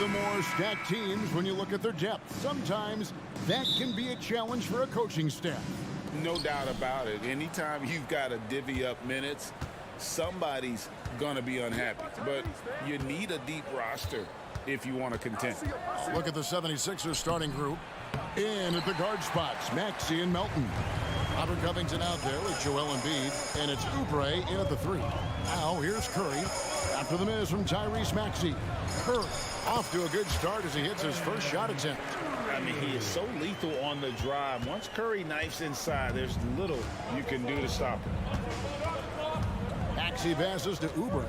The more stacked teams, when you look at their depth, sometimes that can be a challenge for a coaching staff. No doubt about it. Anytime you've got to divvy up minutes, somebody's going to be unhappy. But you need a deep roster if you want to contend. Look at the 76ers starting group. In at the guard spots, Maxey and Melton. Robert Covington out there with Joel Embiid, and it's Oubre in at the 3. Now here's Curry after the miss from Tyrese Maxey. Curry off to a good start as he hits his first shot attempt. I mean, he is so lethal on the drive. Once Curry knifes inside, there's little you can do to stop him. Maxey passes to Oubre.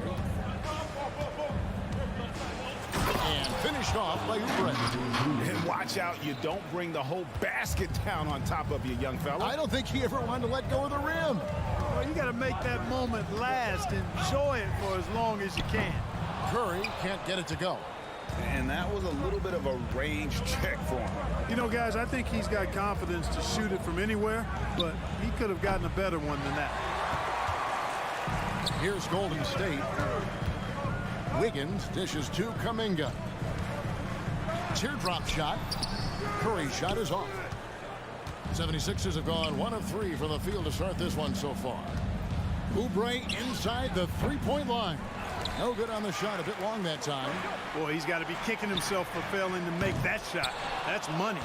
And finished off by Oubre. And watch out, you don't bring the whole basket down on top of you, young fella. I don't think he ever wanted to let go of the rim. Well, you got to make that moment last. Enjoy it for as long as you can. Curry can't get it to go. And that was a little bit of a range check for him. You know, guys, I think he's got confidence to shoot it from anywhere, but he could have gotten a better one than that. Here's Golden State. Wiggins dishes to Kuminga. Teardrop shot. Curry's shot is off. 76ers have gone 1 of 3 from the field to start this one so far. Oubre inside the three-point line. No good on the shot, a bit long that time. Boy, he's got to be kicking himself for failing to make that shot. That's money.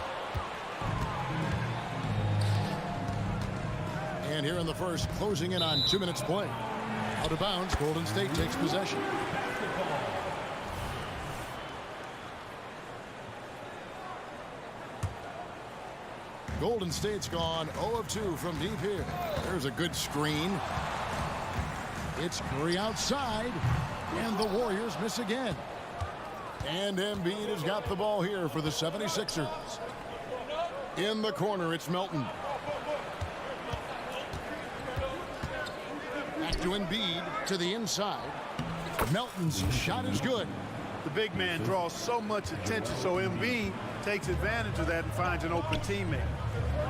And here in the first, closing in on 2 minutes play. Out of bounds, Golden State takes possession. Golden State's gone 0 of 2 from deep here. There's a good screen. It's Curry outside, and the Warriors miss again. And Embiid has got the ball here for the 76ers. In the corner, it's Melton. Back to Embiid to the inside. Melton's shot is good. The big man draws so much attention, so Embiid takes advantage of that and finds an open teammate.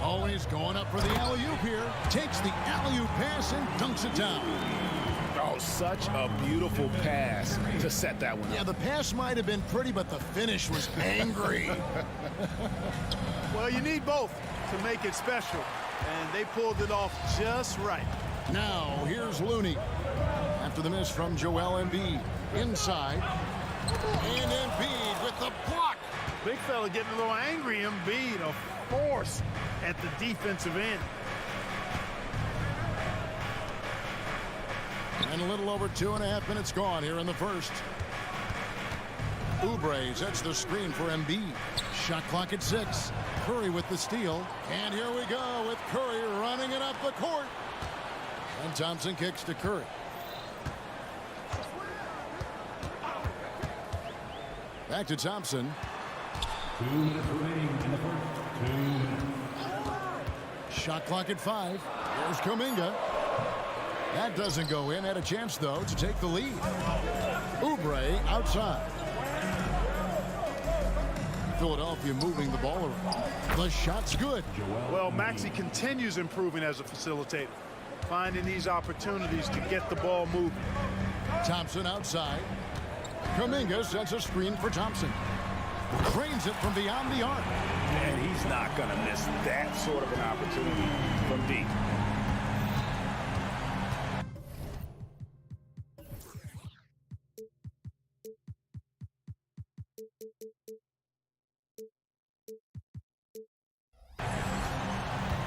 Always going up for the alley-oop here. Takes the alley-oop pass and dunks it down. Oh, such a beautiful pass to set that one up. Yeah, the pass might have been pretty, but the finish was angry. Well, you need both to make it special, and they pulled it off just right. Now, here's Looney. After the miss from Joel Embiid. Inside. And Embiid with the block. Big fella getting a little angry. Embiid, a force at the defensive end. And a little over 2.5 minutes gone here in the first. Oubre sets the screen for Embiid. Shot clock at 6. Curry with the steal. And here we go with Curry running it up the court. And Thompson kicks to Curry. Back to Thompson. 2 minutes remaining in the first. 2 minutes. Shot clock at 5. Here's Kuminga. That doesn't go in. Had a chance, though, to take the lead. Oubre outside. Philadelphia moving the ball around. The shot's good. Well, Maxey continues improving as a facilitator, finding these opportunities to get the ball moving. Thompson outside. Kuminga sets a screen for Thompson. Trains it from beyond the arc. And he's not going to miss that sort of an opportunity from deep.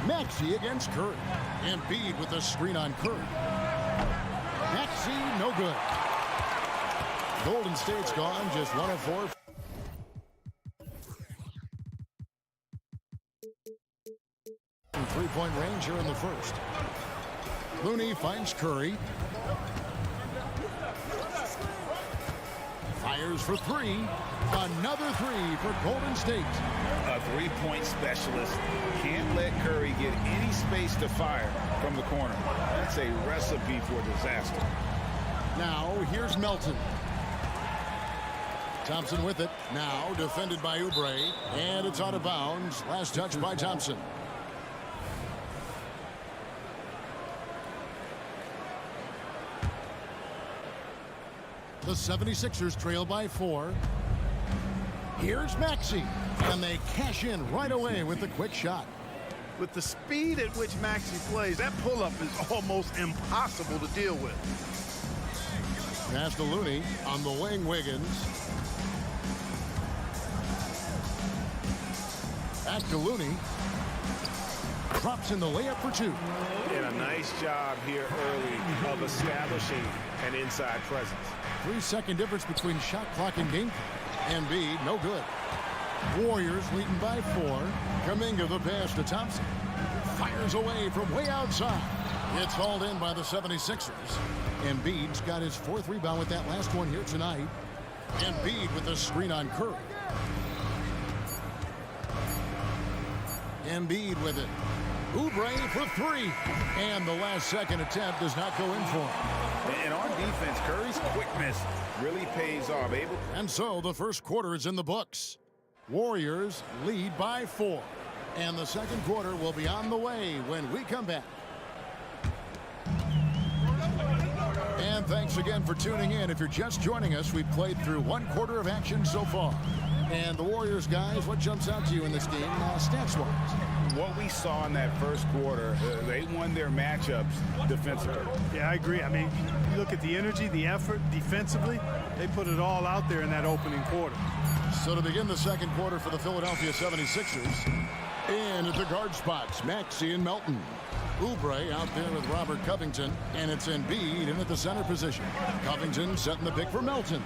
Maxey against Curry. Embiid with the screen on Curry. Maxey, no good. Golden State's gone just 1 of 4. Three-point range here in the first. Looney finds Curry. Fires for 3. Another 3 for Golden State. A three-point specialist can't let Curry get any space to fire from the corner. That's a recipe for disaster. Now here's Melton. Thompson with it. Now defended by Oubre. And it's out of bounds. Last touch by Thompson. The 76ers trail by 4. Here's Maxey. And they cash in right away with the quick shot. With the speed at which Maxey plays, that pull-up is almost impossible to deal with. Pass to Looney on the wing. Wiggins. Back to Looney. drops in the layup for two. And a nice job here early of establishing an inside presence. 3-second difference between shot clock and game clock. Embiid, no good. Warriors leading by 4. Kuminga the pass to Thompson. Fires away from way outside. It's hauled in by the 76ers. Embiid's got his 4th rebound with that last one here tonight. Embiid with the screen on Curry. Embiid with it. Oubre for 3. And the last second attempt does not go in for him. And on defense, Curry's quickness really pays off. And so the first quarter is in the books. Warriors lead by 4. And the second quarter will be on the way when we come back. And thanks again for tuning in. If you're just joining us, we've played through 1 quarter of action so far. And the Warriors, guys, what jumps out to you in this game, stats-wise? What we saw in that first quarter, they won their matchups defensively. Yeah, I agree. I mean, you look at the energy, the effort defensively, they put it all out there in that opening quarter. So to begin the second quarter for the Philadelphia 76ers, in at the guard spots, Maxey and Melton. Oubre out there with Robert Covington, and it's Embiid in at the center position. Covington setting the pick for Melton.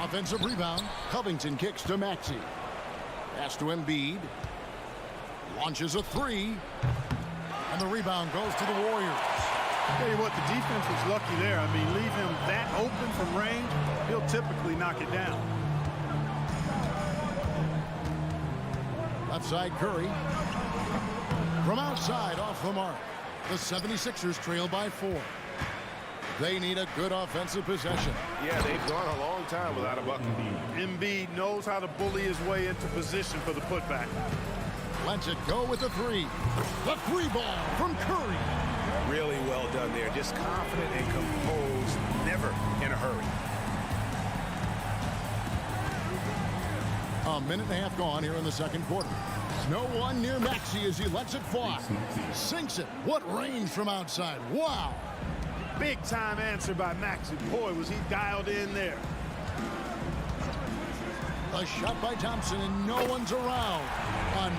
Offensive rebound. Covington kicks to Maxey. Pass to Embiid. Launches a 3. And the rebound goes to the Warriors. Tell you what, the defense was lucky there. I mean, leave him that open from range, he'll typically knock it down. Left side Curry. From outside, off the mark. The 76ers trail by 4. They need a good offensive possession. Yeah, they've gone a long time without a bucket. Embiid knows how to bully his way into position for the putback. Lets it go with the 3. The 3 ball from Curry. Really well done there. Just confident and composed, never in a hurry. A minute and a half gone here in the second quarter. No one near Maxey as he lets it fly. Sinks it. What range from outside. Wow. Big time answer by Maxey. Boy, was he dialed in there. A shot by Thompson and no one's around.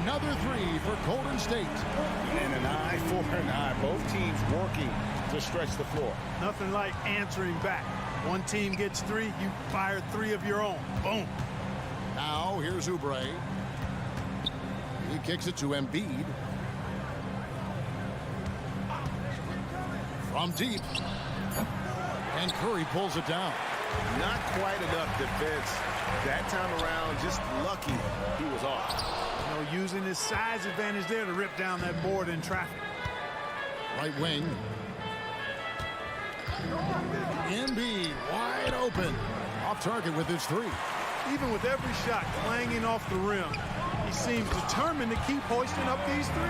Another 3 for Golden State. And an eye for an eye. Both teams working to stretch the floor. Nothing like answering back. One team gets 3, you fire 3 of your own. Boom. Now here's Oubre. He kicks it to Embiid. From deep. And Curry pulls it down. Not quite enough defense. That time around, just lucky he was off. You know, using his size advantage there to rip down that board in traffic. Right wing. Embiid wide open. Off target with his 3. Even with every shot clanging off the rim, he seems determined to keep hoisting up these 3.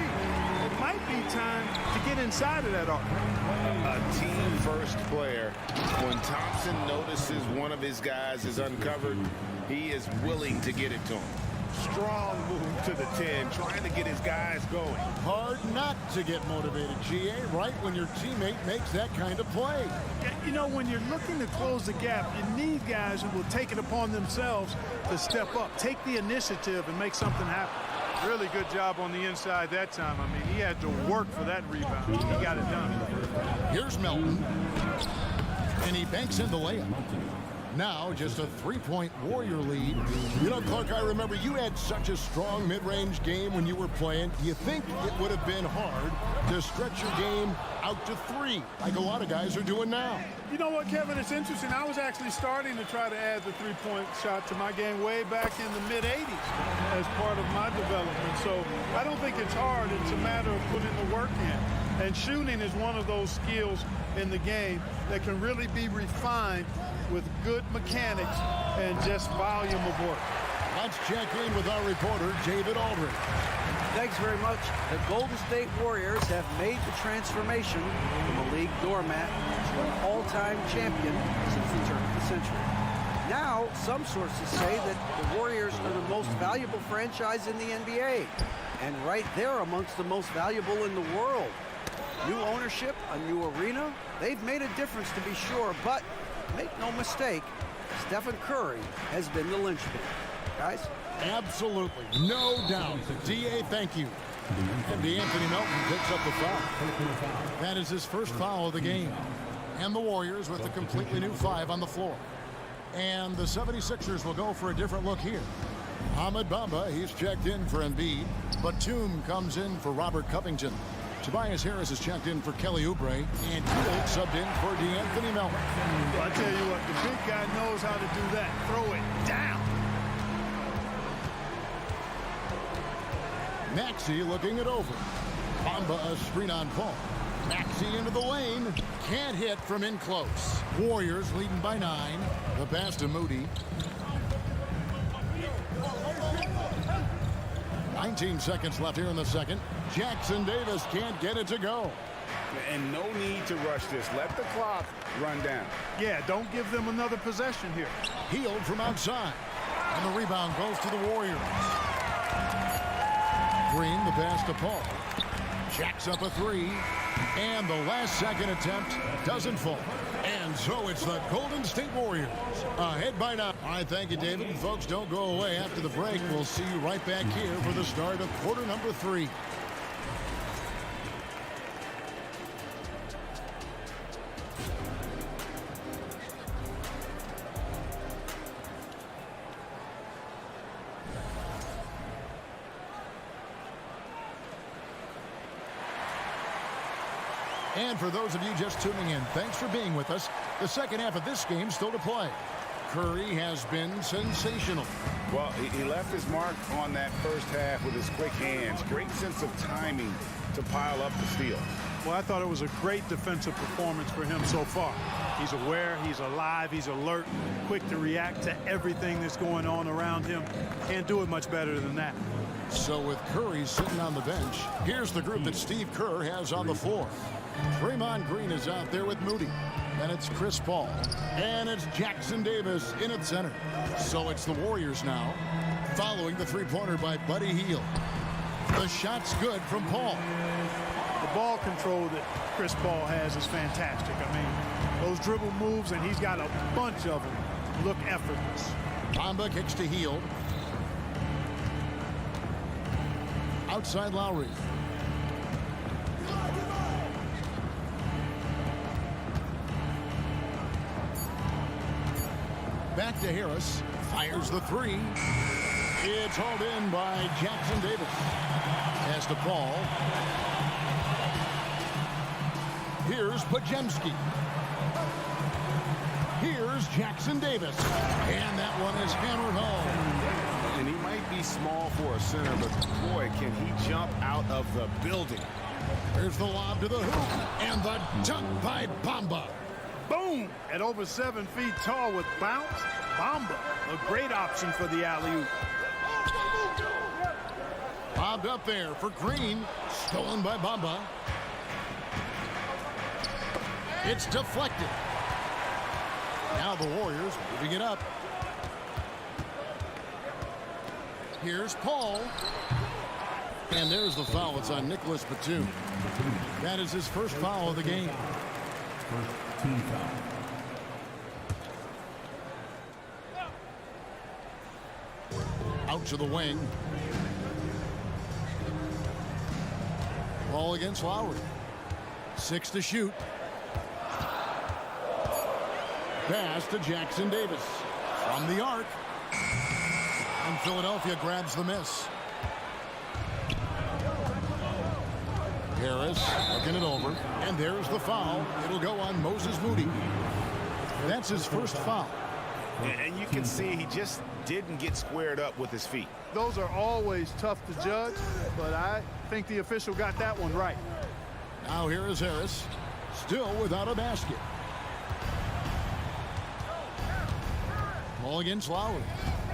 It might be time to get inside of that arc. A team-first player. When Thompson notices one of his guys is uncovered, he is willing to get it to him. Strong move to the 10, trying to get his guys going. Hard not to get motivated, GA, right when your teammate makes that kind of play. You know, when you're looking to close the gap, you need guys who will take it upon themselves to step up, take the initiative, and make something happen. Really good job on the inside that time. I mean, he had to work for that rebound. He got it done. Here's Melton. And he banks in the layup. Now just a 3-point Warrior lead. You know, Clark, I remember you had such a strong mid-range game when you were playing. Do you think it would have been hard to stretch your game out to 3 like a lot of guys are doing now? You know what, Kevin? It's interesting. I was actually starting to try to add the 3-point shot to my game way back in the mid-'80s as part of my development. So I don't think it's hard. It's a matter of putting the work in. And shooting is one of those skills in the game that can really be refined with good mechanics and just volume of work. Let's check in with our reporter, David Aldridge. Thanks very much. The Golden State Warriors have made the transformation from a league doormat to an all-time champion since the turn of the century. Now, some sources say that the Warriors are the most valuable franchise in the NBA, and right there amongst the most valuable in the world. New ownership, a new arena, they've made a difference to be sure, but make no mistake, Stephen Curry has been the linchpin. Guys? Absolutely, no doubt. DA, thank you. And D'Anthony Melton picks up the foul. That is his first foul of the game. And the Warriors with a completely new 5 on the floor. And the 76ers will go for a different look here. Ahmed Bamba, he's checked in for Embiid. Batum comes in for Robert Covington. Tobias Harris is checked in for Kelly Oubre. And Hield subbed in for D'Anthony Melton. Well, I tell you what, the big guy knows how to do that. Throw it down. Maxey looking it over. Bamba a screen on Paul. Maxey into the lane. Can't hit from in close. Warriors leading by 9. The pass to Moody. 19 seconds left here in the second. Jackson Davis can't get it to go. And no need to rush this. Let the clock run down. Yeah, don't give them another possession here. Hield from outside. And the rebound goes to the Warriors. Green, the pass to Paul. Jacks up a 3. And the last second attempt doesn't fall. And so it's the Golden State Warriors ahead by 9. All right, thank you, David. And folks, don't go away after the break. We'll see you right back here for the start of quarter number 3. And for those of you just tuning in, thanks for being with us. The second half of this game still to play. Curry has been sensational. Well, he left his mark on that first half with his quick hands. Great sense of timing to pile up the steal. Well, I thought it was a great defensive performance for him so far. He's aware, he's alive, he's alert, quick to react to everything that's going on around him. Can't do it much better than that. So with Curry sitting on the bench, here's the group that Steve Kerr has on the floor. Draymond Green is out there with Moody. And it's Chris Paul. And it's Jackson Davis in at center. So it's the Warriors now, following the three-pointer by Buddy Hield. The shot's good from Paul. The ball control that Chris Paul has is fantastic. I mean, those dribble moves, and he's got a bunch of them, look effortless. Bamba kicks to Hield. Outside Lowry. Back to Harris. Fires the 3. It's hauled in by Jackson Davis. Pass to Paul. Here's Pajemski. Here's Jackson Davis. And that one is hammered home. And he might be small for a center, but boy, can he jump out of the building. There's the lob to the hoop. And the dunk by Bamba. Boom! At over 7 feet tall with bounce, Bamba, a great option for the alley-oop. Bobbed up there for Green. Stolen by Bamba. It's deflected. Now the Warriors moving it up. Here's Paul. And there's the foul. It's on Nicholas Batum. That is his first foul of the game. Team foul. Out to the wing. Ball against Lowry. 6 to shoot. Pass to Jackson Davis. From the arc. And Philadelphia grabs the miss. Harris looking it over. And there's the foul. It'll go on Moses Moody. That's his first foul. And you can see he just didn't get squared up with his feet. Those are always tough to judge, but I think the official got that one right. Now here is Harris. Still without a basket. Ball against Lowry.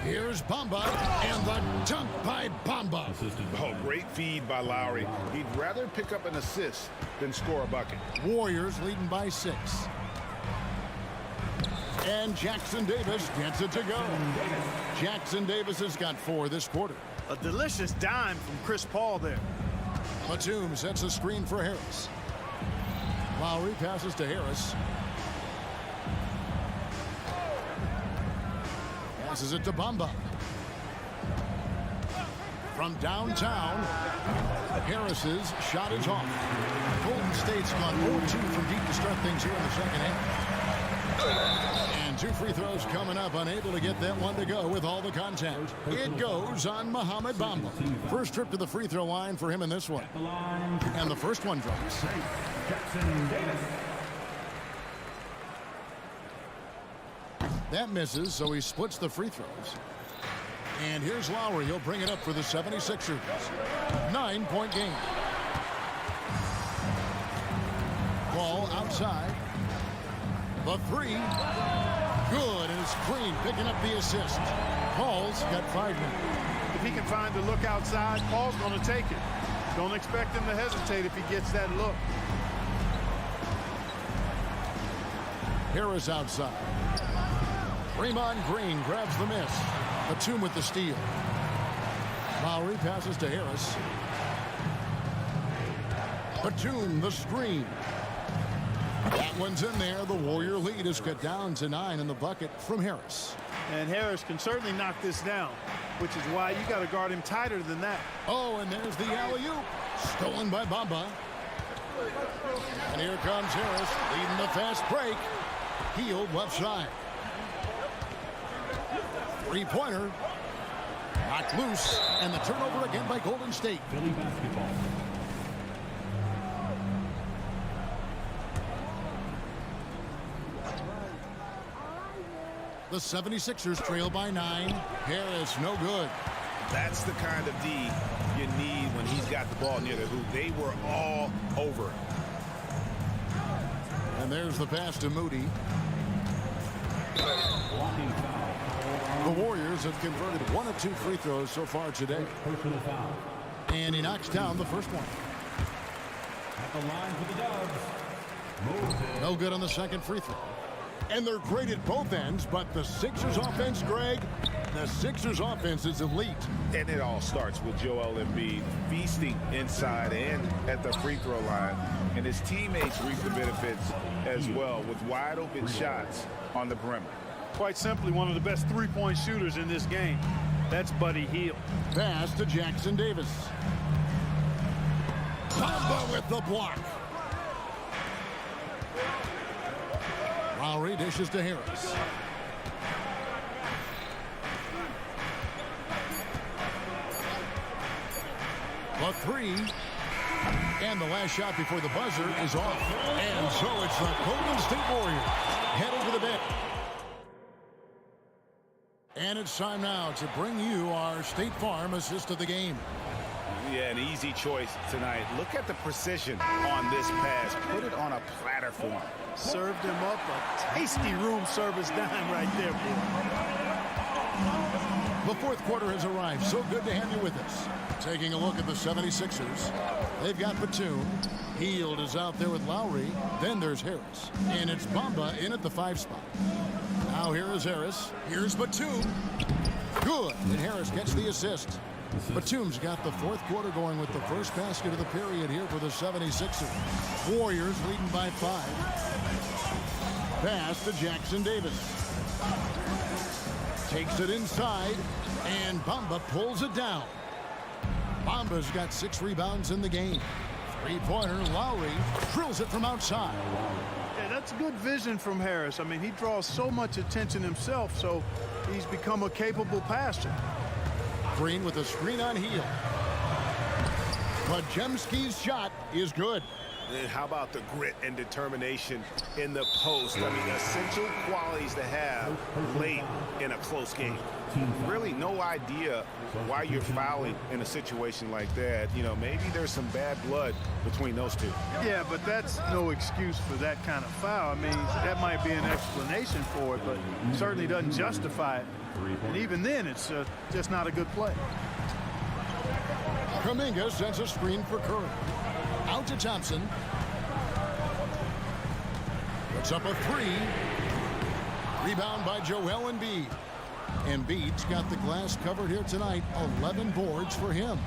Here's Bamba, and the dunk by Bamba. Oh, great feed by Lowry. He'd rather pick up an assist than score a bucket. Warriors leading by 6. And Jackson Davis gets it to go. Jackson Davis has got 4 this quarter. A delicious dime from Chris Paul there. Batum sets a screen for Harris. Lowry passes to Harris. Passes it to Bamba. From downtown, Harris's shot is off. Golden State's gone 0-2 from deep to start things here in the second half. And 2 free throws coming up, unable to get that one to go with all the contact. It goes on Mohamed Bamba. First trip to the free throw line for him in this one. And the first one drops. That misses, so he splits the free throws. And here's Lowry. He'll bring it up for the 76ers. 9-point game. Ball outside. The 3. Good, and it's Green picking up the assist. Paul's got 5 minutes. If he can find the look outside, Paul's going to take it. Don't expect him to hesitate if he gets that look. Harris outside. Draymond Green grabs the miss. Batum with the steal. Lowry passes to Harris. Batum, the screen. That one's in there. The Warrior lead is cut down to 9 in the bucket from Harris. And Harris can certainly knock this down, which is why you got to guard him tighter than that. Oh, and there's the alley-oop. Stolen by Bamba. And here comes Harris leading the fast break. Healed left side. Three-pointer. Knocked loose. And the turnover again by Golden State. Philly basketball. The 76ers trail by 9. Harris, no good. That's the kind of D you need when he's got the ball near the hoop. They were all over. And there's the pass to Moody. Blocking foul. The Warriors have converted 1 of 2 free throws so far today. Personal foul. And he knocks down the first one. At the line for the Dubs. Moses. No good on the second free throw. And they're great at both ends, but the Sixers offense, Greg, the Sixers offense is elite. And it all starts with Joel Embiid feasting inside and at the free throw line. And his teammates reap the benefits as well with wide open shots on the perimeter. Quite simply, one of the best three-point shooters in this game. That's Buddy Hield. Pass to Jackson Davis. Bamba with the block. Lowry dishes to Harris. The 3. And the last shot before the buzzer is off. And so it's the Golden State Warriors head over the bench. And it's time now to bring you our State Farm assist of the game. Yeah, an easy choice tonight. Look at the precision on this pass. Put it on a platter for him. Served him up a tasty room service dime right there, boy. The fourth quarter has arrived. So good to have you with us. Taking a look at the 76ers. They've got Batum. Hield is out there with Lowry. Then there's Harris. And it's Bamba in at the 5 spot. Now here is Harris. Here's Batum. Good. And Harris gets the assist. Batum's got the fourth quarter going with the first basket of the period here for the 76ers. Warriors leading by 5. Pass to Jackson Davis. Takes it inside, and Bamba pulls it down. Bamba's got 6 rebounds in the game. Three-pointer, Lowry drills it from outside. Yeah, that's good vision from Harris. I mean, he draws so much attention himself, so he's become a capable passer. Green with a screen on Hield. But Cimke's shot is good. And how about the grit and determination in the post? I mean, essential qualities to have late in a close game. Really no idea why you're fouling in a situation like that. You know, maybe there's some bad blood between those two. Yeah, but that's no excuse for that kind of foul. I mean, that might be an explanation for it, but certainly doesn't justify it. And even then, it's just not a good play. Kuminga sends a screen for Curry. Out to Thompson. Puts up a 3. Rebound by Joel Embiid. Embiid's got the glass covered here tonight. 11 boards for him.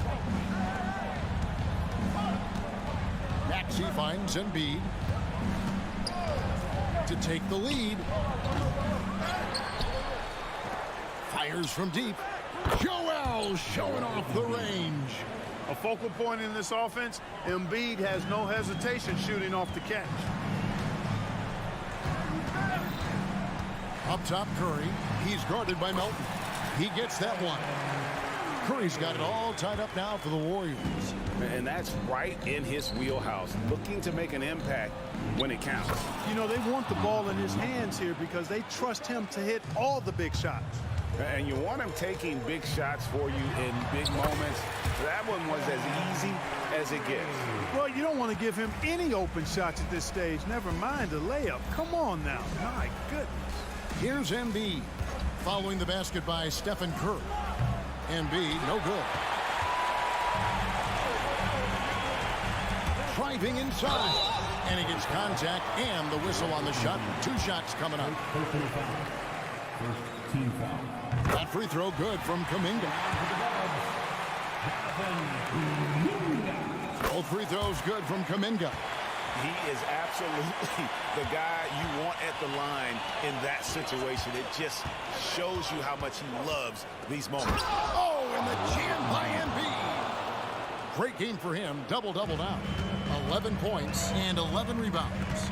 Maxey finds Embiid to take the lead. Fires from deep. Joel showing off the range. A focal point in this offense, Embiid has no hesitation shooting off the catch. Up top, Curry. He's guarded by Melton. He gets that one. Curry's got it all tied up now for the Warriors. And that's right in his wheelhouse, looking to make an impact when it counts. You know, they want the ball in his hands here because they trust him to hit all the big shots. And you want him taking big shots for you in big moments. That one was as easy as it gets. Well, you don't want to give him any open shots at this stage. Never mind a layup. Come on now. My goodness. Here's Embiid. Following the basket by Stephen Curry. Embiid, no good. Driving inside. And he gets contact and the whistle on the shot. 2 shots coming up. Team foul. That free throw good from Kuminga. Both free throws good from Kuminga. He is absolutely the guy you want at the line in that situation. It just shows you how much he loves these moments. Oh, and the jam by Embiid. Great game for him. Double-double now. 11 points and 11 rebounds.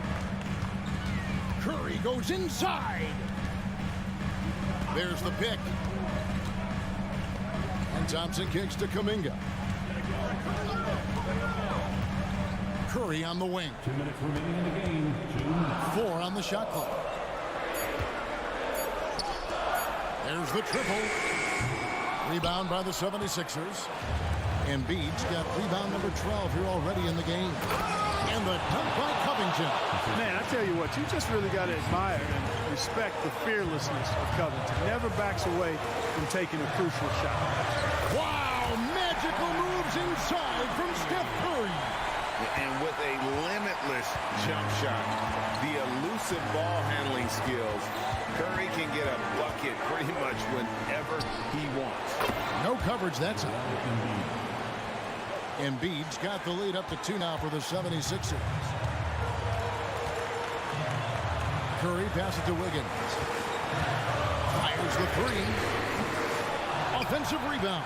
Curry goes inside. There's the pick. And Thompson kicks to Kuminga. Curry on the wing. 2 minutes remaining in the game. 4 on the shot clock. There's the triple. Rebound by the 76ers. Embiid's got rebound number 12 here already in the game. And the dunk by Covington. Man, I tell you what, you just really got to admire and respect the fearlessness of Covington. Never backs away from taking a crucial shot. Wow, magical moves inside from Steph Curry. And with a limitless jump shot, the elusive ball handling skills, Curry can get a bucket pretty much whenever he wants. No coverage that time. Embiid's got the lead up to 2 now for the 76ers. Curry passes to Wiggins. Fires the 3. Offensive rebound.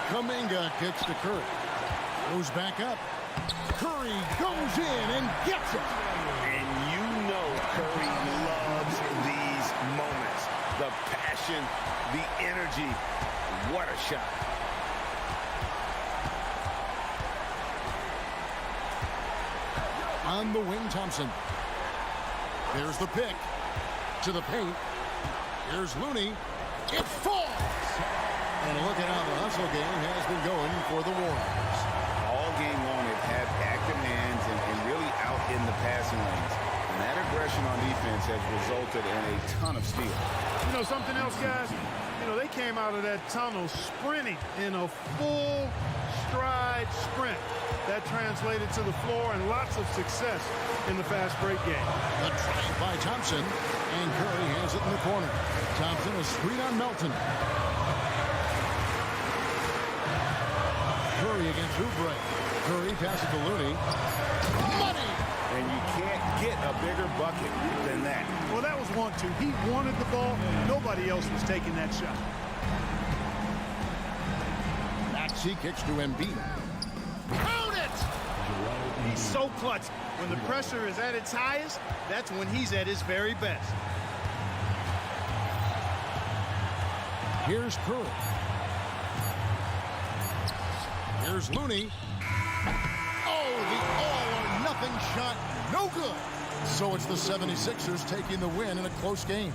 Kuminga kicks to Curry. Goes back up. Curry goes in and gets it. And you know Curry loves these moments. The passion, the energy. What a shot. On the wing, Thompson. There's the pick. To the paint. Here's Looney. It falls. And look at how the hustle game has been going for the Warriors. All game long, they've had active hands and really out in the passing lanes. And that aggression on defense has resulted in a ton of steals. You know something else, guys? You know, they came out of that tunnel sprinting in a full stride sprint. That translated to the floor and lots of success in the fast break game. The drive by Thompson, and Curry has it in the corner. Thompson a screen on Melton. Curry against Oubre. Curry passes to Looney. Money! And you can't get a bigger bucket than that. Well, that was 1-2. He wanted the ball. Nobody else was taking that shot. Maxey kicks to Embiid. Count it! He's so clutch. When the pressure is at its highest, that's when he's at his very best. Here's Curry. Here's Looney. Oh, the all-or-nothing shot. No good. So it's the 76ers taking the win in a close game.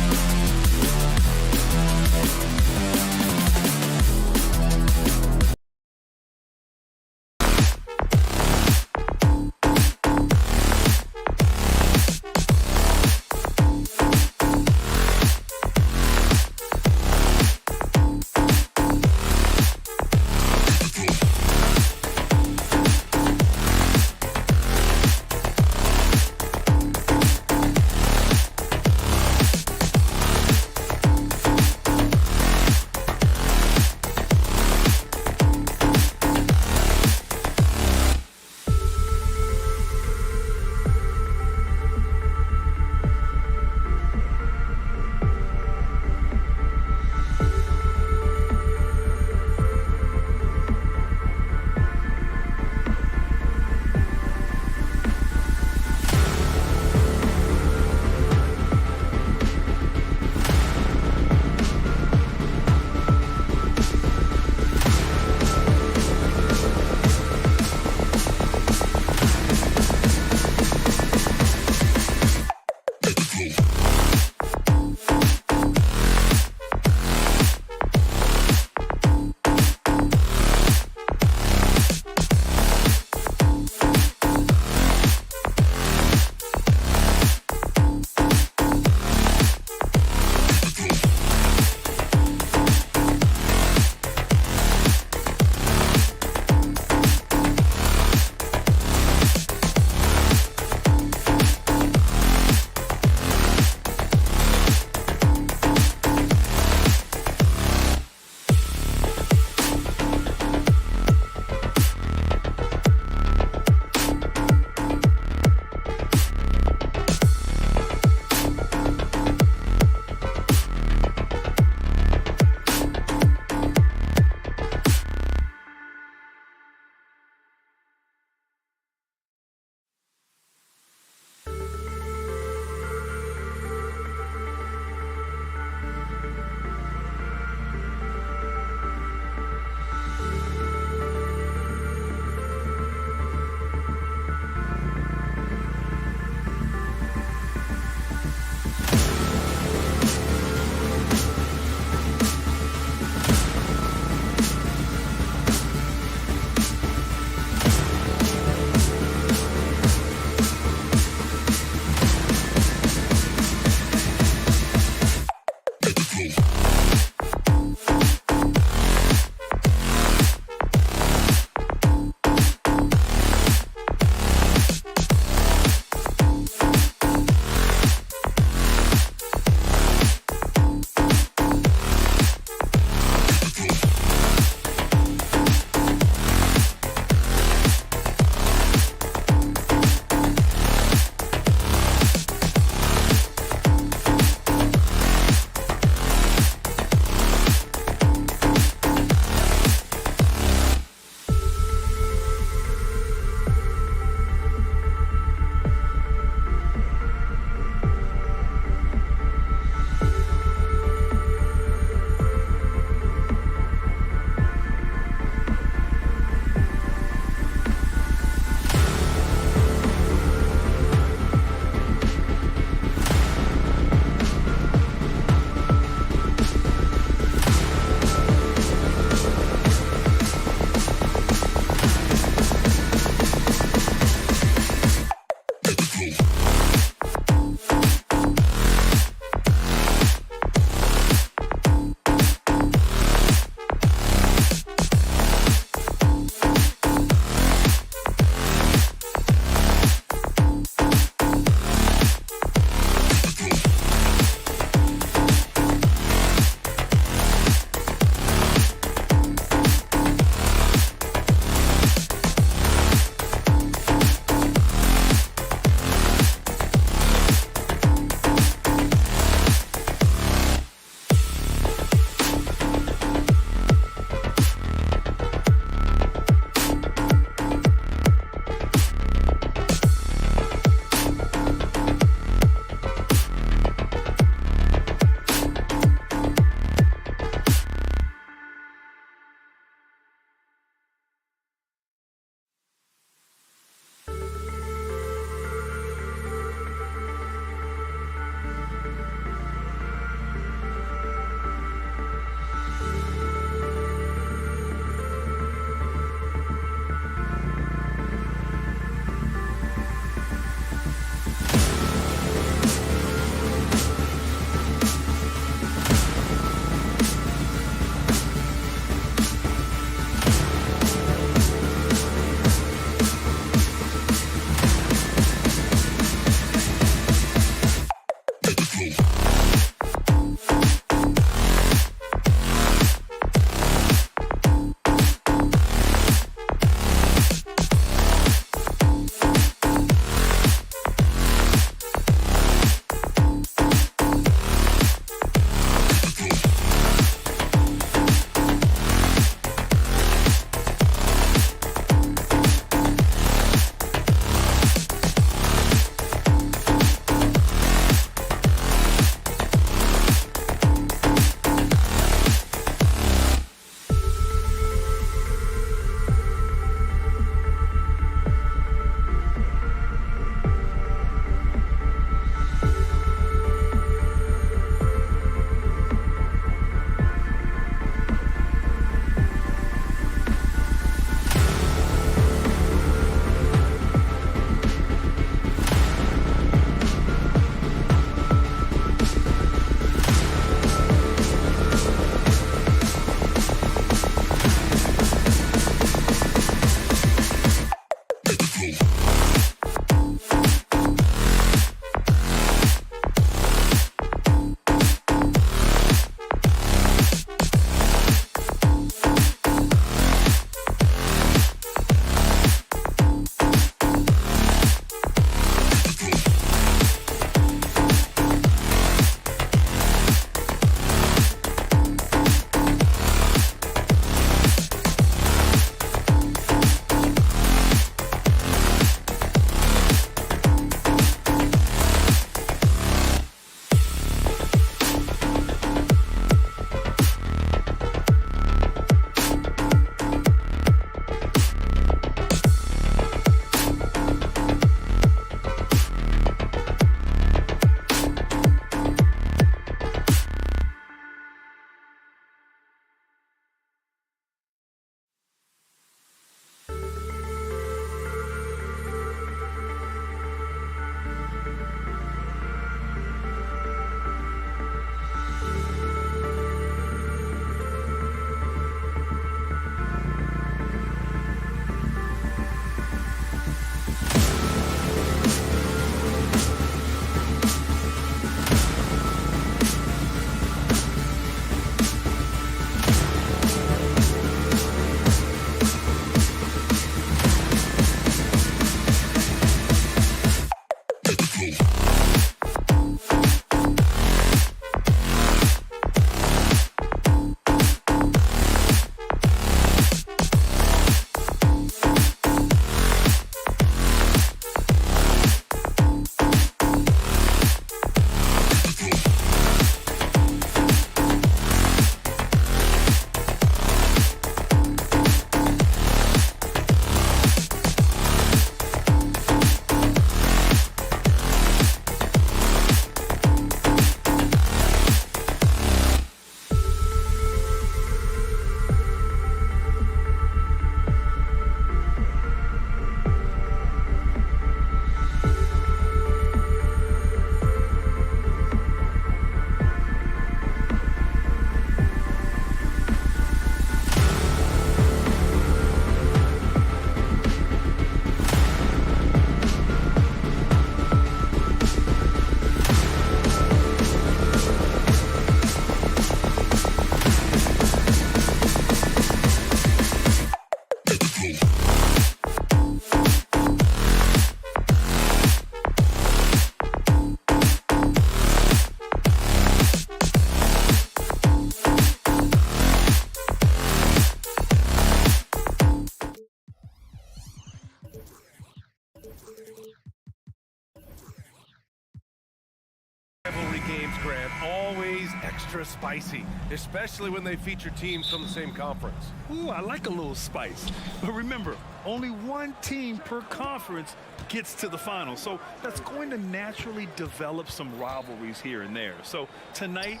NBA games, Grant, always extra spicy, especially when they feature teams from the same conference. Ooh, I like a little spice. But remember, only one team per conference gets to the final. So that's going to naturally develop some rivalries here and there. So tonight,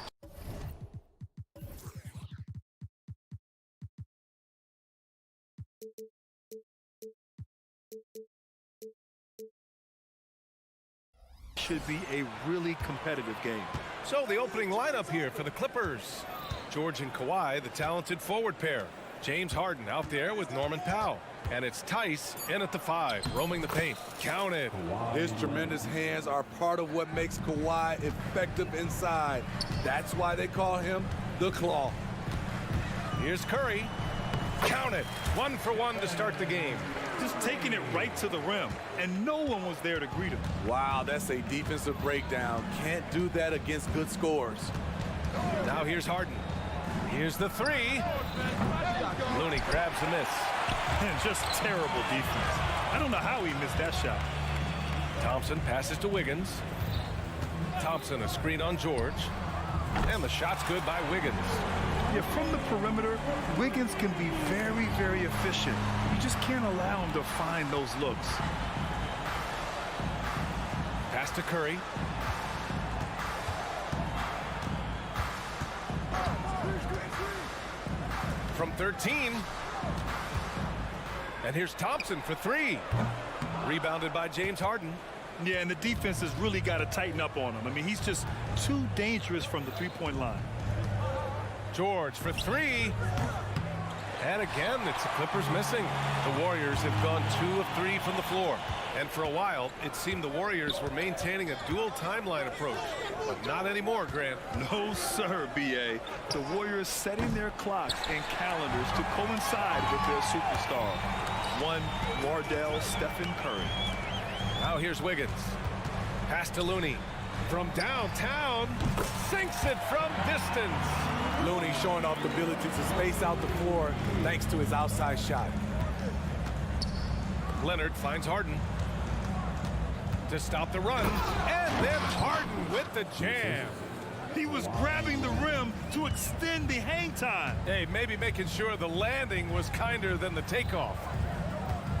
should be a really competitive game. So the opening lineup here for the Clippers. George and Kawhi, the talented forward pair. James Harden out there with Norman Powell. And it's Tice in at the 5, roaming the paint. Counted. His tremendous hands are part of what makes Kawhi effective inside. That's why they call him the Claw. Here's Curry. Counted. 1 for 1 to start the game. Just taking it right to the rim, and no one was there to greet him. Wow, that's a defensive breakdown. Can't do that against good scores. Now here's Harden. Here's the 3. Looney grabs the miss. And just terrible defense. I don't know how he missed that shot. Thompson passes to Wiggins. Thompson a screen on George. And the shot's good by Wiggins. Yeah, from the perimeter, Wiggins can be very, very efficient. You just can't allow him to find those looks. Pass to Curry. From 13. And here's Thompson for 3. Rebounded by James Harden. Yeah, and the defense has really got to tighten up on him. I mean, he's just too dangerous from the three-point line. George for 3. And again, it's the Clippers missing. The Warriors have gone 2 of 3 from the floor. And for a while, it seemed the Warriors were maintaining a dual timeline approach. But not anymore, Grant. No, sir, B.A. The Warriors setting their clocks and calendars to coincide with their superstar. One Wardell Stephen Curry. Now here's Wiggins. Pass to Looney. From downtown, sinks it from distance. Looney showing off the ability to space out the floor thanks to his outside shot. Leonard finds Harden to stop the run, and then Harden with the jam. He was grabbing the rim to extend the hang time. Hey, maybe making sure the landing was kinder than the takeoff.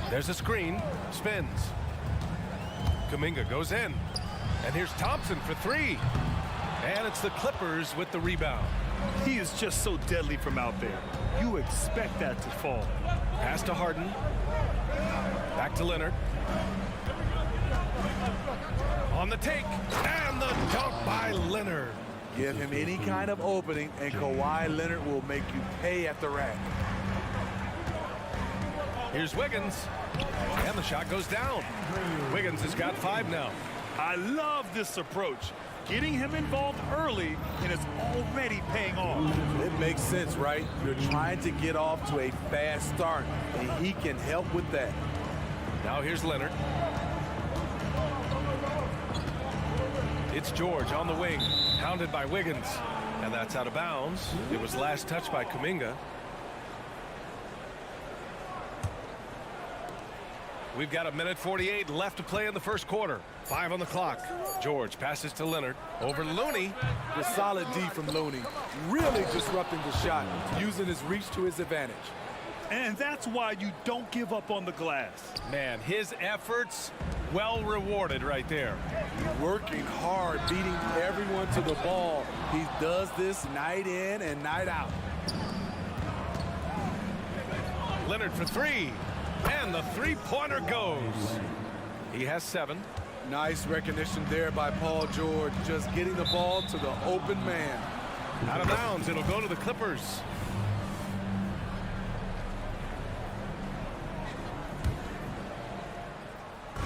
There's a screen, spins. Kuminga goes in, and here's Thompson for 3. And it's the Clippers with the rebound. He is just so deadly from out there. You expect that to fall. Pass to Harden. Back to Leonard. On the take, and the dunk by Leonard. Give him any kind of opening, and Kawhi Leonard will make you pay at the rack. Here's Wiggins, and the shot goes down. Wiggins has got 5 now. I love this approach. Getting him involved early, and it's already paying off. It makes sense, right? You're trying to get off to a fast start, and he can help with that. Now here's Leonard. It's George on the wing, pounded by Wiggins, and that's out of bounds. It was last touched by Kuminga. We've got 1:48 left to play in the first quarter. 5 on the clock. George passes to Leonard. Over Looney. The solid D from Looney. Really disrupting the shot, using his reach to his advantage. And that's why you don't give up on the glass. Man, his efforts well rewarded right there. Working hard, beating everyone to the ball. He does this night in and night out. Leonard for 3. And the three-pointer goes. He has 7. Nice recognition there by Paul George, just getting the ball to the open man. Out of bounds, it'll go to the Clippers.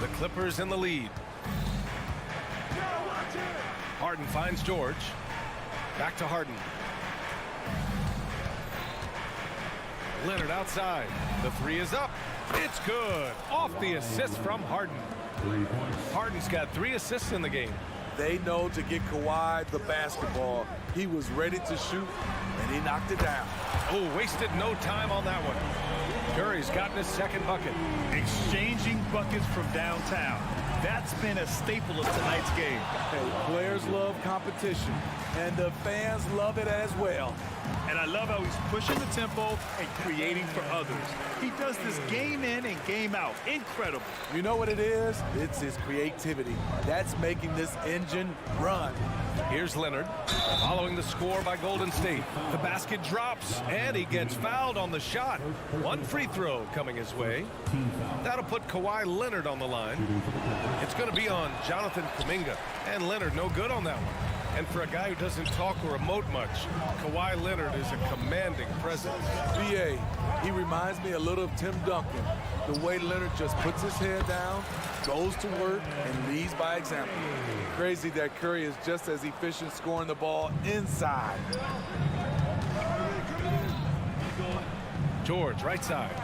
The Clippers in the lead. Harden finds George. Back to Harden. Leonard outside. The 3 is up. It's good. Off the assist from Harden. Harden's got 3 assists in the game. They know to get Kawhi the basketball. He was ready to shoot, and he knocked it down. Oh, wasted no time on that one. Curry's gotten his second bucket. Exchanging buckets from downtown. That's been a staple of tonight's game. Hey, players love competition, and the fans love it as well. And I love how he's pushing the tempo and creating for others. He does this game in and game out. Incredible. You know what it is? It's his creativity. That's making this engine run. Here's Leonard, following the score by Golden State. The basket drops, and he gets fouled on the shot. One free throw coming his way. That'll put Kawhi Leonard on the line. It's going to be on Jonathan Kuminga, and Leonard no good on that one. And for a guy who doesn't talk or emote much, Kawhi Leonard is a commanding presence. BA, he reminds me a little of Tim Duncan. The way Leonard just puts his head down, goes to work, and leads by example. Crazy that Curry is just as efficient scoring the ball inside. George, right side.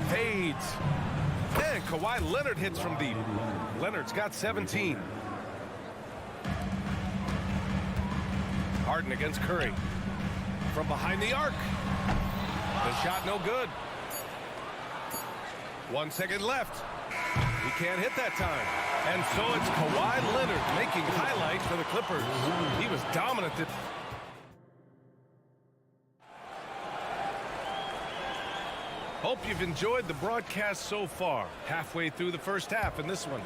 Fades. And Kawhi Leonard hits from deep. Leonard's got 17. Harden against Curry. From behind the arc. The shot no good. 1 second left. He can't hit that time. And so it's Kawhi Leonard making highlights for the Clippers. He was dominant. Hope you've enjoyed the broadcast so far. Halfway through the first half in this one.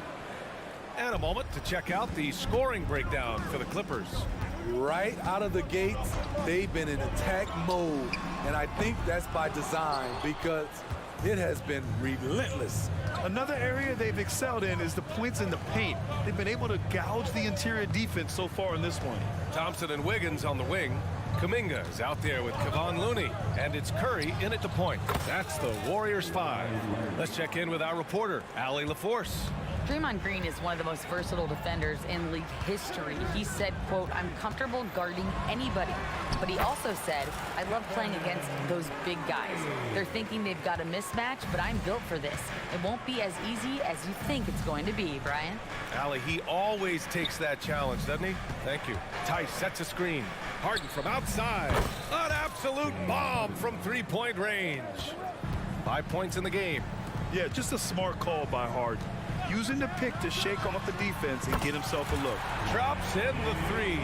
And a moment to check out the scoring breakdown for the Clippers. Right out of the gates, they've been in attack mode. And I think that's by design because it has been relentless. Another area they've excelled in is the points in the paint. They've been able to gouge the interior defense so far in this one. Thompson and Wiggins on the wing. Kuminga is out there with Kevon Looney, and it's Curry in at the point. That's the Warriors 5. Let's check in with our reporter, Allie LaForce. Draymond Green is one of the most versatile defenders in league history. He said, quote, "I'm comfortable guarding anybody." But he also said, "I love playing against those big guys. They're thinking they've got a mismatch, but I'm built for this. It won't be as easy as you think it's going to be," Brian. Allie, he always takes that challenge, doesn't he? Thank you. Tice sets a screen. Harden from outside. An absolute bomb from three-point range. 5 points in the game. Yeah, just a smart call by Harden. Using the pick to shake off the defense and get himself a look. Drops in the three.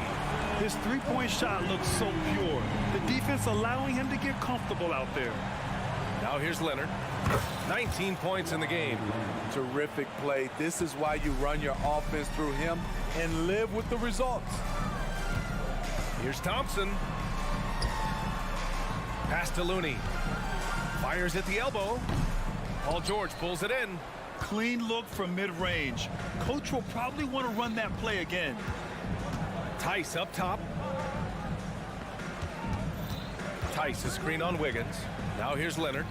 His three-point shot looks so pure. The defense allowing him to get comfortable out there. Now here's Leonard. 19 points in the game. Terrific play. This is why you run your offense through him and live with the results. Here's Thompson. Pass to Looney. Fires at the elbow. Paul George pulls it in. Clean look from mid-range. Coach will probably want to run that play again. Tice up top. Tice is screen on Wiggins. Now here's Leonard.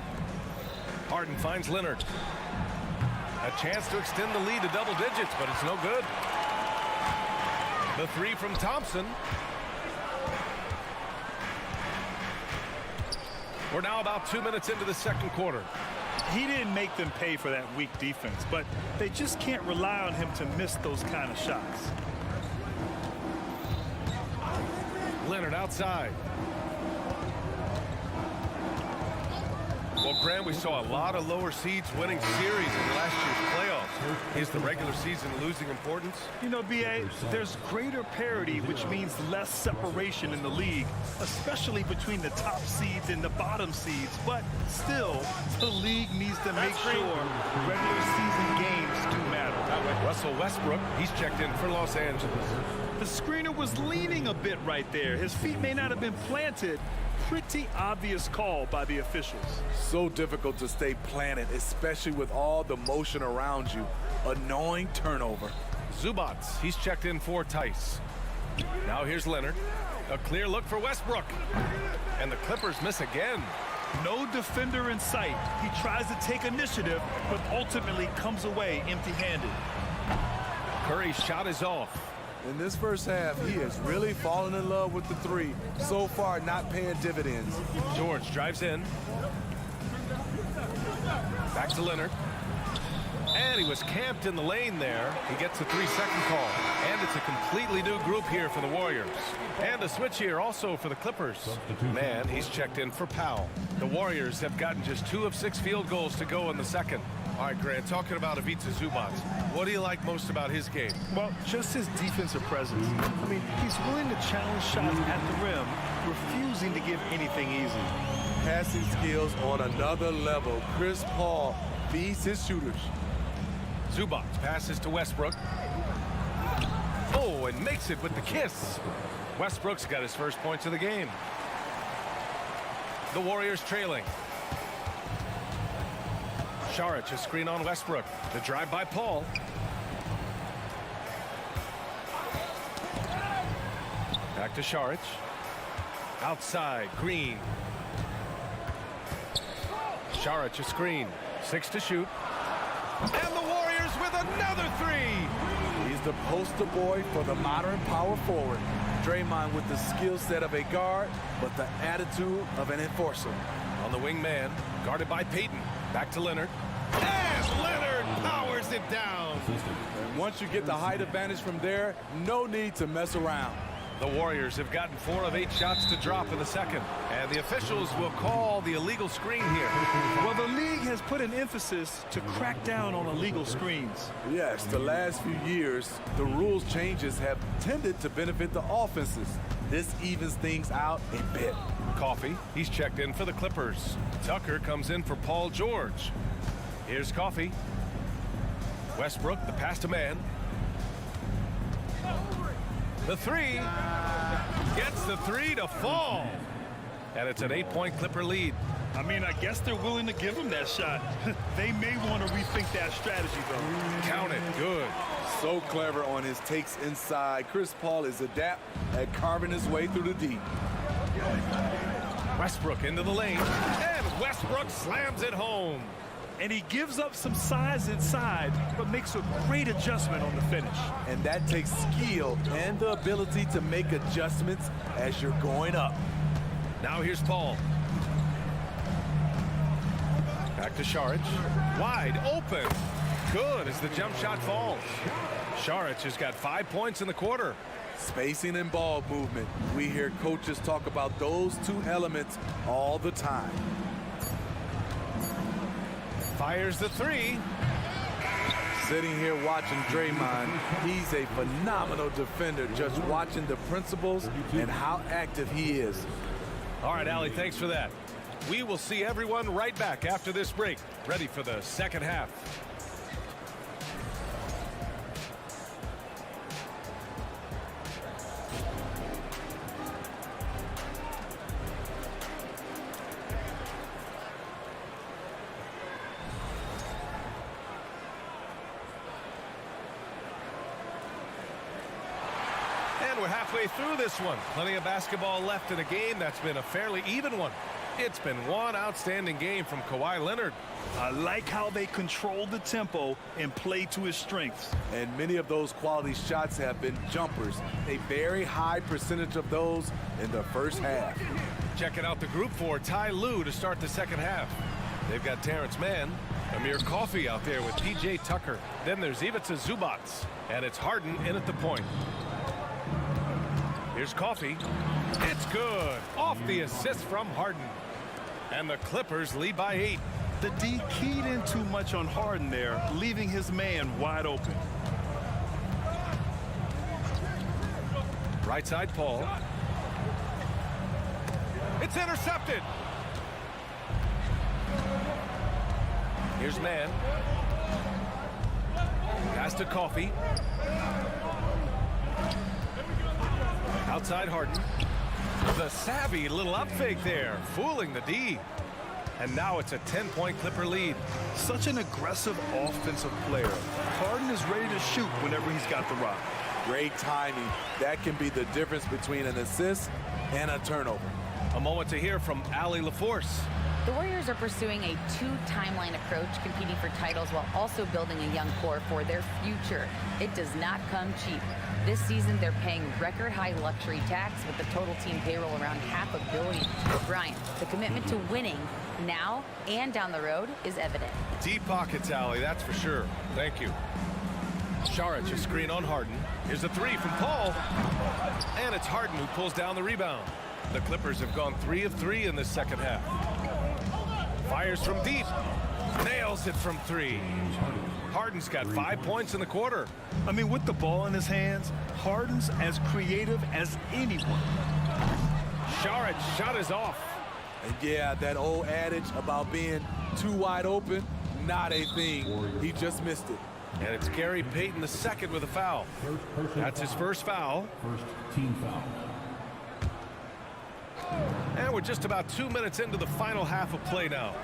Harden finds Leonard. A chance to extend the lead to double digits, but it's no good. The three from Thompson. We're now about 2 minutes into the second quarter. He didn't make them pay for that weak defense, but they just can't rely on him to miss those kind of shots. Leonard outside. Well, Graham, we saw a lot of lower seeds winning series in last year's playoffs. Is the regular season losing importance? You know, B.A., there's greater parity, which means less separation in the league, especially between the top seeds and the bottom seeds. But still, the league needs to make sure regular season games do matter. Russell Westbrook, he's checked in for Los Angeles. The screener was leaning a bit right there. His feet may not have been planted. Pretty obvious call by the officials. So difficult to stay planted, especially with all the motion around you. Annoying turnover. Zubats, he's checked in for Tice. Now here's Leonard. A clear look for Westbrook. And the Clippers miss again. No defender in sight. He tries to take initiative, but ultimately comes away empty-handed. Curry's shot is off. In this first half, he has really fallen in love with the three. So far, not paying dividends. George drives in. Back to Leonard. And he was camped in the lane there. He gets a 3-second call. And it's a completely new group here for the Warriors. And a switch here also for the Clippers. Man, he's checked in for Powell. The Warriors have gotten just 2 of 6 field goals to go in the second. All right, Grant, talking about Ivica Zubac, what do you like most about his game? Well, just his defensive presence. I mean, he's willing to challenge shots at the rim, refusing to give anything easy. Passing skills on another level. Chris Paul feeds his shooters. Zubac passes to Westbrook. Oh, and makes it with the kiss. Westbrook's got his first points of the game. The Warriors trailing. Saric, a screen on Westbrook. The drive by Paul. Back to Saric. Outside, Green. Saric, a screen. 6 to shoot. And the Warriors with another 3. He's the poster boy for the modern power forward. Draymond with the skill set of a guard, but the attitude of an enforcer. On the wing man, guarded by Payton. Back to Leonard. And Leonard powers it down. And once you get the height advantage from there, no need to mess around. The Warriors have gotten 4 of 8 shots to drop in the second. And the officials will call the illegal screen here. Well, the league has put an emphasis to crack down on illegal screens. Yes, the last few years, the rules changes have tended to benefit the offenses. This evens things out a bit. Coffee, he's checked in for the Clippers. Tucker comes in for Paul George. Here's Coffee. Westbrook, the pass to man. The 3. Gets the 3 to fall. And it's an 8-point Clipper lead. I mean, I guess they're willing to give him that shot. They may want to rethink that strategy, though. Count it. Good. So clever on his takes inside. Chris Paul is adept at carving his way through the deep. Westbrook into the lane. And Westbrook slams it home. And he gives up some size inside, but makes a great adjustment on the finish. And that takes skill and the ability to make adjustments as you're going up. Now here's Paul. Back to Saric. Wide open. Good as the jump shot falls. Saric has got 5 points in the quarter. Spacing and ball movement. We hear coaches talk about those 2 elements all the time. Fires the 3. Sitting here watching Draymond, he's a phenomenal defender, just watching the principles and how active he is. All right, Allie, thanks for that. We will see everyone right back after this break, ready for the second half. We're halfway through this one. Plenty of basketball left in a game that's been a fairly even one. It's been one outstanding game from Kawhi Leonard. I like how they control the tempo and play to his strengths. And many of those quality shots have been jumpers. A very high percentage of those in the first half. Checking out the group for Ty Lue to start the second half. They've got Terrence Mann, Amir Coffey out there with P.J. Tucker. Then there's Ivica Zubac, and it's Harden in at the point. Here's Coffey. It's good. Off the assist from Harden. And the Clippers lead by 8. The D keyed in too much on Harden there, leaving his man wide open. Right side, Paul. It's intercepted. Here's Mann. Pass to Coffey. Outside Harden. The savvy little up fake there, fooling the D. And now it's a 10-point Clipper lead. Such an aggressive offensive player. Harden is ready to shoot whenever he's got the rock. Great timing. That can be the difference between an assist and a turnover. A moment to hear from Allie LaForce. The Warriors are pursuing a 2-timeline approach, competing for titles while also building a young core for their future. It does not come cheap. This season, they're paying record-high luxury tax with the total team payroll around $500 million. Bryant, the commitment to winning now and down the road is evident. Deep pockets, Allie, that's for sure. Thank you. Saric, a screen on Harden. Here's a 3 from Paul. And it's Harden who pulls down the rebound. The Clippers have gone 3 of 3 in this second half. Fires from deep. Nails it from 3. Harden's got 5 points in the quarter. I mean, with the ball in his hands, Harden's as creative as anyone. Sharic's shot is off. And yeah, that old adage about being too wide open, not a thing. He just missed it. And it's Gary Payton II with a foul. That's his first foul. First team foul. And we're just about 2 minutes into the final half of play now.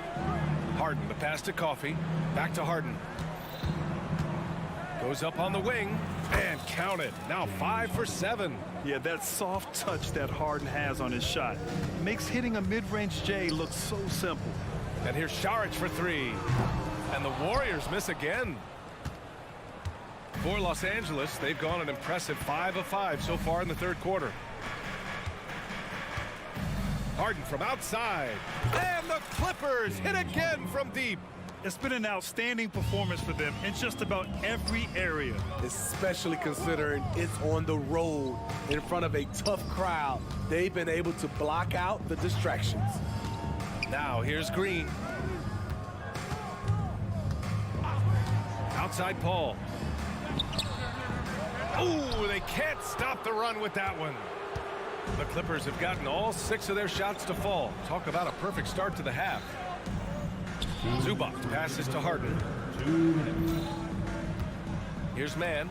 Harden, the pass to Coffey. Back to Harden. Goes up on the wing and count it. Now 5 for 7. Yeah, that soft touch that Harden has on his shot makes hitting a mid-range J look so simple. And here's Saric for 3. And the Warriors miss again. For Los Angeles, they've gone an impressive 5 of 5 so far in the third quarter. Harden from outside. And the Clippers hit again from deep. It's been an outstanding performance for them in just about every area. Especially considering it's on the road in front of a tough crowd. They've been able to block out the distractions. Now here's Green. Outside Paul. Ooh, they can't stop the run with that one. The Clippers have gotten all 6 of their shots to fall. Talk about a perfect start to the half. Zubac passes to Harden. 2 minutes. Here's Mann.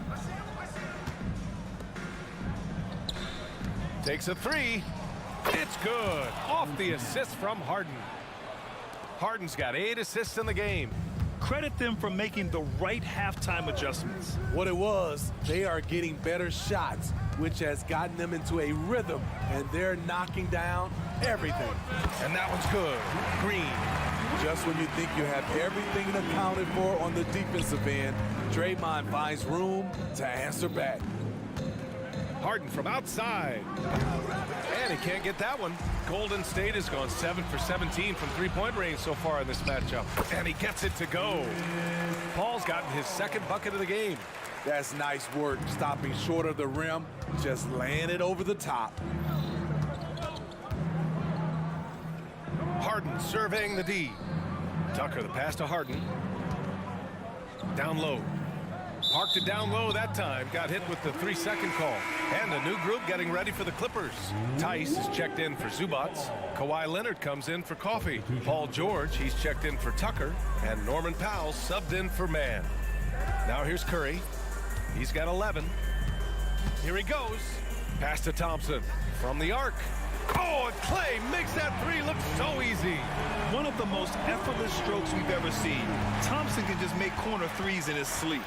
Takes a 3. It's good. Off the assist from Harden. Harden's got 8 assists in the game. Credit them for making the right halftime adjustments. What it was, they are getting better shots, which has gotten them into a rhythm, and they're knocking down everything. And that one's good. Green. Just when you think you have everything accounted for on the defensive end, Draymond finds room to answer back. Harden from outside. And he can't get that one. Golden State has gone 7 for 17 from three-point range so far in this matchup. And he gets it to go. Paul's gotten his second bucket of the game. That's nice work, stopping short of the rim, just laying it over the top. Harden surveying the D. Tucker, the pass to Harden. Down low. Parked it down low that time. Got hit with the 3-second call. And a new group getting ready for the Clippers. Tice is checked in for Zubac. Kawhi Leonard comes in for Coffey. Paul George, he's checked in for Tucker. And Norman Powell subbed in for Mann. Now here's Curry. He's got 11. Here he goes. Pass to Thompson from the arc. Oh, and Clay makes that 3 look so easy. One of the most effortless strokes we've ever seen. Thompson can just make corner 3s in his sleep.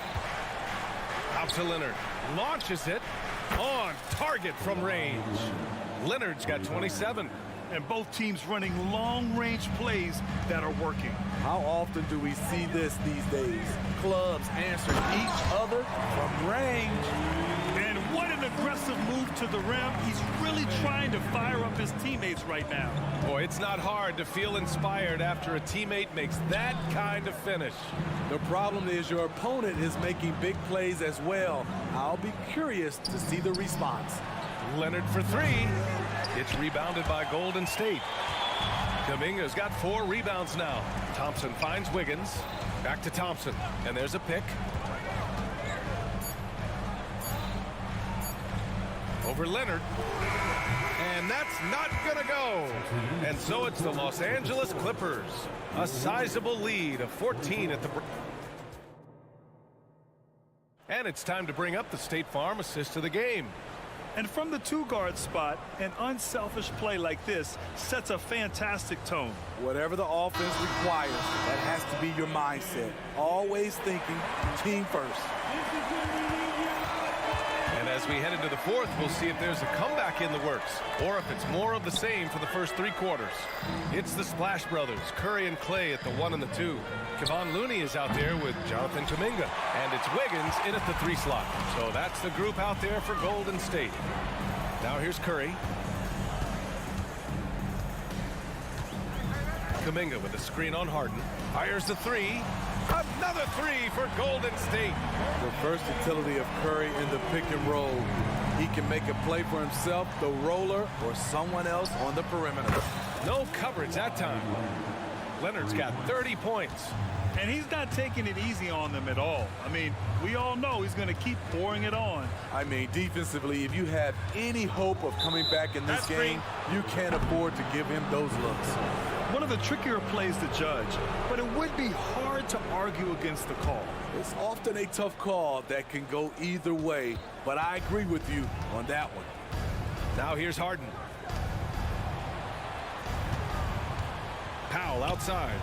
Out to Leonard. Launches it on target from range. Leonard's got 27. And both teams running long-range plays that are working. How often do we see this these days? Clubs answering each other from range. And what an aggressive move to the rim. He's really trying to fire up his teammates right now. Boy, it's not hard to feel inspired after a teammate makes that kind of finish. The problem is your opponent is making big plays as well. I'll be curious to see the response. Leonard for 3. It's rebounded by Golden State. Kuminga's got 4 rebounds now. Thompson finds Wiggins. Back to Thompson. And there's a pick. Over Leonard. And that's not going to go. And so it's the Los Angeles Clippers. A sizable lead of 14 at the break. And it's time to bring up the State Farm assist of the game. And from the 2-guard spot, an unselfish play like this sets a fantastic tone. Whatever the offense requires, that has to be your mindset. Always thinking team first. And as we head into the fourth, we'll see if there's a comeback in the works or if it's more of the same for the first 3 quarters. It's the Splash Brothers, Curry and Clay at the 1 and the 2. Kevon Looney is out there with Jonathan Kuminga. And it's Wiggins in at the 3 slot. So that's the group out there for Golden State. Now here's Curry. Kuminga with a screen on Harden. Fires the 3. Another 3 for Golden State. The versatility of Curry in the pick and roll. He can make a play for himself, the roller, or someone else on the perimeter. No coverage that time. Leonard's got 30 points. And he's not taking it easy on them at all. I mean, we all know he's going to keep pouring it on. I mean, defensively, if you have any hope of coming back in this game, you can't afford to give him those looks. One of the trickier plays to judge, but it would be hard to argue against the call. It's often a tough call that can go either way, but I agree with you on that one. Now here's Harden. Powell outside.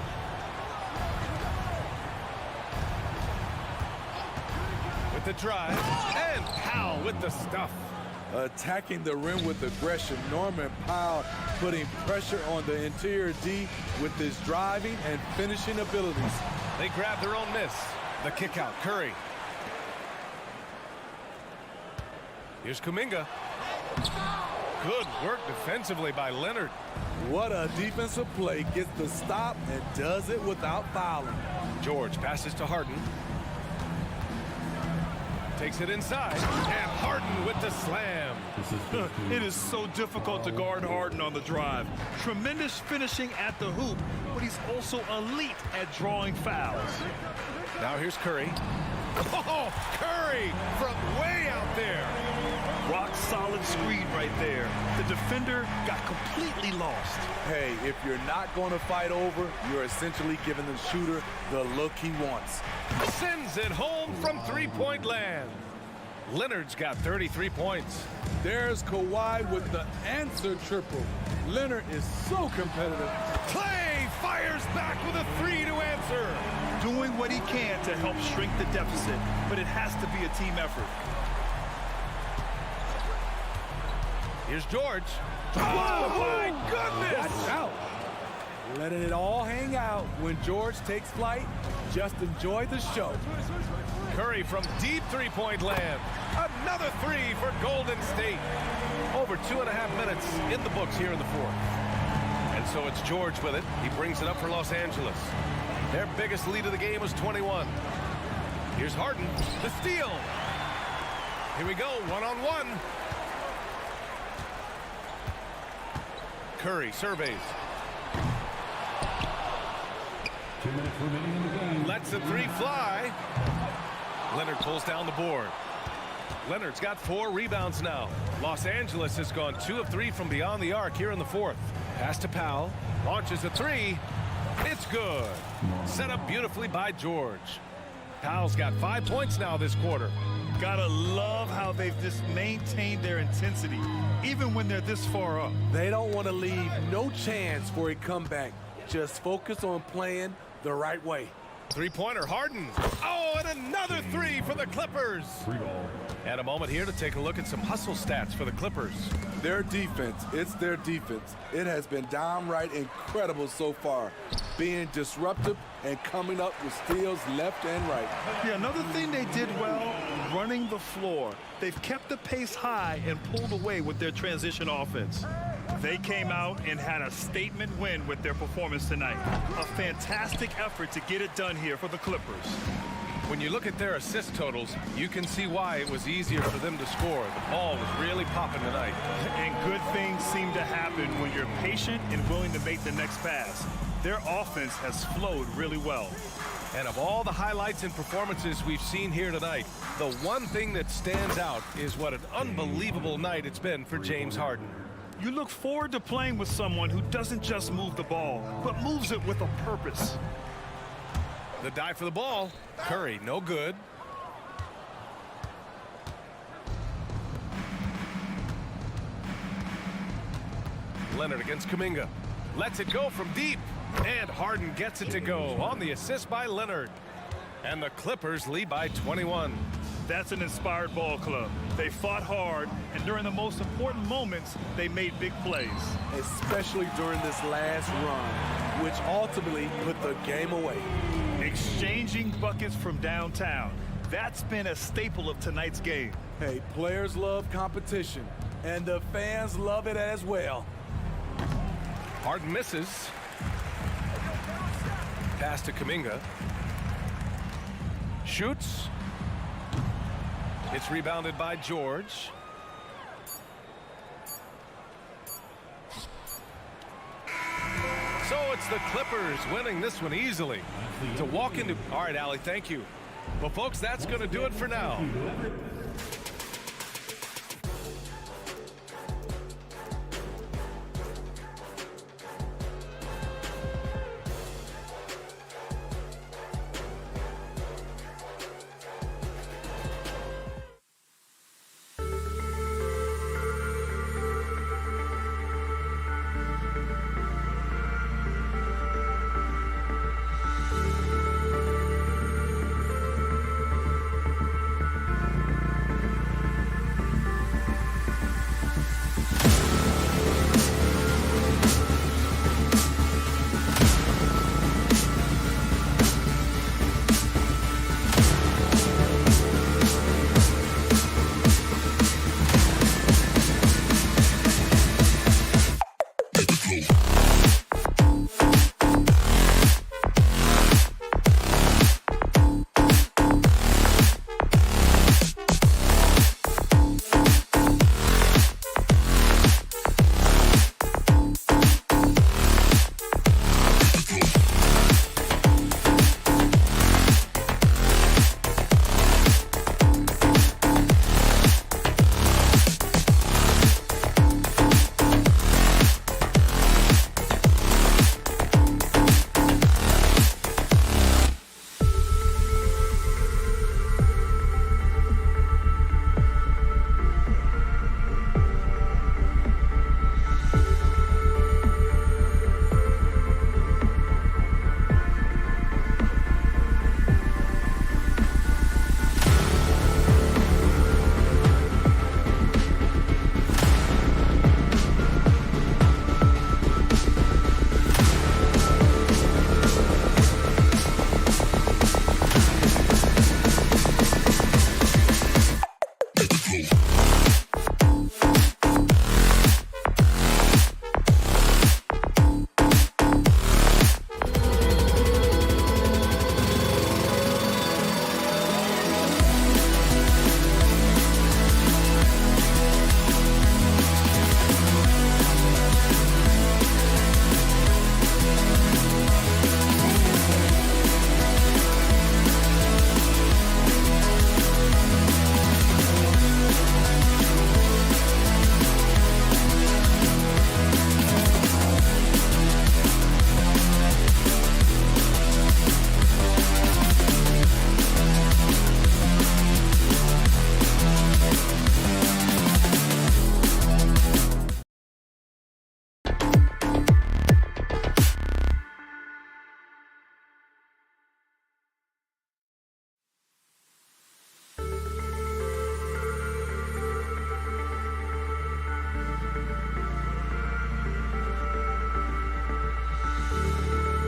With the drive, and Powell with the stuff. Attacking the rim with aggression. Norman Powell putting pressure on the interior D with his driving and finishing abilities. They grab their own miss. The kick out, Curry. Here's Kuminga. Good work defensively by Leonard. What a defensive play. Gets the stop and does it without fouling. George passes to Harden. Takes it inside, and Harden with the slam. It is so difficult to guard Harden on the drive. Tremendous finishing at the hoop, but he's also elite at drawing fouls. Now here's Curry. Oh, Curry from way out there. Rock solid screen right there. The defender got completely lost. Hey, if you're not going to fight over, you're essentially giving the shooter the look he wants. Sends it home from three-point land. Leonard's got 33 points. There's Kawhi with the answer triple. Leonard is so competitive. Clay fires back with a three to answer. Doing what he can to help shrink the deficit, but it has to be a team effort. Here's George. Oh, my goodness! Watch out. Letting it all hang out when George takes flight. Just enjoy the show. Curry from deep three-point land. Another three for Golden State. Over 2.5 minutes in the books here in the fourth. And so it's George with it. He brings it up for Los Angeles. Their biggest lead of the game was 21. Here's Harden. The steal. Here we go, one-on-one. Curry surveys. 2 minutes remaining in the game. Lets the three fly. Leonard pulls down the board. Leonard's got 4 rebounds now. Los Angeles has gone 2 of 3 from beyond the arc here in the fourth. Pass to Powell. Launches a three. It's good. Set up beautifully by George. Powell's got 5 points now this quarter. Gotta love how they've just maintained their intensity, even when they're this far up. They don't want to leave no chance for a comeback. Just focus on playing the right way. Three-pointer, Harden. Oh, and another three for the Clippers. And a moment here to take a look at some hustle stats for the Clippers. Their defense, it's their defense. It has been downright incredible so far. Being disruptive and coming up with steals left and right. Yeah, another thing they did well, running the floor. They've kept the pace high and pulled away with their transition offense. They came out and had a statement win with their performance tonight. A fantastic effort to get it done here for the Clippers. When you look at their assist totals, you can see why it was easier for them to score. The ball was really popping tonight. And good things seem to happen when you're patient and willing to make the next pass. Their offense has flowed really well. And of all the highlights and performances we've seen here tonight, the one thing that stands out is what an unbelievable night it's been for James Harden. You look forward to playing with someone who doesn't just move the ball, but moves it with a purpose. The dive for the ball. Curry, no good. Leonard against Kuminga. Lets it go from deep. And Harden gets it to go on the assist by Leonard. And the Clippers lead by 21. That's an inspired ball club. They fought hard, and during the most important moments, they made big plays. Especially during this last run, which ultimately put the game away. Exchanging buckets from downtown. That's been a staple of tonight's game. Hey, players love competition, and the fans love it as well. Harden misses. Pass to Kuminga. Shoots. It's rebounded by George. So it's it's the Clippers winning this one easily. To walk into... All right, Allie, thank you. Well, folks, that's going to do it for now.